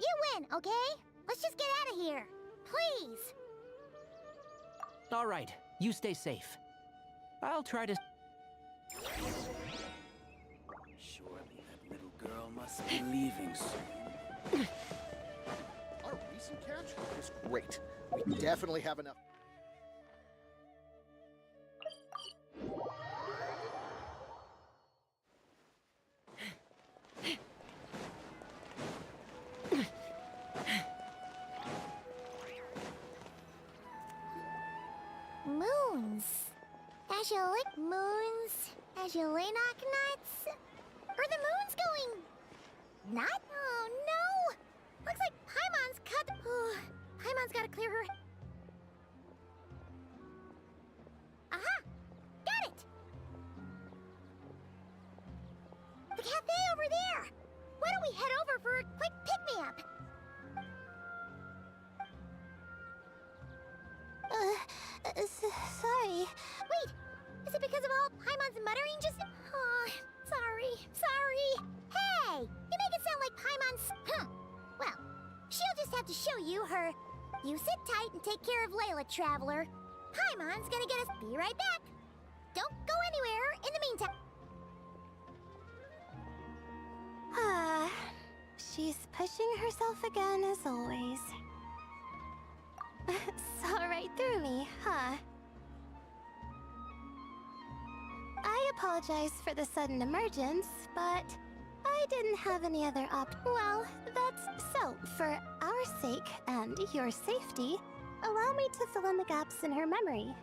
You win, okay? Let's just get out of here. Please. All right, you stay safe. I'll try to... Surely that little girl must be leaving soon. Our recent catch was great. We definitely have enough. Moons. As you lick moons, as you lay knock nuts. Are the moons going... nut? Oh, no! Looks like Paimon's cut... Oh, Paimon's gotta clear her... Aha! we head over for a quick pick-me-up? Sorry. Wait, is it because of all Paimon's muttering just... Oh, sorry. Hey, you make it sound like Paimon's... Well, she'll just have to show you her... You sit tight and take care of Layla, Traveler. Paimon's gonna get us... Be right back. Don't go anywhere in the meantime. She's pushing herself again as always. Saw right through me, huh? I apologize for the sudden emergence, but I didn't have any other Well, that's so. For our sake and your safety, allow me to fill in the gaps in her memory.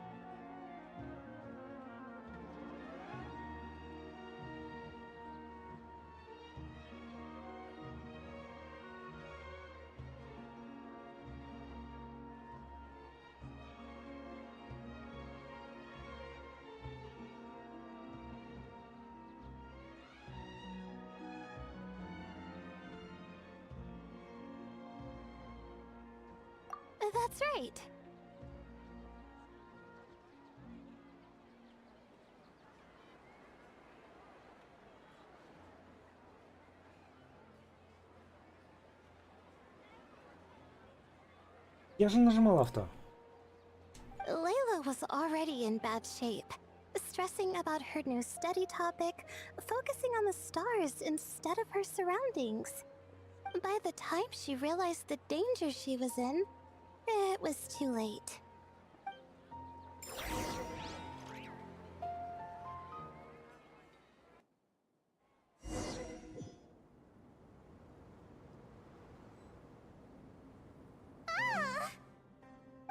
That's right. Я же нажимал авто. Layla was already in bad shape, stressing about her new study topic, focusing on the stars instead of her surroundings. By the time she realized the danger she was in, it was too late.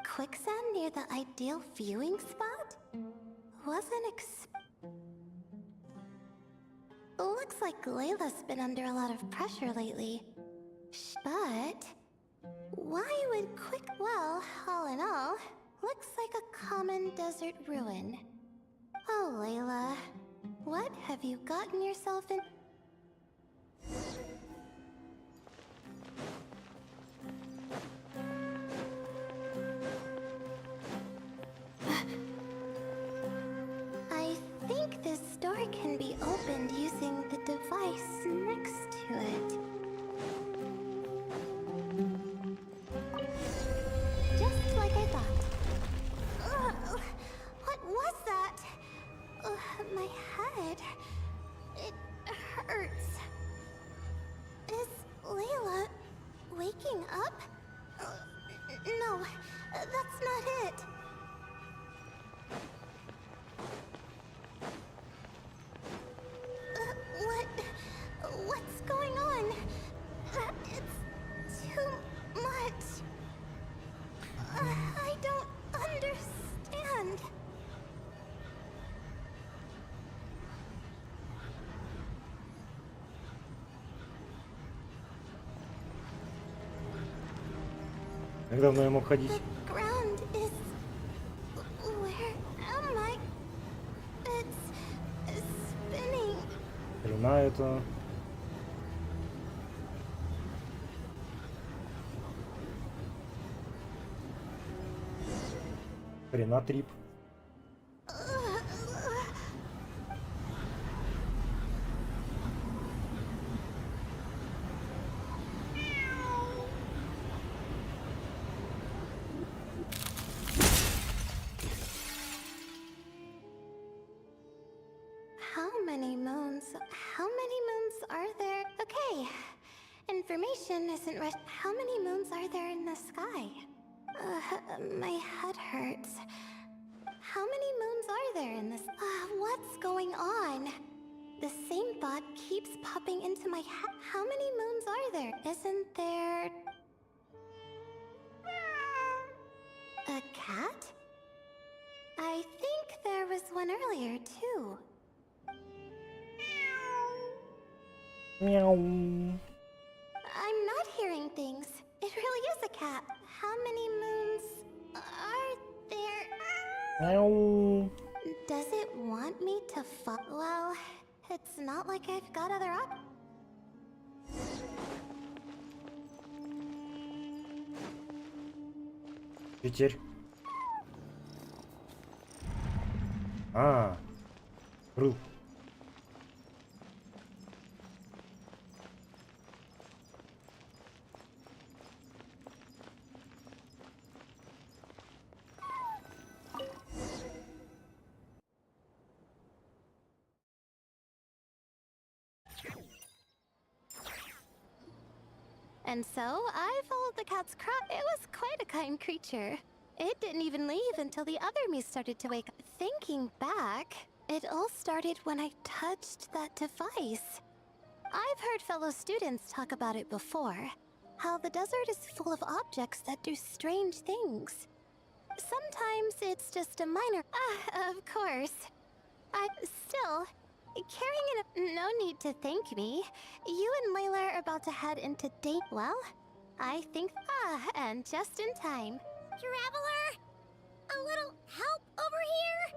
Quicksand near the ideal viewing spot? Looks like Layla's been under a lot of pressure lately. But... why would Well, all in all, looks like a common desert ruin. Oh, Layla, what have you gotten yourself in? I think this door can be opened using the device next to it. Just like I thought. Ugh, what was that? My head. It hurts. Is Layla waking up? No, that's not it. What's going on? It's too much. I don't understand. Как давно я мог ходить? Ground is... Where am I? It's spinning. Хрена это. Хрена трип. How many moons are there? Okay, information isn't rushed. How many moons are there in the sky? My head hurts. How many moons are there in this? What's going on? The same thought keeps popping into my head. How many moons are there? Isn't there... a cat? I think there was one earlier, too. Meow. I'm not hearing things. It really is a cat. How many moons are there? Meow. Does it want me to fuck? Well, it's not like I've got other теперь? А, рыл. And so, I followed the cat's crop. It was quite a kind creature. It didn't even leave until the other me started to wake up. Thinking back, it all started when I touched that device. I've heard fellow students talk about it before. How the desert is full of objects that do strange things. Sometimes it's just a minor... of course. Still... Carrying it, no need to thank me. You and Layla are about to head into date. Well, I think, and just in time. Traveler? A little help over here?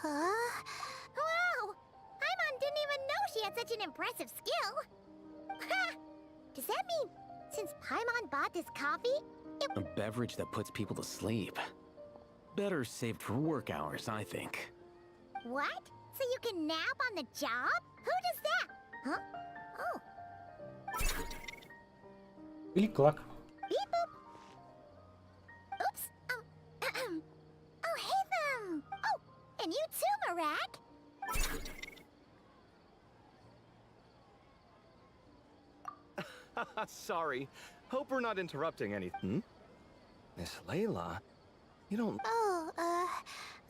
Wow! Paimon didn't even know she had such an impressive skill. Ha! Does that mean since Paimon bought this coffee, A beverage that puts people to sleep. Better saved for work hours, I think. What? So you can nap on the job? Who does that? Huh? Oh. Клик-клак. Beep boop. Oops. Oh, hey them. Oh, and you too, Marak. Sorry. Hope we're not interrupting anything. Miss Layla? You don't... Oh,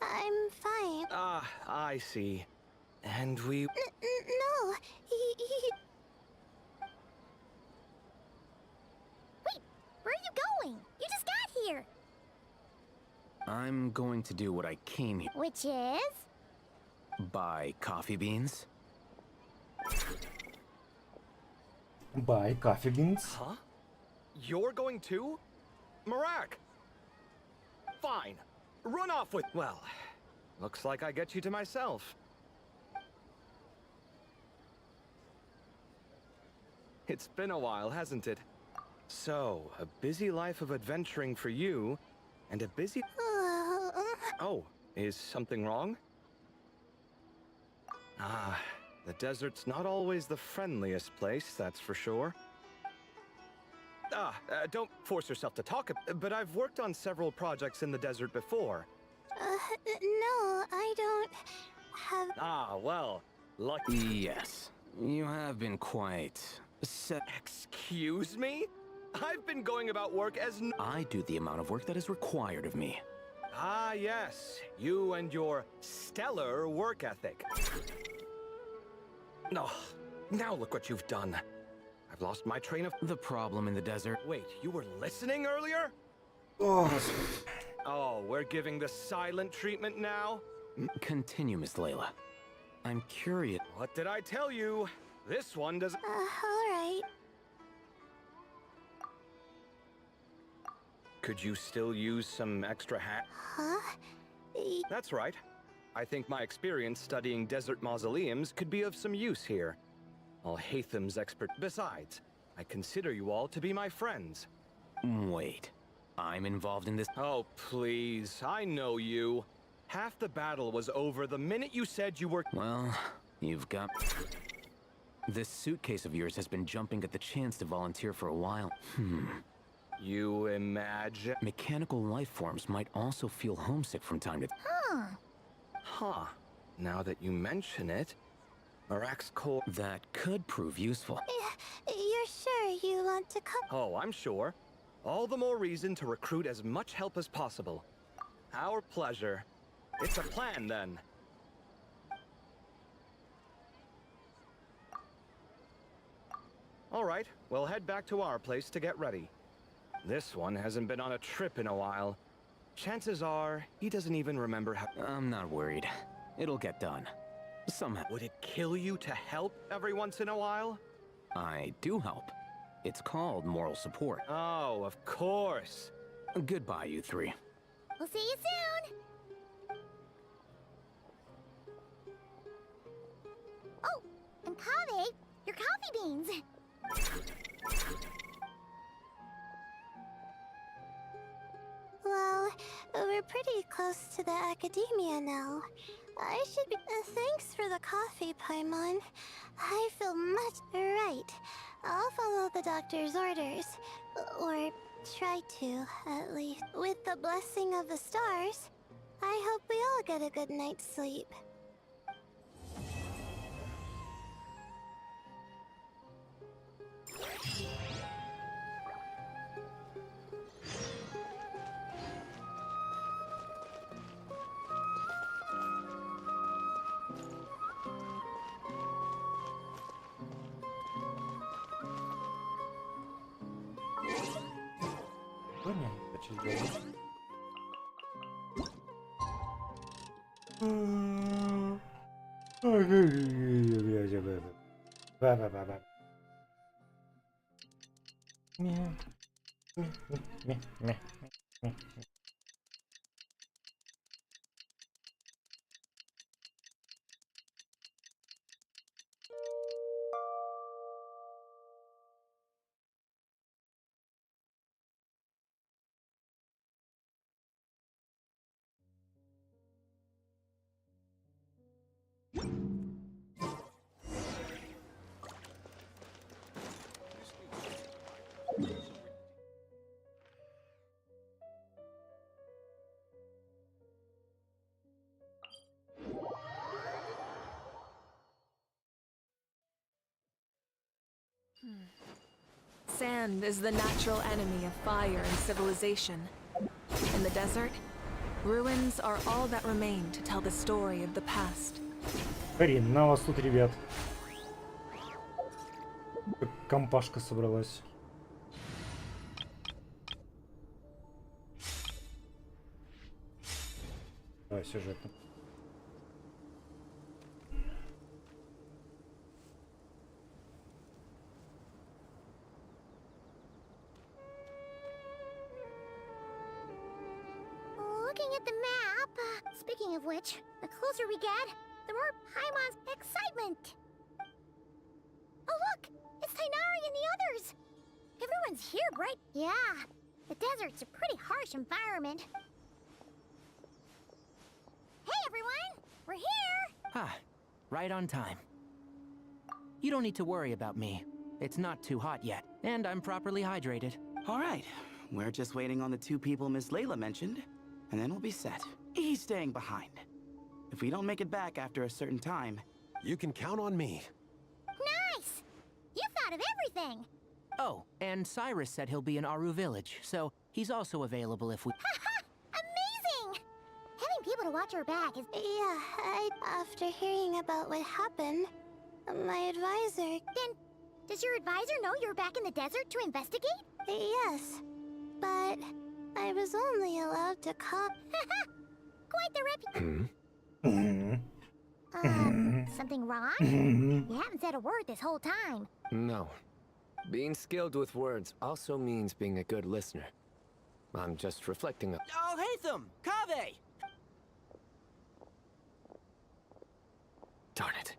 I'm fine. Ah, I see. And we... No, he... Wait, where are you going? You just got here. I'm going to do what I came here. Which is? Buy coffee beans. Buy coffee beans. Huh? You're going too? Marak! Fine. Run off with... Well, looks like I get you to myself. It's been a while, hasn't it? So, a busy life of adventuring for you, and a busy... Oh, is something wrong? Ah, the desert's not always the friendliest place, that's for sure. Don't force yourself to talk, but I've worked on several projects in the desert before. No, I don't have... Ah, well, lucky... Yes, you have been quite... Excuse me? I've been going about work as... I do the amount of work that is required of me. Ah, yes, you and your stellar work ethic. Oh, now look what you've done. I've lost my train of... The problem in the desert... Wait, you were listening earlier? Oh, we're giving the silent treatment now? Continue, Miss Layla. I'm curious... What did I tell you? This one doesn't... alright. Could you still use some extra hat? Huh? That's right. I think my experience studying desert mausoleums could be of some use here. Al-Haytham's expert. Besides, I consider you all to be my friends. Wait, I'm involved in this? Oh, please, I know you. Half the battle was over the minute you said you were... Well, you've got... This suitcase of yours has been jumping at the chance to volunteer for a while. You imagine... Mechanical life forms might also feel homesick from time to... Huh. Now that you mention it... Marak's core... That could prove useful. You're sure you want to come? Oh, I'm sure. All the more reason to recruit as much help as possible. Our pleasure. It's a plan, then. All right, we'll head back to our place to get ready. This one hasn't been on a trip in a while. Chances are, he doesn't even remember how... I'm not worried. It'll get done. Somehow. Would it kill you to help every once in a while? I do help. It's called moral support. Oh, of course. Goodbye, you three. We'll see you soon. Oh, and Kaveh, your coffee beans. Well, we're pretty close to the academia now. I should be... thanks for the coffee, Paimon. I feel much... Right. I'll follow the doctor's orders. Or try to, at least. With the blessing of the stars, I hope we all get a good night's sleep. Sand is the natural enemy of fire and civilization. In the desert, ruins are all that remain to tell the story of the past. Карин, на вас тут, ребят. Как компашка собралась. Давай сюжетно. Looking at the map, speaking of which, the closer we get, the more Paimon's excitement. Oh look, it's Tainari and the others. Everyone's here, right? Yeah, the desert's a pretty harsh environment. Hey everyone, we're here. Ah, right on time. You don't need to worry about me. It's not too hot yet, and I'm properly hydrated. All right, we're just waiting on the two people Miss Layla mentioned, and then we'll be set. He's staying behind. If we don't make it back after a certain time... You can count on me. Nice! You thought of everything! Oh, and Cyrus said he'll be in Aru Village, so he's also available if we... Amazing! Having people to watch our back is... Yeah, after hearing about what happened, my advisor... Then, does your advisor know you're back in the desert to investigate? Yes, but I was only allowed to cop... Quite the reputation. Something wrong? You haven't said a word this whole time. No. Being skilled with words also means being a good listener. I'm just reflecting. Oh, Hatham! Kaveh! Darn it.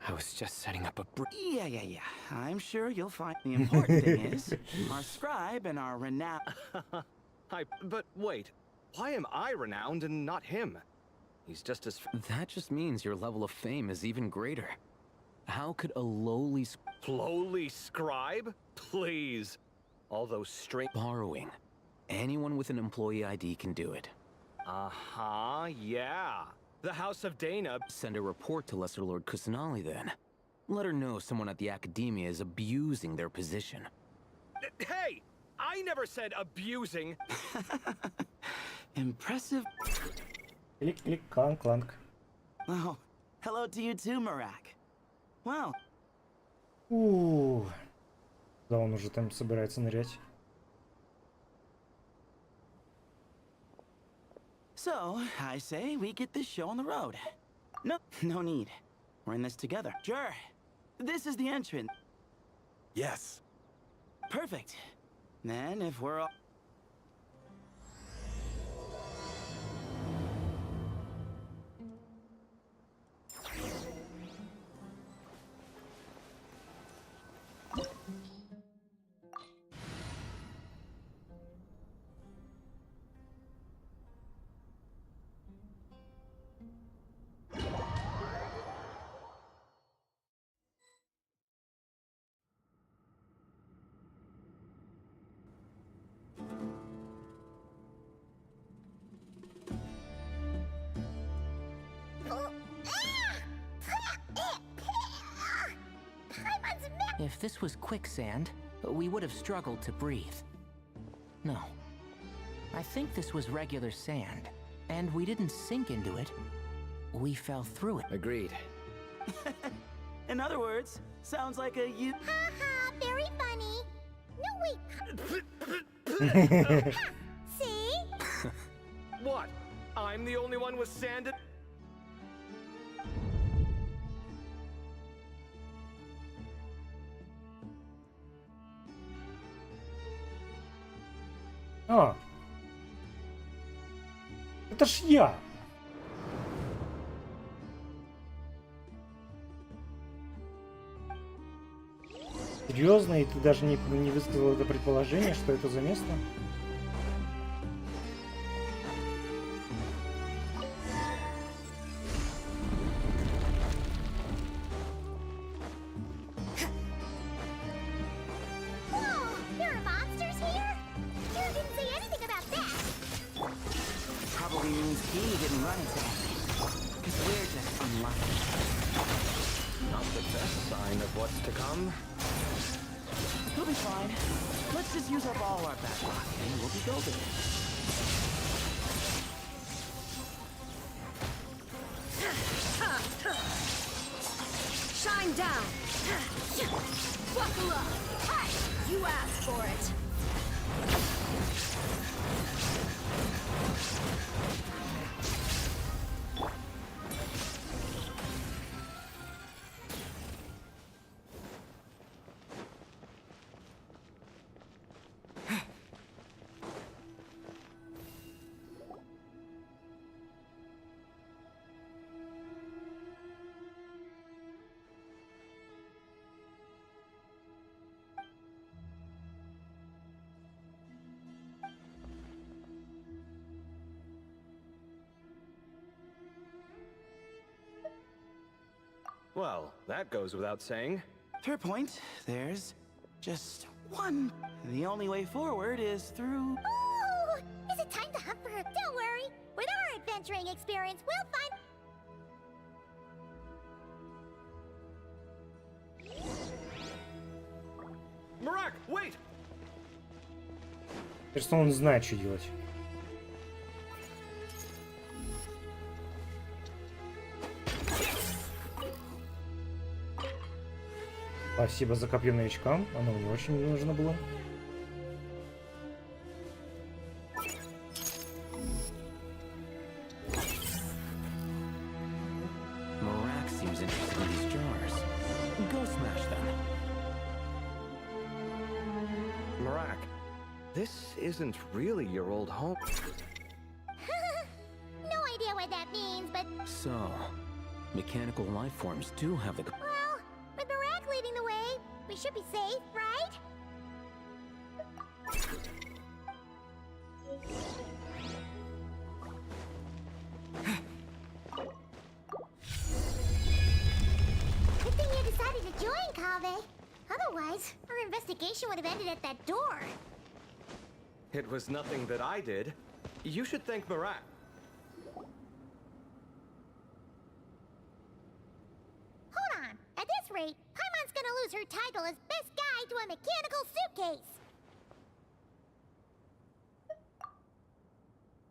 I was just setting up a Yeah. I'm sure you'll find the important thing is our scribe and our renowned... But wait. Why am I renowned and not him? He's just as... That just means your level of fame is even greater. How could a lowly scribe? Please. All those strange... Borrowing. Anyone with an employee ID can do it. Uh-huh, yeah. The House of Dana... Send a report to Lesser Lord Kusanali then. Let her know someone at the Academia is abusing their position. Hey! I never said abusing! Impressive. Клик, клик, кланк, кланк. Oh, hello to you too, Marak. Wow. Да, он уже там собирается нырять. So, I say we get this show on the road. No need. We're in this together. Sure. This is the entrance. Yes. Perfect. Then, if we're all... If this was quicksand, we would have struggled to breathe. No. I think this was regular sand, and we didn't sink into it. We fell through it. Agreed. In other words, sounds like a you. Haha, very funny. No, wait. See? What? I'm the only one with sand? А. Это ж я. Серьезно? И ты даже не высказал это предположение, что это за место? Probably means he didn't run into anything. Because we're just unlucky. Not the best sign of what's to come. He'll be fine. Let's just use up all our bad luck, and we'll be golden. Shine down. Buckle up. Hey, you asked for it. Well, that goes without saying. Fair point. There's just one. The only way forward is through... Ooh! Is it time to hunt for her? Don't worry. With our adventuring experience, we'll find... Marak, wait! Теперь что он знает, что делать. Спасибо за копье новичкам. Оно мне очень нужно было. Marak seems interested in these jars. Go smash them. Marak, this isn't really your old home. No idea what that means, but... So, mechanical life forms do have the... Well, with Barak leading the way, we should be safe, right? Good thing you decided to join, Kaveh. Otherwise, our investigation would have ended at that door. It was nothing that I did. You should thank Marak. Hold on. At this rate, Paimon's gonna lose her title as best guide to a mechanical suitcase.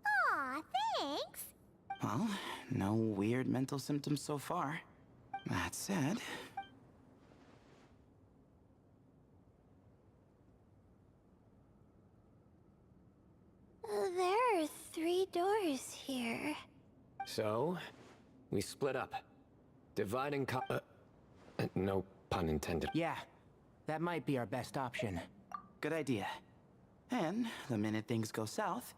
Aw, thanks. Well, no weird mental symptoms so far. That said... There are 3 doors here. So, we split up. Dividing no pun intended. Yeah, that might be our best option. Good idea. And the minute things go south,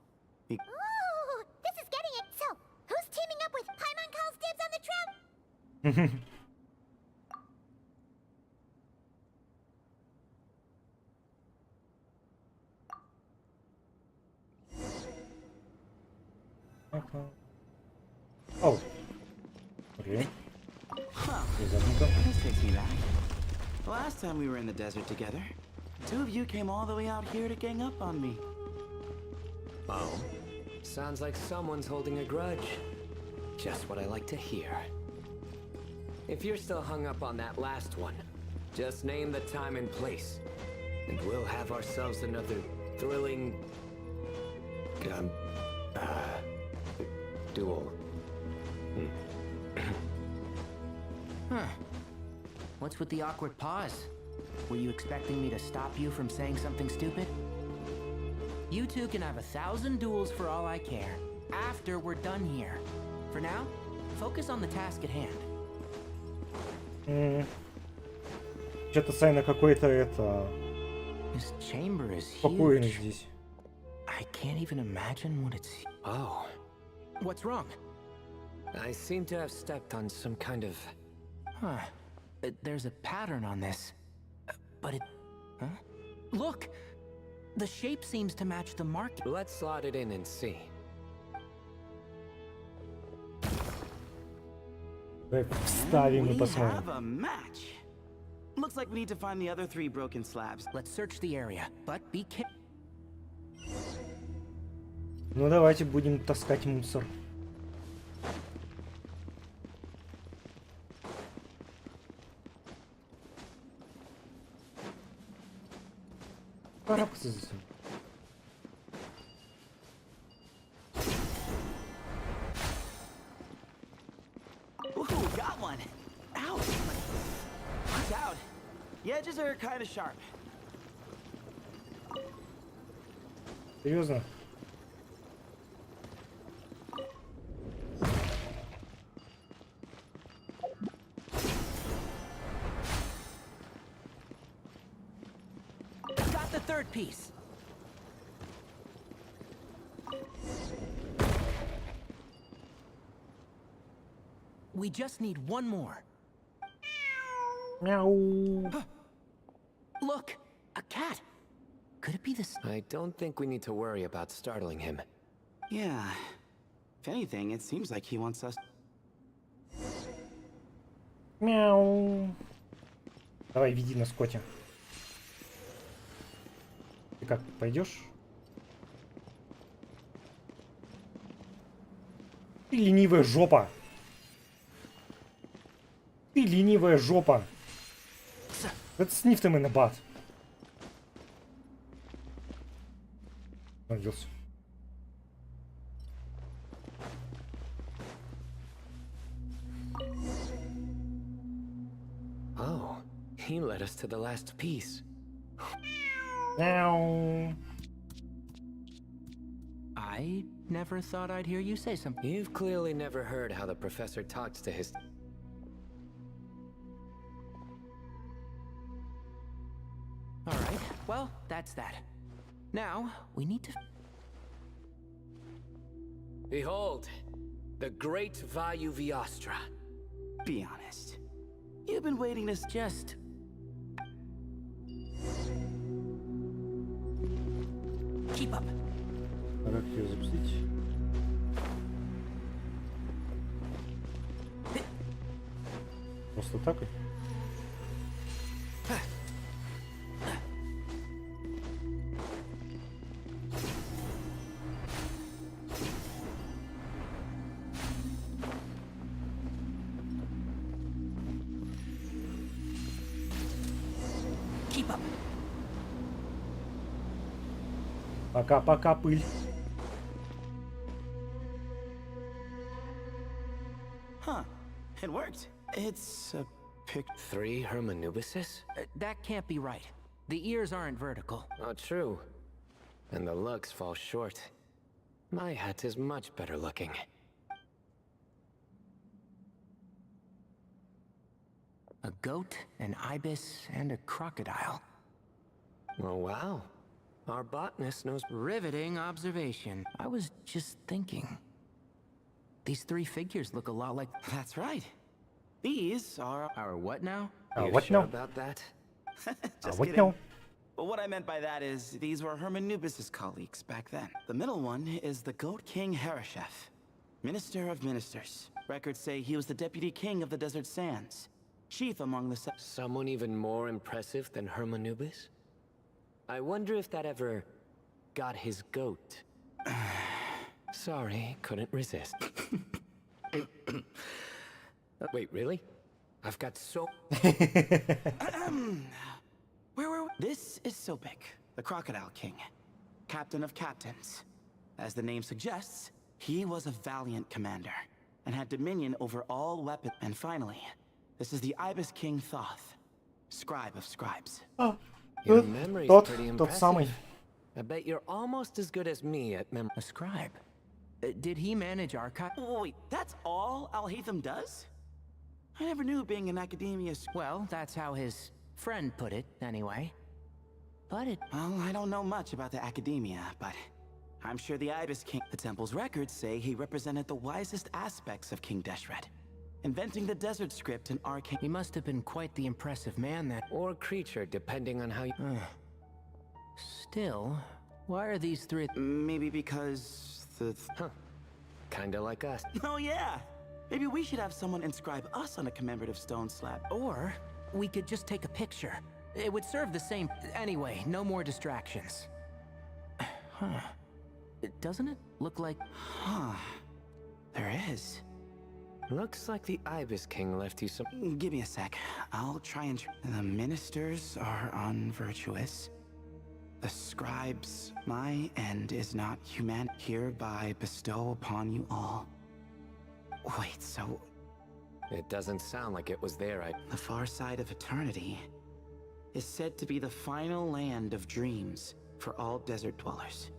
we... Ooh, this is getting it. So, who's teaming up with Paimon calls dibs on the trout? Oh. Okay. Well, This takes me back. Last time we were in the desert together, 2 of you came all the way out here to gang up on me. Oh. Sounds like someone's holding a grudge. Just what I like to hear. If you're still hung up on that last one, Just name the time and place, and we'll have ourselves another thrilling... duel. Huh. What's with the awkward pause? Were you expecting me to stop you from saying something stupid? You two can have 1,000 duels for all I care, after we're done here. For now, focus on the task at hand. Что-то Сайна какой-то это... This chamber is спокойный huge. здесь. I can't even imagine what it's... Oh. What's wrong? I seem to have stepped on some kind of... Huh. There's a pattern on this. But it... Huh? Look! The shape seems to match the mark. Let's slot it in and see. Вставим и We посмотрим. have a match. Looks like we need to find the other 3 broken slabs. Let's search the area, but be careful. Ну давайте будем таскать мусор. Карабкаться за этим. Ooh, got one. Ouch. Watch out. The edges are kind of sharp. Серьезно? Got the third piece. We just need one more. Meow. Look, a cat. Could it be this? I don't think we need to worry about startling him. Yeah. If anything, it seems like he wants us... Мяу. Давай, веди нас, Котя. Ты как, пойдешь? Ты ленивая жопа. Ты ленивая жопа. Let's sniff them in the butt. Он делся. Oh, he led us to the last piece. Мяу. I never thought I'd hear you say something. You've clearly never heard how the professor talks to his... All right, well, that's that. Now, we need to... Behold, the great Vayuviastra. Be honest. You've been waiting to... Just... Keep up. А как ее запустить? Просто так? Keep up. Пока-пока, пыль. Huh. It worked. It's a pic... 3 Hermanubises? That can't be right. The ears aren't vertical. Not true. And the looks fall short. My hat is much better looking. A goat, an ibis, and a crocodile. Oh, wow. Our botanist knows... Riveting observation. I was just thinking. These 3 figures look a lot like... That's right. These are... Our what now? You What sure now? about that? Just What kidding. now? But what I meant by that is, these were Hermanubis' colleagues back then. The middle one is the Goat King Hereshef, Minister of Ministers. Records say he was the Deputy King of the Desert Sands, chief among the... Someone even more impressive than Hermanubis? I wonder if that ever got his goat. Sorry, couldn't resist. Wait, really? I've got so... Where were we? This is Sobek, the Crocodile King, captain of captains. As the name suggests, he was a valiant commander and had dominion over all weapons. And finally, this is the Ibis King Thoth, scribe of scribes. Oh, Your memory's pretty impressive. I bet you're almost as good as me at A scribe? Did he manage archive? Oh, wait, that's all Alhaitham does? I never knew being in academia... Well, that's how his friend put it, anyway. But it... Well, I don't know much about the academia, but I'm sure the Ibis King... The temple's records say he represented the wisest aspects of King Deshret, inventing the desert script and arcane... He must have been quite the impressive man that... Or creature, depending on how you... Still, why are these three... Maybe because the... Kinda like us. Oh yeah! Maybe we should have someone inscribe us on a commemorative stone slab. Or we could just take a picture. It would serve the same... Anyway, no more distractions. Huh. Doesn't it look like... Huh. There is. Looks like the Ibis King left you some... Give me a sec. I'll try and... The ministers are unvirtuous. The scribes, my end is not human. Hereby bestow upon you all. Wait, so... It doesn't sound like it was there, The far side of eternity is said to be the final land of dreams for all desert dwellers.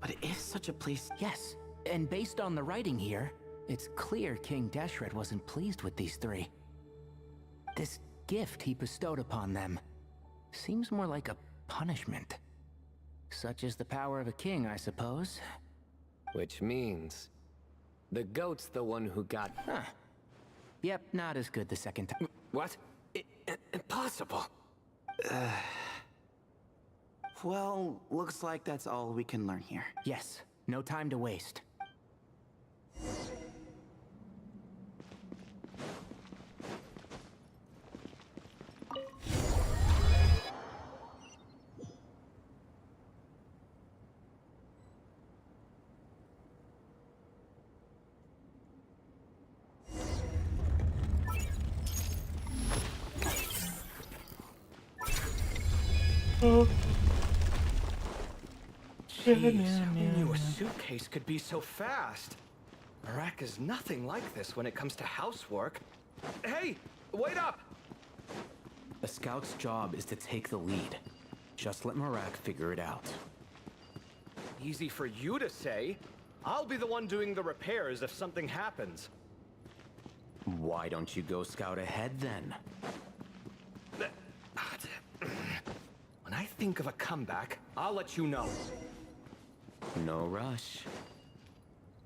But is such a place... Yes, and based on the writing here, it's clear King Deshret wasn't pleased with these three. This gift he bestowed upon them seems more like a punishment. Such is the power of a king, I suppose. Which means... the goat's the one who got... Huh. Yep, not as good the second time. What? Impossible. Well, looks like that's all we can learn here. Yes, no time to waste. Jeez, who knew a suitcase could be so fast? Marak is nothing like this when it comes to housework. Hey, wait up! A scout's job is to take the lead. Just let Marak figure it out. Easy for you to say. I'll be the one doing the repairs if something happens. Why don't you go scout ahead then? When I think of a comeback, I'll let you know. No rush.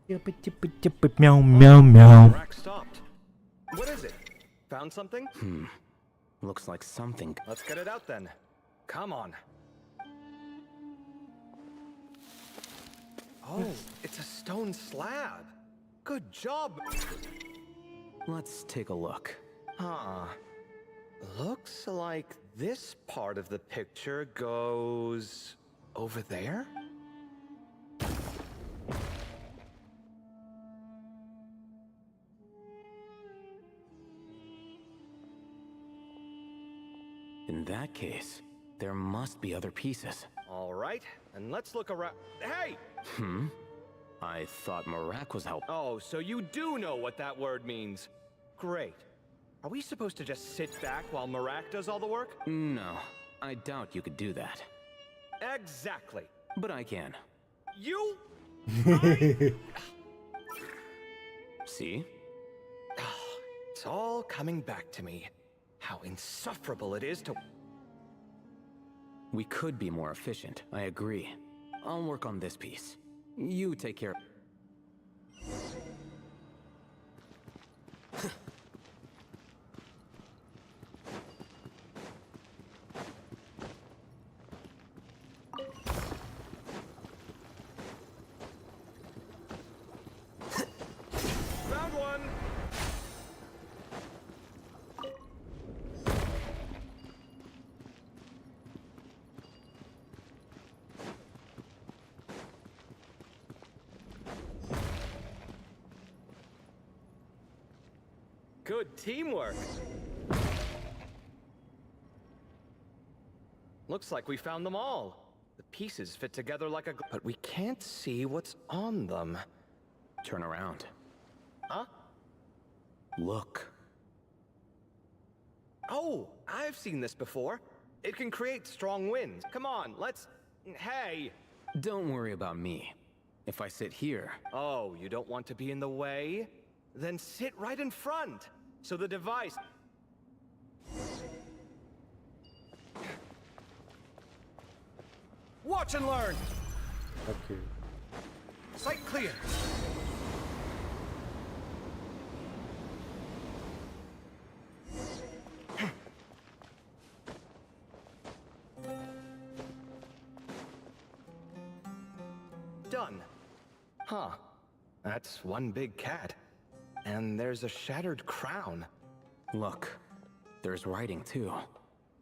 Meow, meow, meow. Marak stopped. What is it? Found something? Looks like something. Let's get it out then. Come on. Oh, it's a stone slab. Good job. Let's take a look. Huh. Looks like this part of the picture goes over there? In that case, there must be other pieces. All right, and let's look around. Hey! I thought Marak was helping. Oh, so you do know what that word means. Great. Are we supposed to just sit back while Marak does all the work? No, I doubt you could do that. Exactly. But I can. You? See? It's all coming back to me. How insufferable it is to... We could be more efficient, I agree. I'll work on this piece. You take care. Found one! Good teamwork. Looks like we found them all. The pieces fit together like a but we can't see what's on them. Turn around. Huh? Look. Oh, I've seen this before. It can create strong winds. Come on, let's... Hey! Don't worry about me. If I sit here... Oh, you don't want to be in the way? Then sit right in front, so the device... Watch and learn! Okay. Sight clear! Done. Huh. That's one big cat. And there's a shattered crown. Look, there's writing too.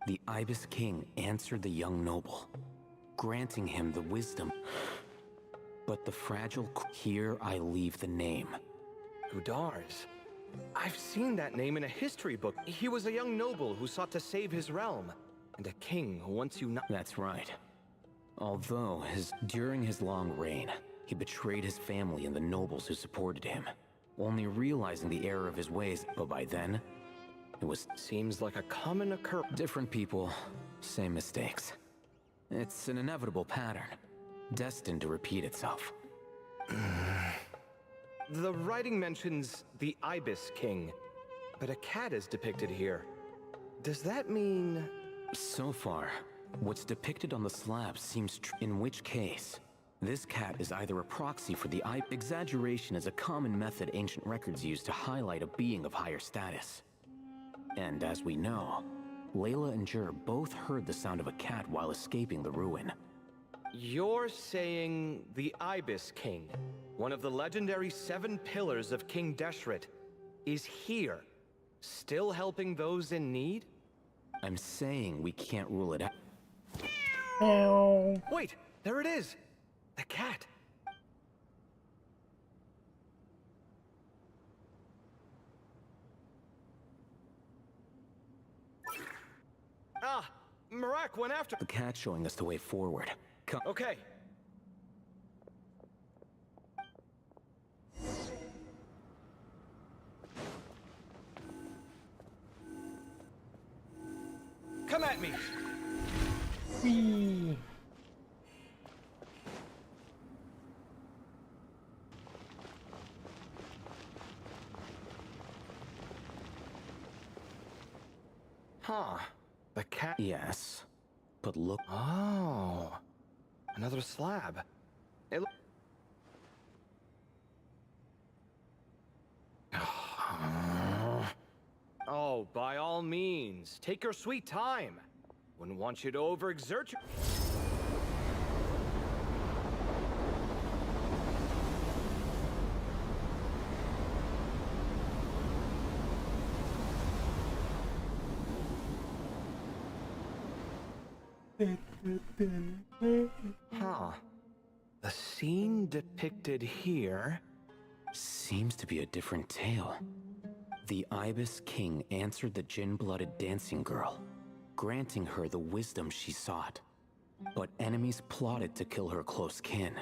The Ibis King answered the young noble, granting him the wisdom. But the fragile... Here I leave the name. Gudars. I've seen that name in a history book. He was a young noble who sought to save his realm, and a king who wants you not... That's right. Although, during his long reign, he betrayed his family and the nobles who supported him, only realizing the error of his ways, but by then, it was... Seems like a common occurrence. Different people, same mistakes. It's an inevitable pattern, destined to repeat itself. The writing mentions the Ibis King, but a cat is depicted here. Does that mean... So far, what's depicted on the slab seems true. In which case, this cat is either a proxy for the Exaggeration is a common method ancient records use to highlight a being of higher status. And as we know, Layla and Jur both heard the sound of a cat while escaping the ruin. You're saying the Ibis King, one of the legendary 7 pillars of King Deshret, is here, still helping those in need? I'm saying we can't rule it out. Wait, there it is! The cat! Ah! Marak went after... The cat's showing us the way forward. Come. Okay. Come at me! Whee! Huh. The cat... Yes. But look... Oh. Another slab. It... Oh, by all means, take your sweet time. Wouldn't want you to overexert your... Huh. The scene depicted here... Seems to be a different tale. The Ibis King answered the gin-blooded dancing girl, granting her the wisdom she sought. But enemies plotted to kill her close kin.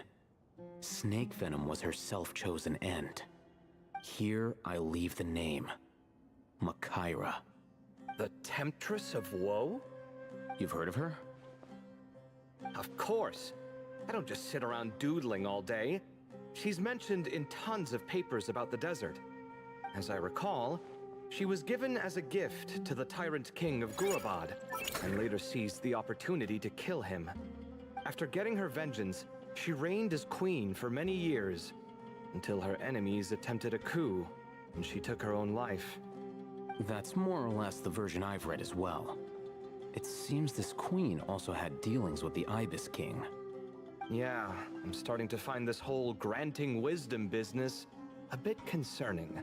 Snake venom was her self-chosen end. Here I leave the name. Makaira. The Temptress of Woe? You've heard of her? Of course. I don't just sit around doodling all day. She's mentioned in tons of papers about the desert. As I recall, she was given as a gift to the tyrant king of Gurabad, and later seized the opportunity to kill him. After getting her vengeance, she reigned as queen for many years, until her enemies attempted a coup, and she took her own life. That's more or less the version I've read as well. It seems this queen also had dealings with the Ibis King. Yeah, I'm starting to find this whole granting wisdom business a bit concerning.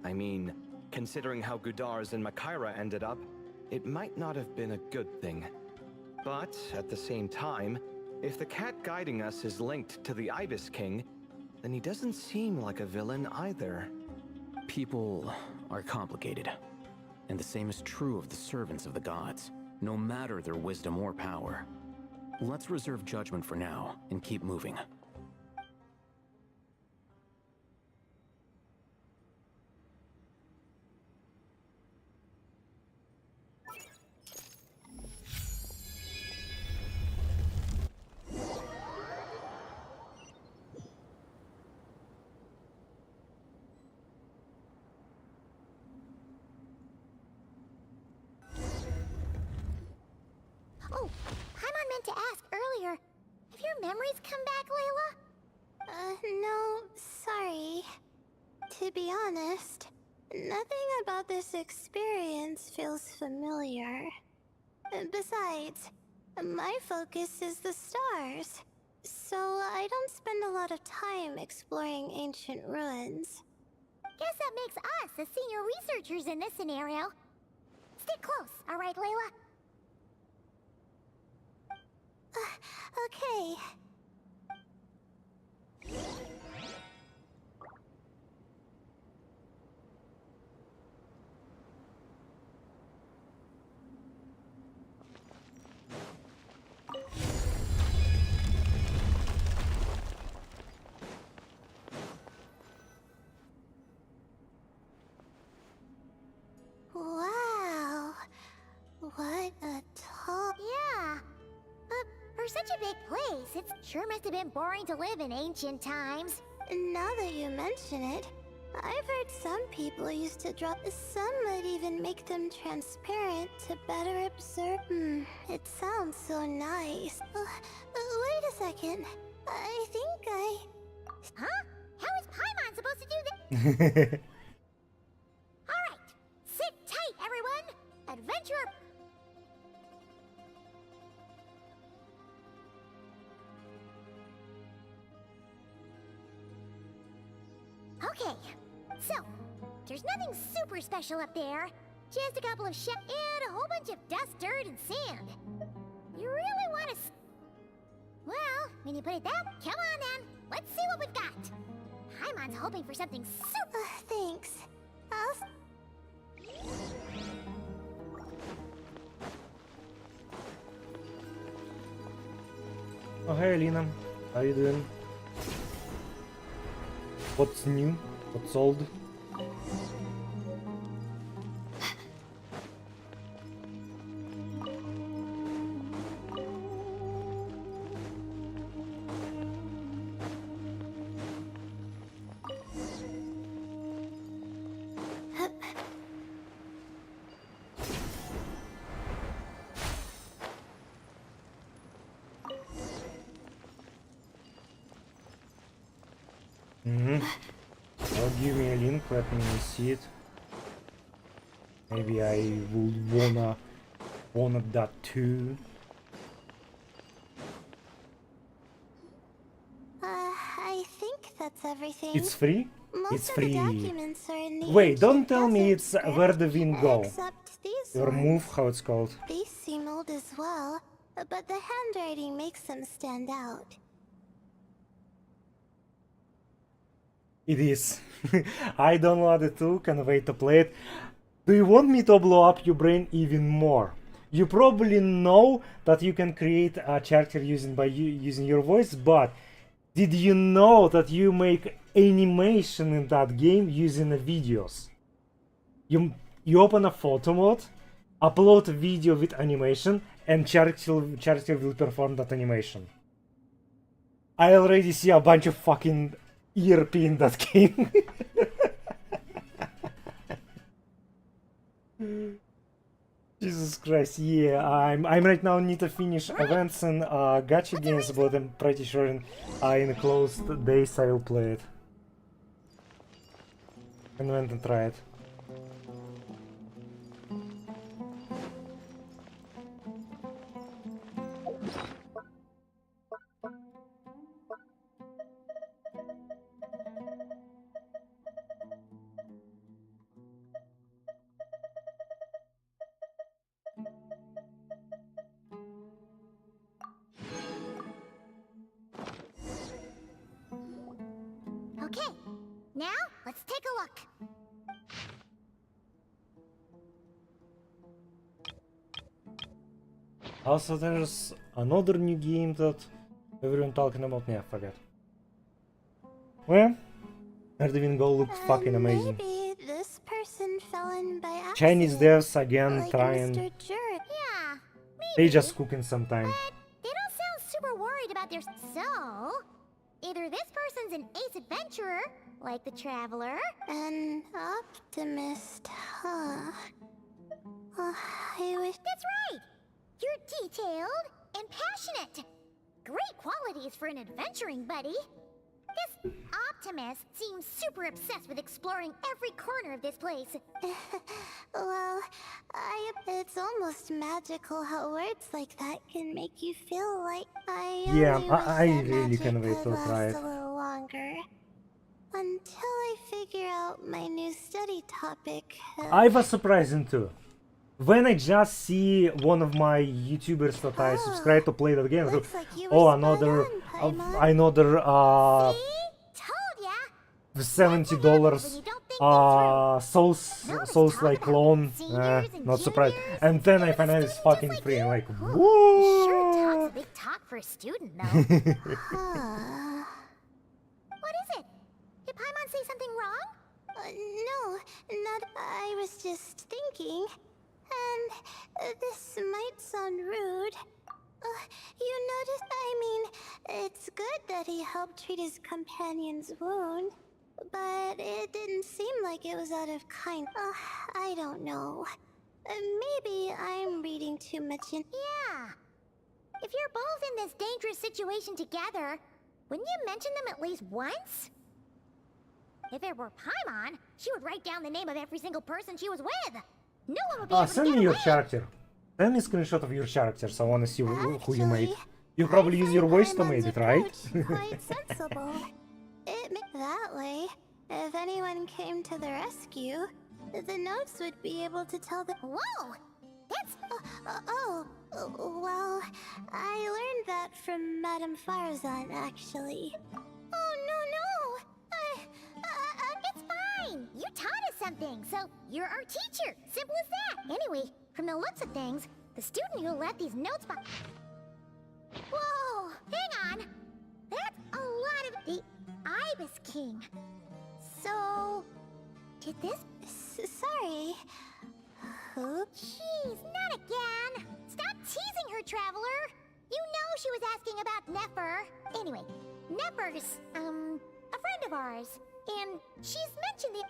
I mean, considering how Gudars and Makaira ended up, it might not have been a good thing. But, at the same time, if the cat guiding us is linked to the Ibis King, then he doesn't seem like a villain either. People are complicated, and the same is true of the servants of the gods, no matter their wisdom or power. Let's reserve judgment for now and keep moving. Oh, Paimon meant to ask earlier. Have your memories come back, Layla? No, sorry. To be honest, nothing about this experience feels familiar. Besides, my focus is the stars, so I don't spend a lot of time exploring ancient ruins. Guess that makes us the senior researchers in this scenario. Stick close, alright, Layla? Okay. Wow. What a tall... Yeah. For such a big place, it sure must have been boring to live in ancient times. Now that you mention it, I've heard some people used to drop... Some might even make them transparent to better observe... it sounds so nice. Wait a second. I think I... Huh? How is Paimon supposed to do this? Alright, sit tight, everyone! Adventure... Okay, so, there's nothing super special up there. Just a couple of ships and a whole bunch of dust, dirt, and sand. You really want to... Well, when you put it that, come on then. Let's see what we've got. Paimon's hoping for something super... Thanks. Oh, hey Alina, how you doing? What's new? What's old? Well, give me a link, let me see it. Maybe I would wanna that too. I think that's everything. It's free? Most It's of free. the documents are in the Wait, don't ancient tell me desert it's script, where the wind go. except these Or ones. move, how it's called. These seem old as well, but the handwriting makes them stand out. It is. I downloaded it too, can't wait to play it. Do you want me to blow up your brain even more? You probably know that you can create a character using your voice, but did you know that you make animation in that game using the videos? You open a photo mode, upload a video with animation, and character will perform that animation. I already see a bunch of fucking ERP in that game. Jesus Christ, yeah, I'm right now need to finish events and gacha games, but I'm pretty sure in closed days I will play it. And went and try it. Okay, now let's take a look. Also, there's another new game that everyone talking about. Yeah, forget. Well, Erdwin Go looked fucking amazing. Maybe this person fell in by accident. Chinese devs again like trying. Mr. Jurek. Yeah, They just cooking sometime. they don't sound super worried about their... So, either this person's an ace adventurer, like the Traveler. An optimist, huh? I wish... That's right! You're detailed and passionate. Great qualities for an adventuring buddy. This optimist seems super obsessed with exploring every corner of this place. Well, it's almost magical how words like that can make you feel like Yeah, only wish I that really magic can't wait could to try last it. a little longer. Until I figure out my new study topic. I was surprising too. When I just see one of my YouTubers that I subscribe to play that game, oh, another $70 Souls-like clone. Not surprised. And then I find out it's fucking free. I'm like, whoa! Sure talk's a big talk for a student, though. What is it? Did Paimon say something wrong? No, not. I was just thinking. And this might sound rude. You noticed, I mean, it's good that he helped treat his companion's wound, but it didn't seem like it was out of kind. I don't know. Maybe I'm reading too much in. Yeah. If you're both in this dangerous situation together, wouldn't you mention them at least once? If it were Paimon, she would write down the name of every single person she was with. No one would be able to send get me your away. Character. Send me a screenshot of your characters. I want to see who you made. You probably use your voice to make it, right? Quite sensible. It that way, if anyone came to the rescue, the notes would be able to tell the. Whoa! That's. Well, I learned that from Madame Farzan, actually. Oh, no! It's fine! You taught us something, so you're our teacher! Simple as that! Anyway, from the looks of things, the student who left these notes behind. Whoa! Hang on! That's a lot of the Ibis King. So... did this... Sorry. Who? Jeez, not again! Stop teasing her, Traveler! You know she was asking about Nefer. Anyway, Nefer's, a friend of ours. And she's mentioned the...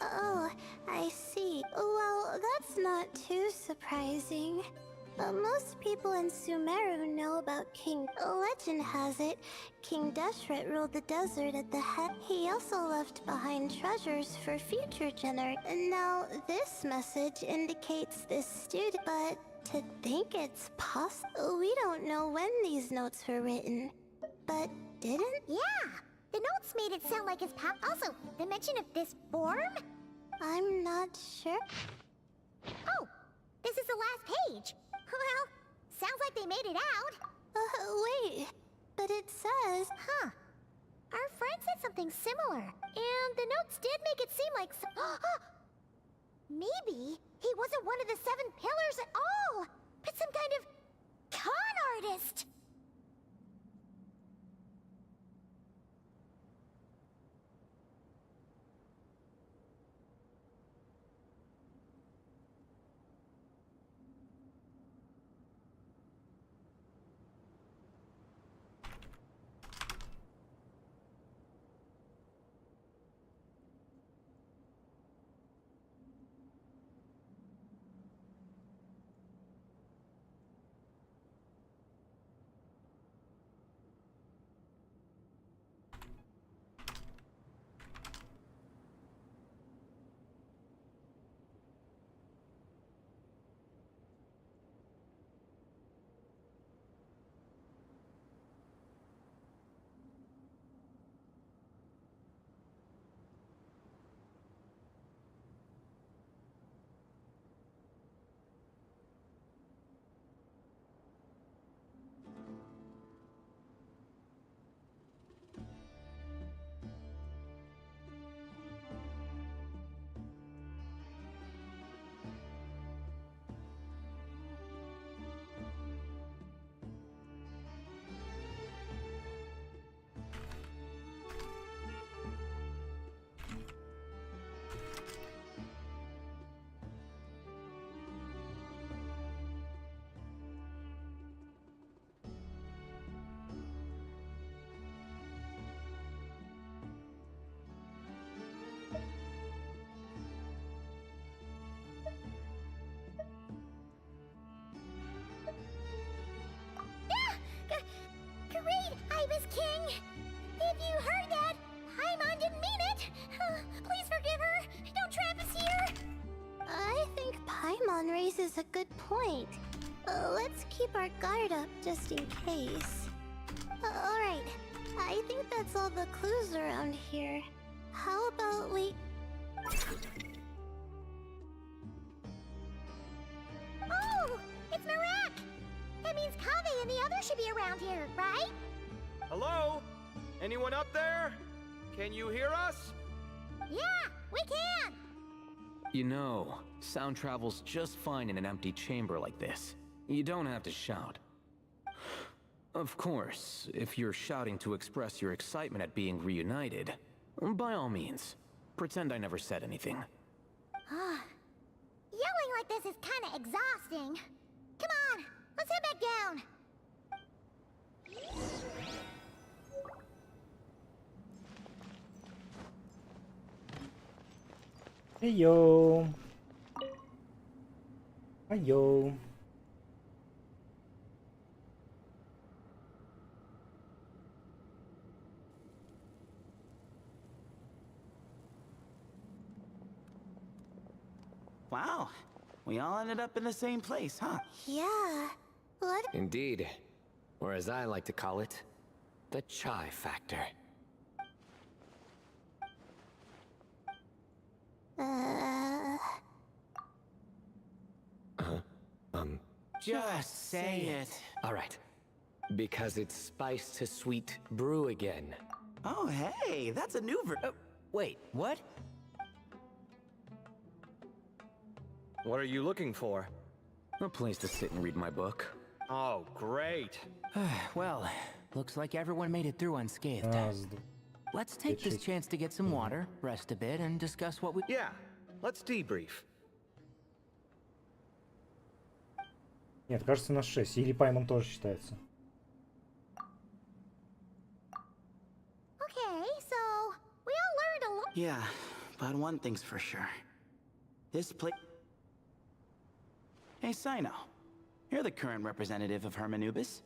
Oh, I see. Well, that's not too surprising. Most people in Sumeru know about King. Legend has it, King Deshret ruled the desert at the head. He also left behind treasures for future generations. Now, this message indicates this student, but to think it's possible, we don't know when these notes were written. But didn't? Yeah, the notes made it sound like his pop. Also, the mention of this form? I'm not sure. Oh, this is the last page. Well, sounds like they made it out. Wait, but it says... Huh. Our friend said something similar, and the notes did make it seem like... Maybe he wasn't one of the 7 pillars at all, but some kind of con artist. Darling, if you heard that, Paimon didn't mean it. Please forgive her. Don't trap us here. I think Paimon raises a good point. Let's keep our guard up just in case. Alright, I think that's all the clues around here. How about we... Oh, it's Marak! That means Kaveh and the others should be around here, right? Hello? Anyone up there? Can you hear us? Yeah, we can! You know, sound travels just fine in an empty chamber like this. You don't have to shout. Of course, if you're shouting to express your excitement at being reunited, by all means, pretend I never said anything. Yelling like this is kinda exhausting. Come on, let's head back down. Hey yo. Hi yo. Wow, we all ended up in the same place, huh? Yeah, what? Indeed. Or as I like to call it, the chai factor. Just say it. Alright. Because it's spice to sweet brew again. Oh, hey, that's a new wait, what? What are you looking for? A place to sit and read my book. Oh, great. Well, looks like everyone made it through unscathed. Let's take this chance to get some water, rest a bit, and discuss what we... Yeah, let's debrief. Нет, кажется, на 6. Или Паймон тоже считается. Okay, so we all learned a lot. Yeah, but one thing's for sure. This place... Hey, Sino. You're the current representative of Hermanubis.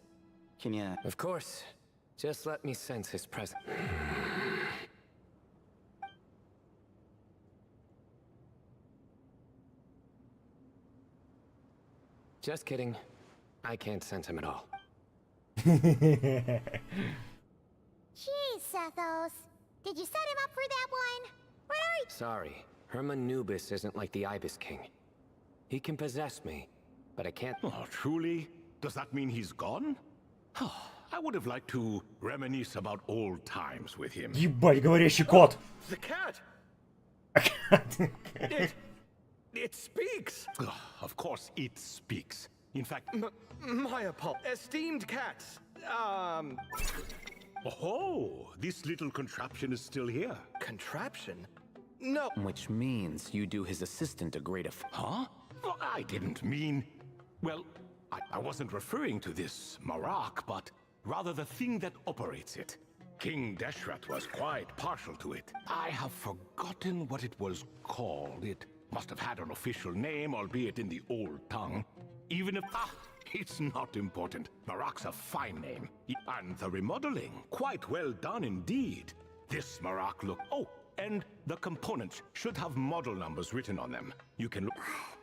Can you... Of course. Just let me sense his presence. Just kidding. I can't sense him at all. Jeez, Sethos. Did you set him up for that one? What are you... Sorry. Hermanubis isn't like the Ibis King. He can possess me, but I can't... Oh, truly? Does that mean he's gone? I would have liked to reminisce about old times with him. Ебать, говорящий кот! The cat! It speaks! Of course it speaks. In fact... My apologies. Esteemed cats, Oh, this little contraption is still here. Contraption? No. Which means you do his assistant a great Huh? Well, I didn't mean... Well, I wasn't referring to this Marak, but rather the thing that operates it. King Deshret was quite partial to it. I have forgotten what it was called. It must have had an official name, albeit in the old tongue. Even if... it's not important. Marak's a fine name. And the remodeling, quite well done indeed. This Marak look... Oh, and the components should have model numbers written on them. You can look...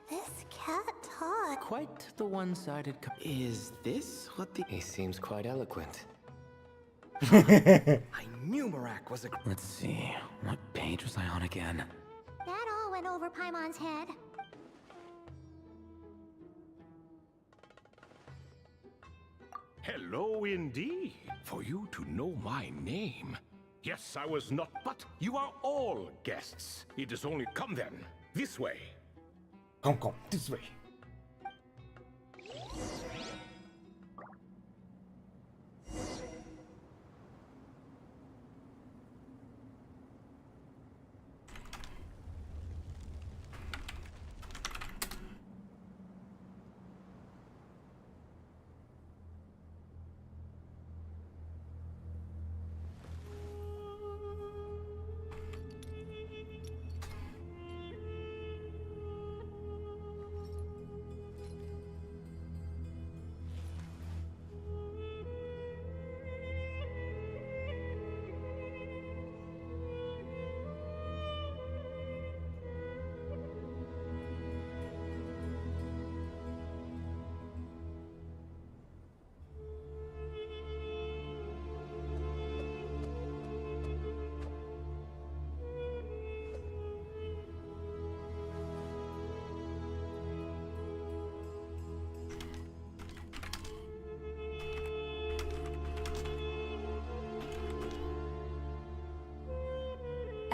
This cat talk. Quite the one-sided... Is this what the... He seems quite eloquent. I knew Marak was a... Let's see, what page was I on again? That all went over Paimon's head. Hello indeed. For you to know my name. Yes, I was not, but you are all guests. It is only... Come then, this way. Come, this way.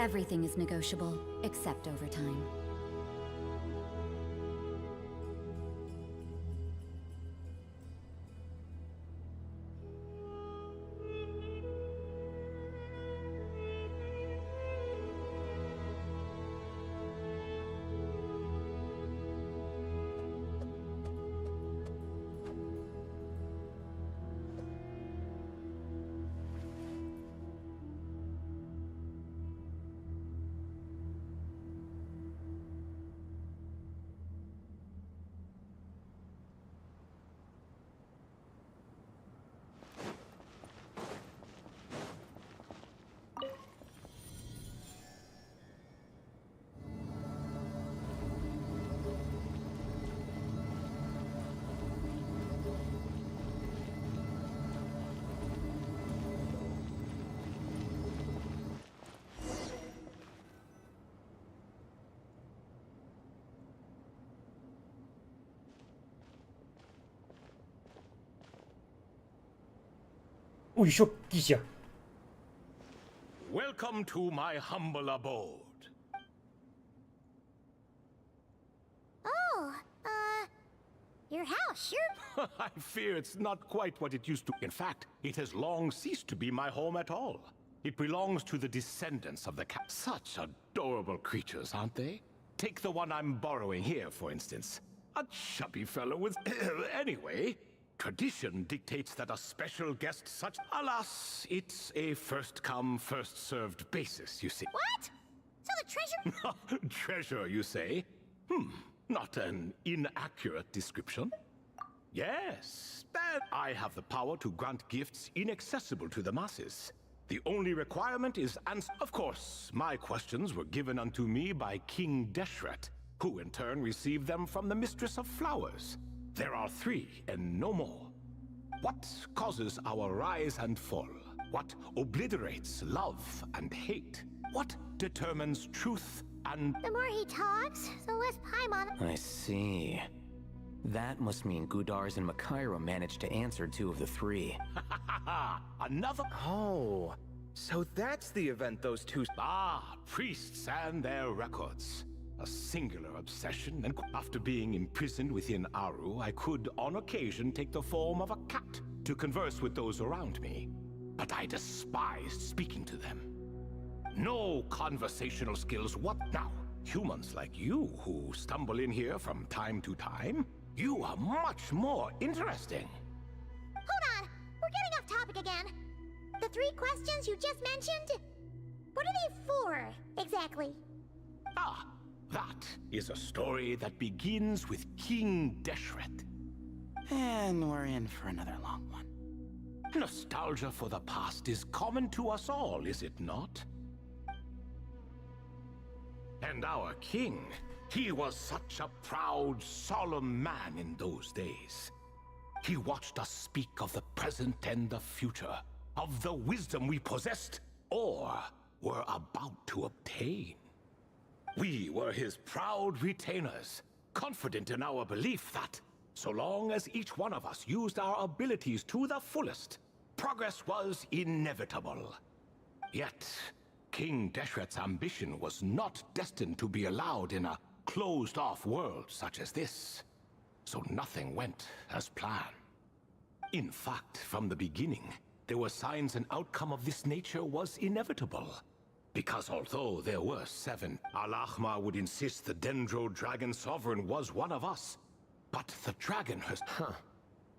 Everything is negotiable, except overtime. О, еще кися. Welcome to my humble abode. Oh, your house, sure. I fear it's not quite what it used to. In fact, it has long ceased to be my home at all. It belongs to the descendants of the cat. Such adorable creatures, aren't they? Take the one I'm borrowing here, for instance. A chubby fellow with... Anyway, tradition dictates that a special guest such... Alas, it's a first-come, first-served basis, you see. What? So the treasure... Treasure, you say? Not an inaccurate description. Yes, but I have the power to grant gifts inaccessible to the masses. The only requirement is of course, my questions were given unto me by King Deshret, who in turn received them from the Mistress of Flowers. There are 3, and no more. What causes our rise and fall? What obliterates love and hate? What determines truth and... The more he talks, the less Paimon... I see. That must mean Gudars and Makaira managed to answer 2 of the 3. Another... Oh, so that's the event those two... Priests and their records. A singular obsession, and after being imprisoned within Aru, I could, on occasion, take the form of a cat to converse with those around me. But I despised speaking to them. No conversational skills, what now? Humans like you, who stumble in here from time to time, you are much more interesting. Hold on! We're getting off topic again. The 3 questions you just mentioned? What are they for, exactly? That is a story that begins with King Deshret. And we're in for another long one. Nostalgia for the past is common to us all, is it not? And our king, he was such a proud, solemn man in those days. He watched us speak of the present and the future, of the wisdom we possessed, or were about to obtain. We were his proud retainers, confident in our belief that, so long as each one of us used our abilities to the fullest, progress was inevitable. Yet, King Deshret's ambition was not destined to be allowed in a closed-off world such as this. So nothing went as planned. In fact, from the beginning, there were signs an outcome of this nature was inevitable. Because although there were 7, Al-Ahmar would insist the Dendro Dragon Sovereign was one of us. But the dragon has...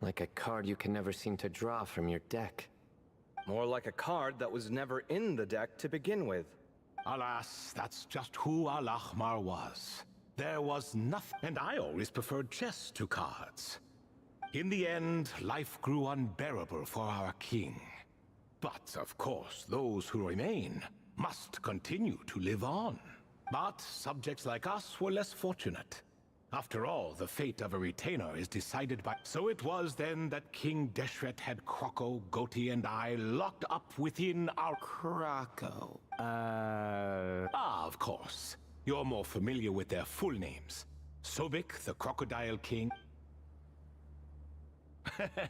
Like a card you can never seem to draw from your deck. More like a card that was never in the deck to begin with. Alas, that's just who Al-Ahmar was. There was nothing... And I always preferred chess to cards. In the end, life grew unbearable for our king. But, of course, those who remain must continue to live on. But subjects like us were less fortunate. After all, the fate of a retainer is decided by... So it was then that King Deshret had Kroko, Goti, and I locked up within our... Kroko. Of course. You're more familiar with their full names. Sobek, the Crocodile King.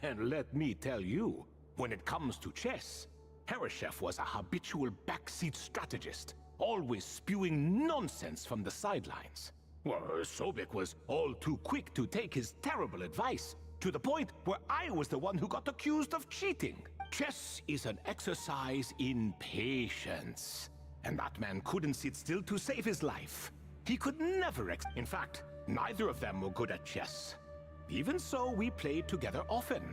And let me tell you, when it comes to chess, Hereshef was a habitual backseat strategist, always spewing nonsense from the sidelines. Well, Sobek was all too quick to take his terrible advice, to the point where I was the one who got accused of cheating. Chess is an exercise in patience, and that man couldn't sit still to save his life. He could never In fact, neither of them were good at chess. Even so, we played together often.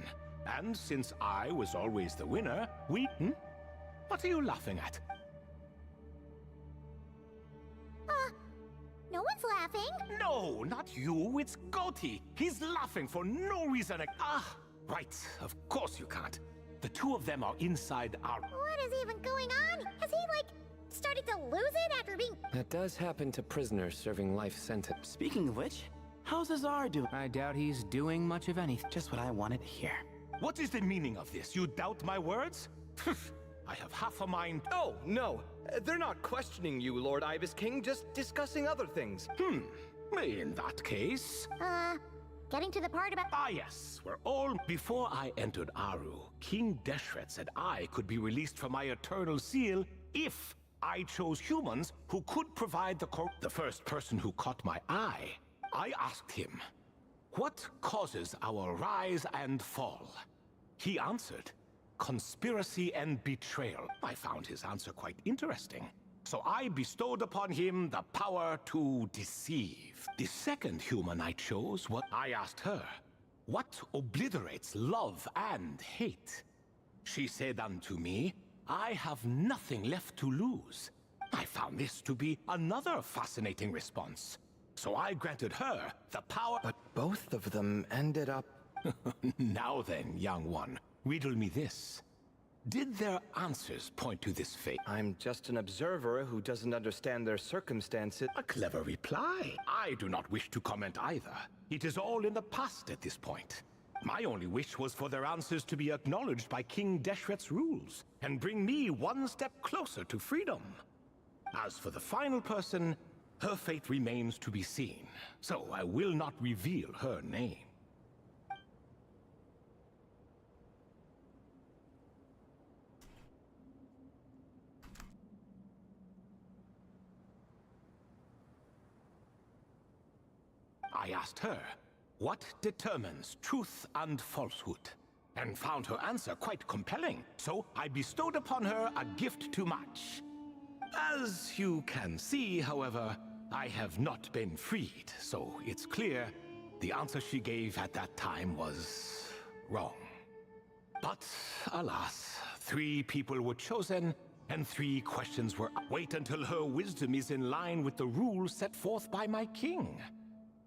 And since I was always the winner, What are you laughing at? No one's laughing. No, not you. It's Goatee. He's laughing for no reason. Right. Of course you can't. The two of them are inside our... What is even going on? Has he, started to lose it after being... That does happen to prisoners serving life sentence. Speaking of which, how's Azar doing? I doubt he's doing much of anything. Just what I wanted to hear. What is the meaning of this? You doubt my words? I have half a mind... Oh, no. They're not questioning you, Lord Ibis King, just discussing other things. In that case... Getting to the part about... yes. Before I entered Aru, King Deshret said I could be released from my eternal seal if I chose humans who could provide the first person who caught my eye. I asked him, what causes our rise and fall? He answered, conspiracy and betrayal. I found his answer quite interesting. So I bestowed upon him the power to deceive. The second human I chose, I asked her, what obliterates love and hate? She said unto me, I have nothing left to lose. I found this to be another fascinating response. So I granted her the power... But both of them ended up... Now then, young one, riddle me this. Did their answers point to this fate? I'm just an observer who doesn't understand their circumstances. A clever reply. I do not wish to comment either. It is all in the past at this point. My only wish was for their answers to be acknowledged by King Deshret's rules, and bring me one step closer to freedom. As for the final person, her fate remains to be seen, so I will not reveal her name. I asked her, what determines truth and falsehood? And found her answer quite compelling, so I bestowed upon her a gift to match. As you can see, however, I have not been freed, so it's clear the answer she gave at that time was wrong. But alas, 3 people were chosen, and 3 questions were... Wait until her wisdom is in line with the rules set forth by my king.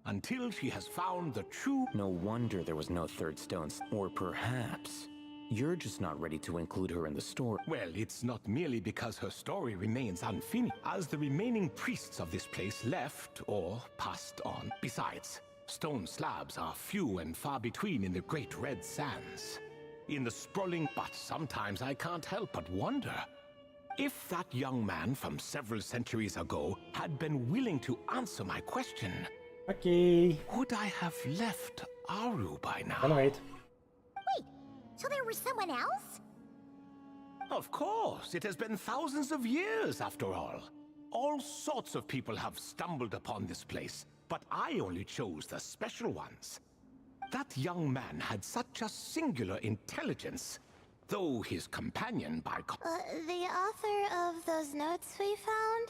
Until she has found the true... No wonder there was no third stone. Or perhaps you're just not ready to include her in the story. Well, it's not merely because her story remains unfinished, as the remaining priests of this place left or passed on. Besides, stone slabs are few and far between in the great red sands. In the sprawling... But sometimes I can't help but wonder if that young man from several centuries ago had been willing to answer my question... Okay. Would I have left Aru by now? Wait. Wait, so there was someone else? Of course, it has been thousands of years after all. All sorts of people have stumbled upon this place, but I only chose the special ones. That young man had such a singular intelligence, though his companion by... The author of those notes we found?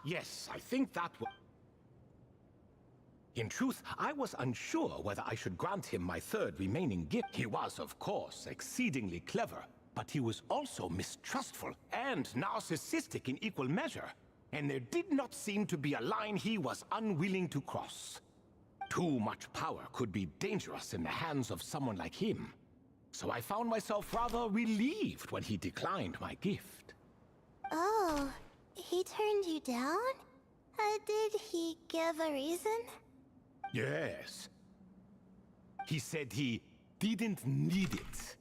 Yes, I think that was... In truth, I was unsure whether I should grant him my third remaining gift. He was, of course, exceedingly clever, but he was also mistrustful and narcissistic in equal measure, and there did not seem to be a line he was unwilling to cross. Too much power could be dangerous in the hands of someone like him, so I found myself rather relieved when he declined my gift. Oh, he turned you down? Did he give a reason? Yes. He said he didn't need it.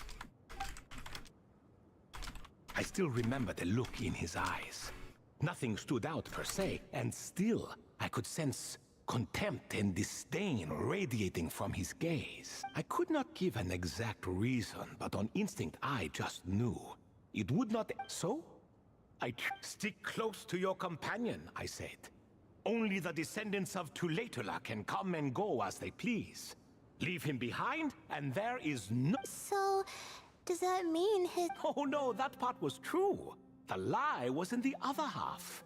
I still remember the look in his eyes. Nothing stood out per se, and still I could sense contempt and disdain radiating from his gaze. I could not give an exact reason, but on instinct I just knew. It would not... So, Stick close to your companion, I said. Only the descendants of Tulatula can come and go as they please. Leave him behind, and there is no... So, does that mean his... Oh no, that part was true. The lie was in the other half.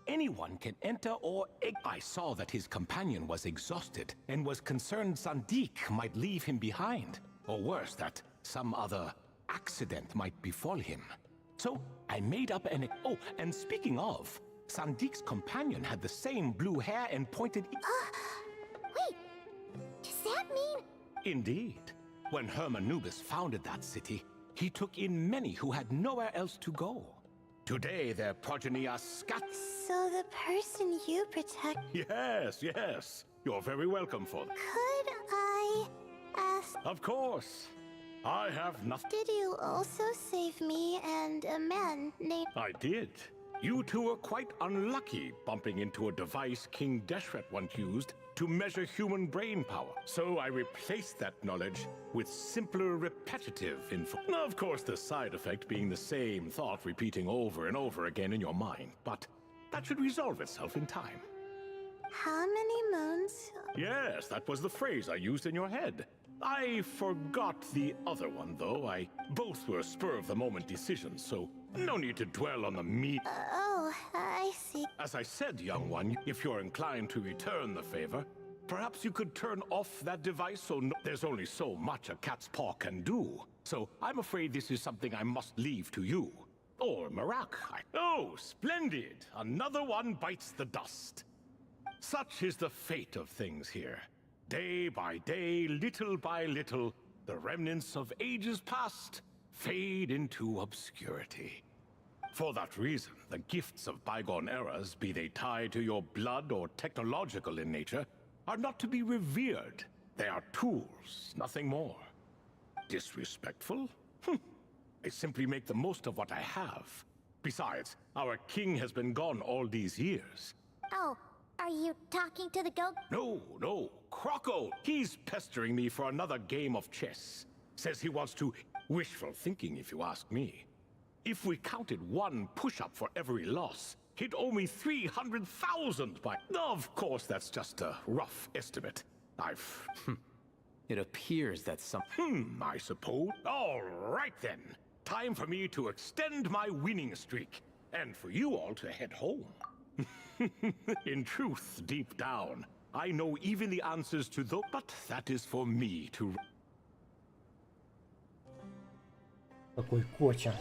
Anyone can enter or... I saw that his companion was exhausted and was concerned Sandik might leave him behind. Or worse, that some other accident might befall him. So I made up an... Oh, and speaking of, Sandik's companion had the same blue hair and pointed... Wait, does that mean... Indeed. When Hermanubis founded that city, he took in many who had nowhere else to go. Today, their progeny are scattered. So the person you protect... Yes, yes. You're very welcome for them. Could I ask... Of course. I have nothing... Did you also save me and a man named... I did. You two were quite unlucky bumping into a device King Deshret once used to measure human brain power. So I replaced that knowledge with simpler, repetitive info. Of course, the side effect being the same thought repeating over and over again in your mind. But that should resolve itself in time. How many moons? Yes, that was the phrase I used in your head. I forgot the other one, though. Both were spur-of-the-moment decisions, so no need to dwell on the meat. Oh, I see. As I said, young one, if you're inclined to return the favor, perhaps you could turn off that device so there's only so much a cat's paw can do. So I'm afraid this is something I must leave to you. Or Marak. Oh, splendid! Another one bites the dust. Such is the fate of things here. Day by day, little by little, the remnants of ages past fade into obscurity. For that reason, the gifts of bygone eras, be they tied to your blood or technological in nature, are not to be revered. They are tools, nothing more. Disrespectful? I simply make the most of what I have. Besides, our king has been gone all these years. Oh, are you talking to the goat? No, Croco! He's pestering me for another game of chess. Says he wants to... Wishful thinking, if you ask me. If we counted one push-up for every loss, he'd owe me 300,000 by... Of course, that's just a rough estimate. It appears that some... I suppose. All right, then. Time for me to extend my winning streak. And for you all to head home. In truth, deep down, I know even the answers to those... But that is for me to... Какой коча.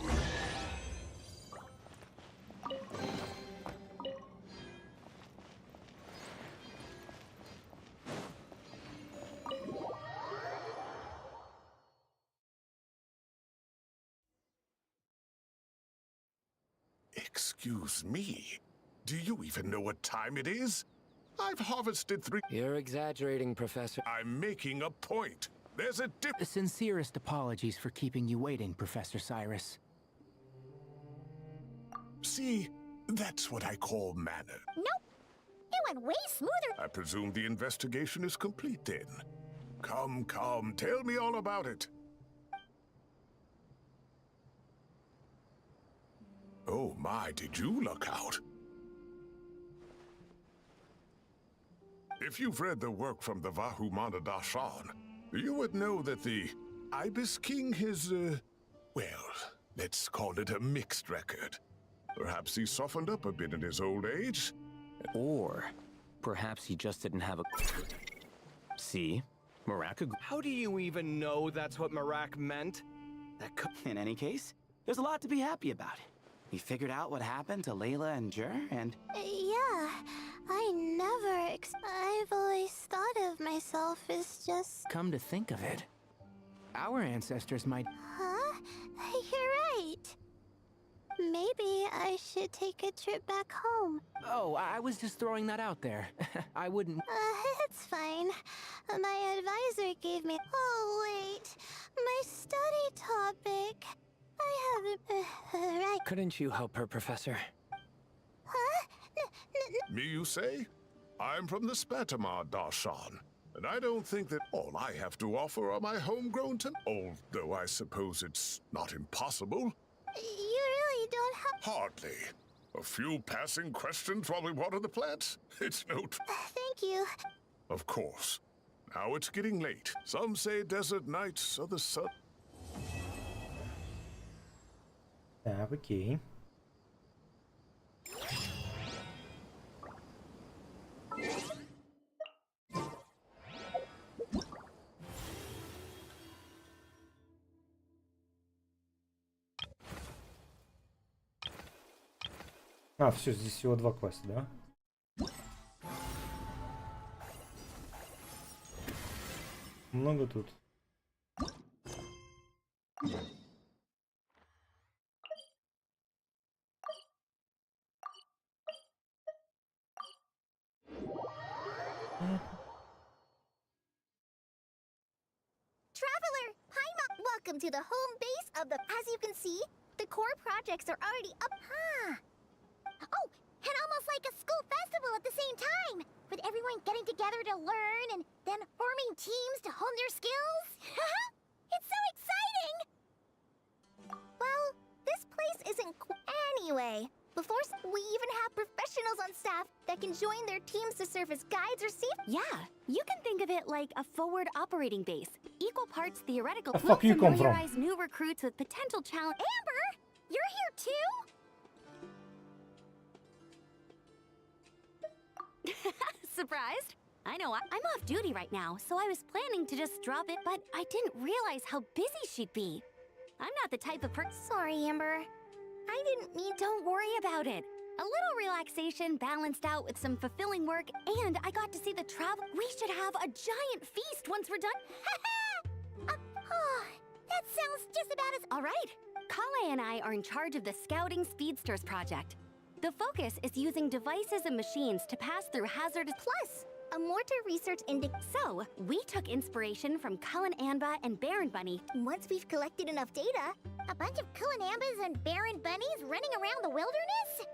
Excuse me. Do you even know what time it is? I've harvested 3... You're exaggerating, Professor. I'm making a point. There's a The sincerest apologies for keeping you waiting, Professor Cyrus. See, that's what I call manner. Nope. It went way smoother. I presume the investigation is complete then. Come, tell me all about it. Oh my, did you look out? If you've read the work from the Vahumana Dashan, you would know that the Ibis King has, well, let's call it a mixed record. Perhaps he softened up a bit in his old age. Or perhaps he just didn't have a... See? Marak... How do you even know that's what Marak meant? That could... In any case, there's a lot to be happy about. We figured out what happened to Layla and Jur, and... Yeah, I've always thought of myself as just... Come to think of it, our ancestors might... Huh? You're right. Maybe I should take a trip back home. Oh, I was just throwing that out there. I wouldn't... It's fine. My advisor gave me... Oh, wait. My study topic. I haven't... right. Couldn't you help her, Professor? Huh? Me, you say? I'm from the Spatamar Darshan, and I don't think that all I have to offer are my homegrown although I suppose it's not impossible. You really don't have... Hardly. A few passing questions while we water the plants? It's no Thank you. Of course. Now it's getting late. Some say desert nights are the sun. Так, окей. А, все, здесь всего 2 квеста, да? Много тут. Traveler, hi, welcome to the home base of the. As you can see, the core projects are already up. Huh. Oh, and almost like a school festival at the same time, with everyone getting together to learn and then forming teams to hone their skills. It's so exciting! Well, this place isn't anyway. Before we even have professionals on staff that can join their teams to serve as guides or safe. Yeah, you can think of it like a forward operating base. Equal parts theoretical. The fuck you come from? Familiarize new recruits with potential challenge. Amber, you're here too? Surprised? I know, I'm off duty right now, so I was planning to just drop it, but I didn't realize how busy she'd be. I'm not the type of person. Sorry, Amber. I didn't mean. Don't worry about it. A little relaxation balanced out with some fulfilling work, and I got to see the travel. We should have a giant feast once we're done. Oh, that sounds just about as. All right. Kale and I are in charge of the Scouting Speedsters project. The focus is using devices and machines to pass through hazardous. Plus, a mortar research So, we took inspiration from Cullen Anba and Baron Bunny. Once we've collected enough data, a bunch of Cullen Ambas and Baron Bunnies running around the wilderness?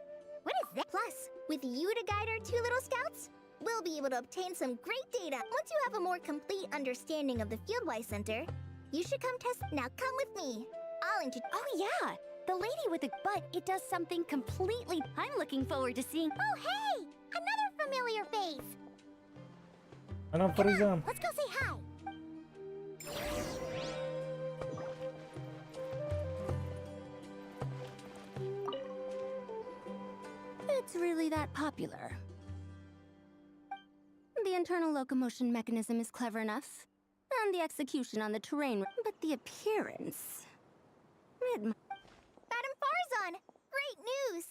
What is that? Plus, with you to guide our 2 little scouts, we'll be able to obtain some great data. Once you have a more complete understanding of the Fieldwise Center, you should come test. Now come with me. I'll introduce. Oh yeah, the lady with the but it does something completely. I'm looking forward to seeing. Oh hey, another familiar face. Madame Farizan. Let's go say hi. It's really that popular. The internal locomotion mechanism is clever enough, and the execution on the terrain, but the appearance. Madame Farzan, great news!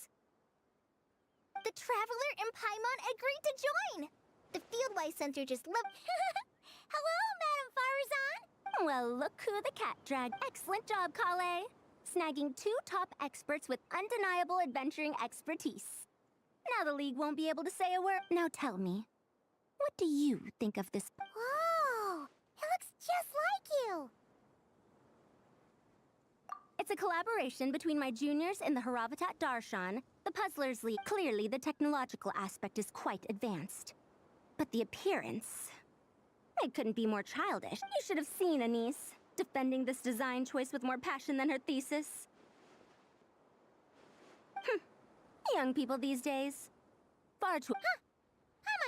The Traveler and Paimon agreed to join! The Fieldwise Center just loved. Hello, Madame Farzan! Well, look who the cat dragged. Excellent job, Kale. Snagging 2 top experts with undeniable adventuring expertise. Now the League won't be able to say a word. Now tell me, what do you think of this? Whoa! It looks just like you! It's a collaboration between my juniors in the Haravatat Darshan, the Puzzlers League. Clearly, the technological aspect is quite advanced. But the appearance... It couldn't be more childish. You should have seen Anise, defending this design choice with more passion than her thesis. Young people these days. Far too... Huh!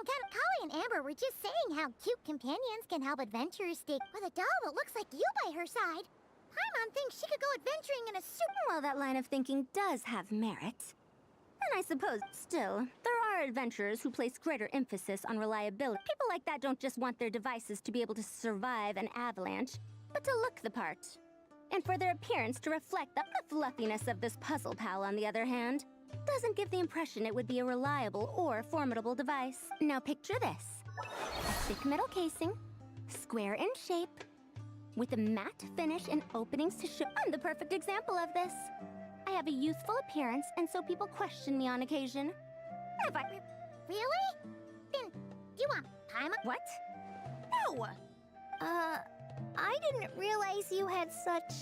Kale and Amber were just saying how cute companions can help adventurers stay with a doll that looks like you by her side. Paimon thinks she could go adventuring in a super... Well, that line of thinking does have merit. And I suppose, still, there are adventurers who place greater emphasis on reliability. People like that don't just want their devices to be able to survive an avalanche, but to look the part. And for their appearance to reflect the fluffiness of this puzzle pal, on the other hand, doesn't give the impression it would be a reliable or formidable device. Now picture this. A thick metal casing, square in shape, with a matte finish and openings to show. I'm the perfect example of this. I have a youthful appearance, and so people question me on occasion. If I... Really? Then, do you want Paimon? What? No! I didn't realize you had such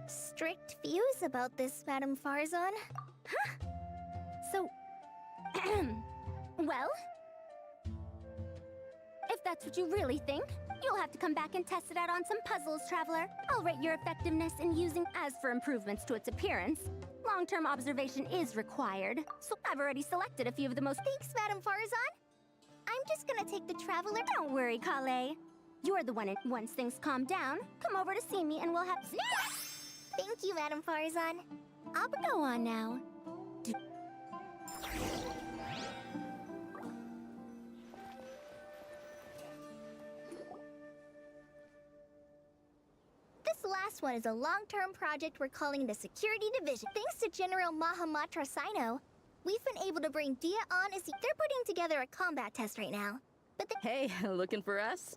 strict views about this, Madame Farzan. Huh? So... well... If that's what you really think, You'll have to come back and test it out on some puzzles, Traveler. I'll rate your effectiveness in using. As for improvements to its appearance, long-term observation is required. So I've already selected a few of the most. Thanks, Madame Farazan. I'm just gonna take the Traveler. Don't worry, Kale. You're the one. Once things calm down, come over to see me and we'll have. Thank you, Madame Farazan. I'll go on now. This last one is a long-term project we're calling the Security Division. Thanks to General Mahamatra Sino, we've been able to bring Dia on as they're putting together a combat test right now. But Hey, looking for us?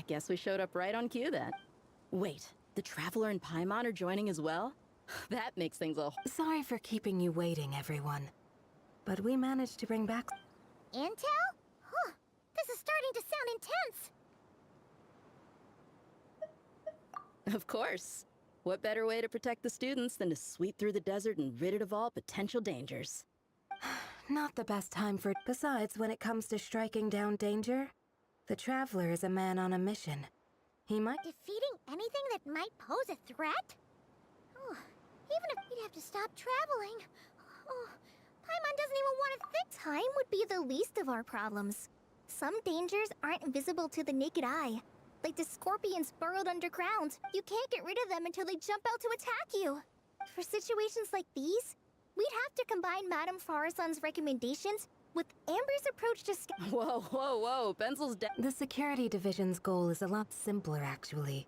Guess we showed up right on cue then. Wait, the Traveler and Paimon are joining as well? That makes things a... Sorry for keeping you waiting, everyone. But we managed to bring back... Intel? Huh. This is starting to sound intense. Of course. What better way to protect the students than to sweep through the desert and rid it of all potential dangers? Not the best time for... Besides, when it comes to striking down danger, the Traveler is a man on a mission. He might... Defeating anything that might pose a threat? Oh, even if we'd have to stop traveling. Oh, Paimon doesn't even want to think. time would be the least of our problems. Some dangers aren't visible to the naked eye. Like the scorpions burrowed underground. You can't get rid of them until they jump out to attack you. For situations like these, we'd have to combine Madame Farazan's recommendations with Amber's approach to... Whoa, whoa, whoa, pencils down. The Security Division's goal is a lot simpler, actually.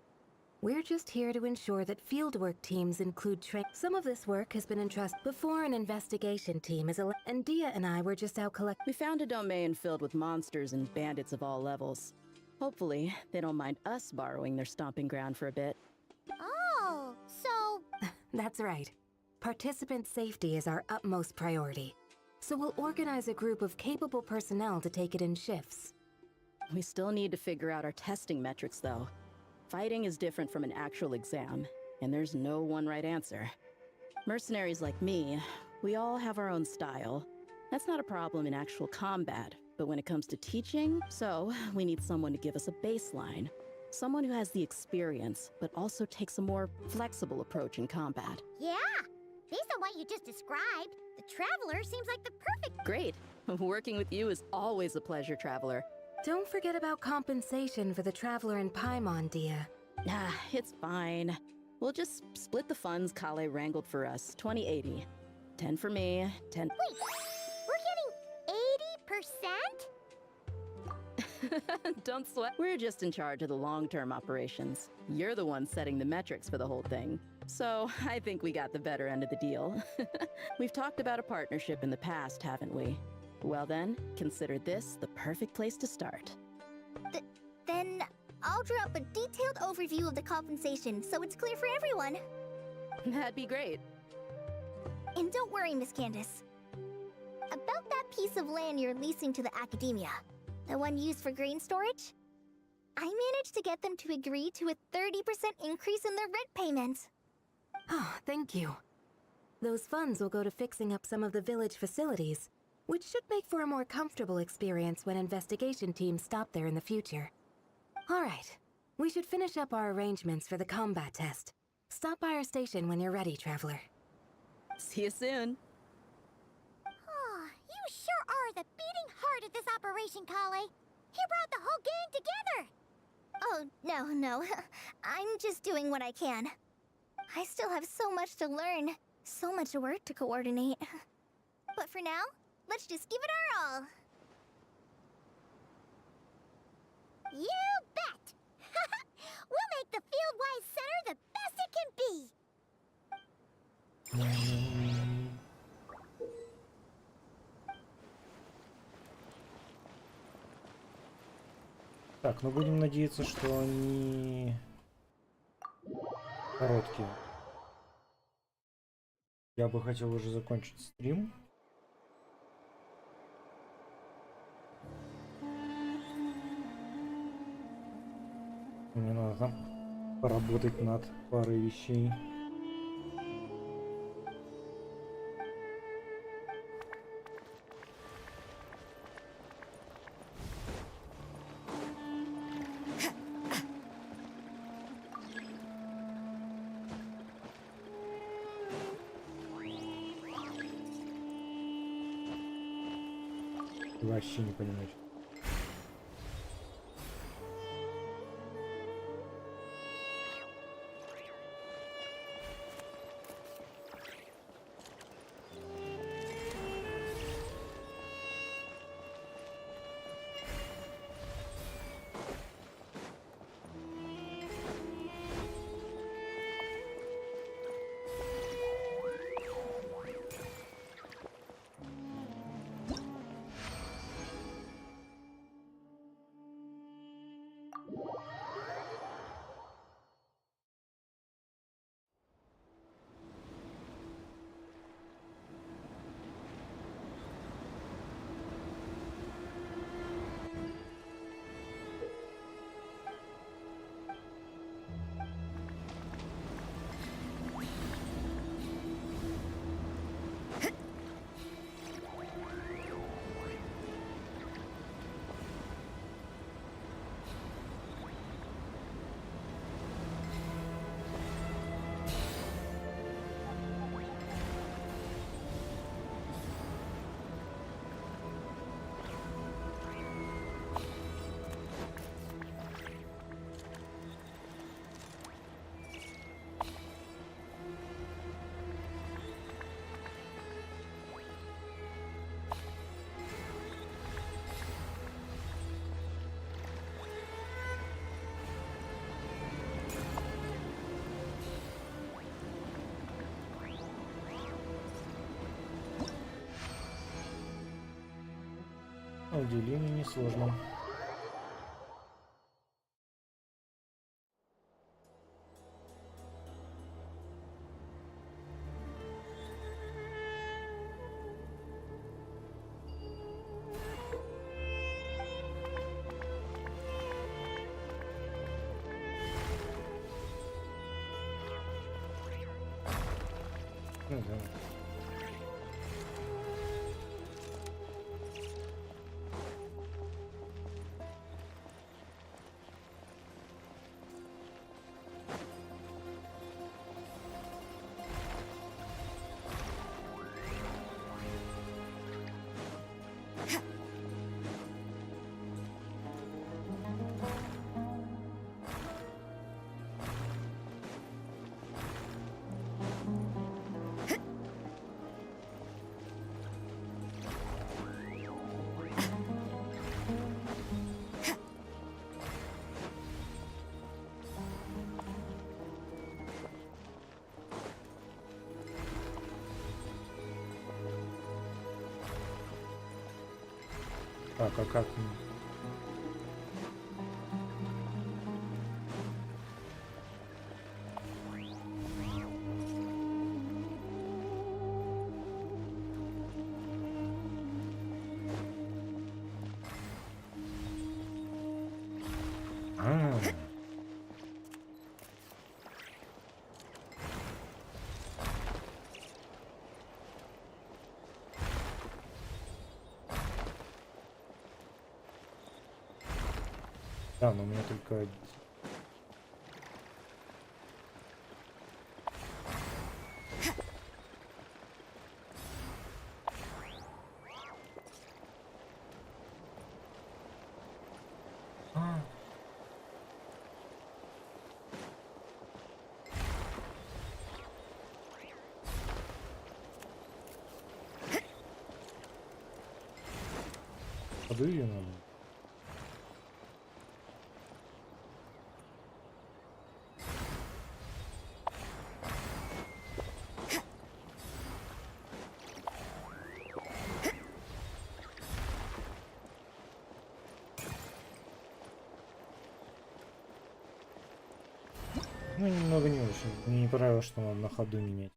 We're just here to ensure that fieldwork teams include Some of this work has been entrusted before an investigation team is and Dia and I were just out collecting. We found a domain filled with monsters and bandits of all levels. Hopefully, they don't mind us borrowing their stomping ground for a bit. Oh, so... That's right. Participant safety is our utmost priority. So we'll organize a group of capable personnel to take it in shifts. We still need to figure out our testing metrics, though. Fighting is different from an actual exam, and there's no one right answer. Mercenaries like me, we all have our own style. That's not a problem in actual combat, but when it comes to teaching, so we need someone to give us a baseline. Someone who has the experience, but also takes a more flexible approach in combat. Yeah, based on what you just described, the Traveler seems like the perfect... Great. Working with you is always a pleasure, Traveler. Don't forget about compensation for the Traveler and Paimon, Dia. It's fine. We'll just split the funds Kale wrangled for us, 20-80. 10 for me, 10... Wait, we're getting 80%? Don't sweat. We're just in charge of the long-term operations. You're the one setting the metrics for the whole thing. So, I think we got the better end of the deal. We've talked about a partnership in the past, haven't we? Well then, consider this the perfect place to start. Then I'll draw up a detailed overview of the compensation so it's clear for everyone. That'd be great. And don't worry, Miss Candace. About that piece of land you're leasing to the Academia, the one used for grain storage, I managed to get them to agree to a 30% increase in their rent payments. Oh, thank you. Those funds will go to fixing up some of the village facilities, which should make for a more comfortable experience when investigation teams stop there in the future. Alright, we should finish up our arrangements for the combat test. Stop by our station when you're ready, Traveler. See you soon. Oh, you sure are the beating heart of this operation, Kale. He brought the whole gang together. Oh, no. I'm just doing what I can. I still have so much to learn, so much work to coordinate. But for now, let's just give it our all. You bet! We'll make the Fieldwise Center the best it can be! Так, ну будем надеяться, что они короткие. Я бы хотел уже закончить стрим. Мне надо там поработать над парой вещей. Вообще не понимаю. Уделение несложно. Ну да. Так, а как? Да, но у меня только... Ходу ее надо. Ну, немного не очень. Мне не понравилось, что надо на ходу менять.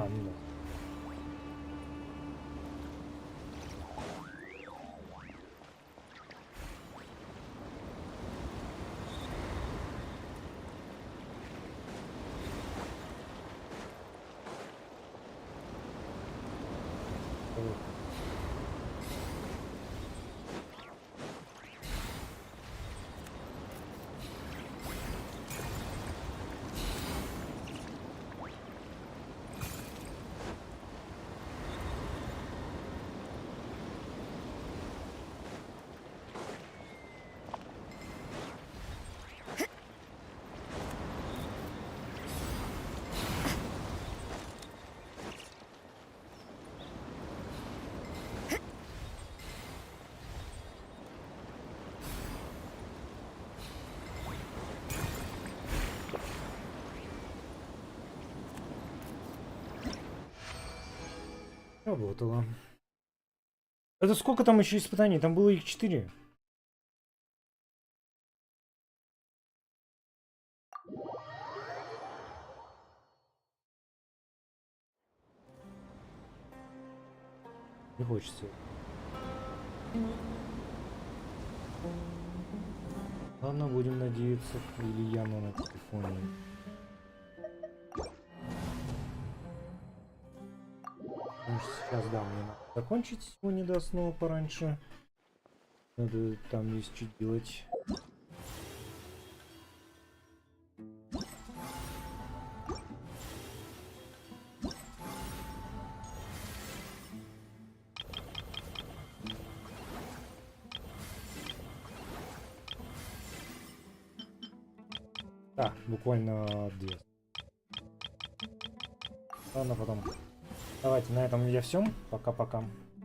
А, ну да. Работало. Это сколько там еще испытаний? Там было их 4. Не хочется. Ладно, будем надеяться. Или Яна на телефоне. Потому что сейчас, да, мне надо закончить сегодня до сна пораньше. Надо там есть что делать. Так, буквально 2. Ладно, потом. Давайте, на этом я все. Пока-пока.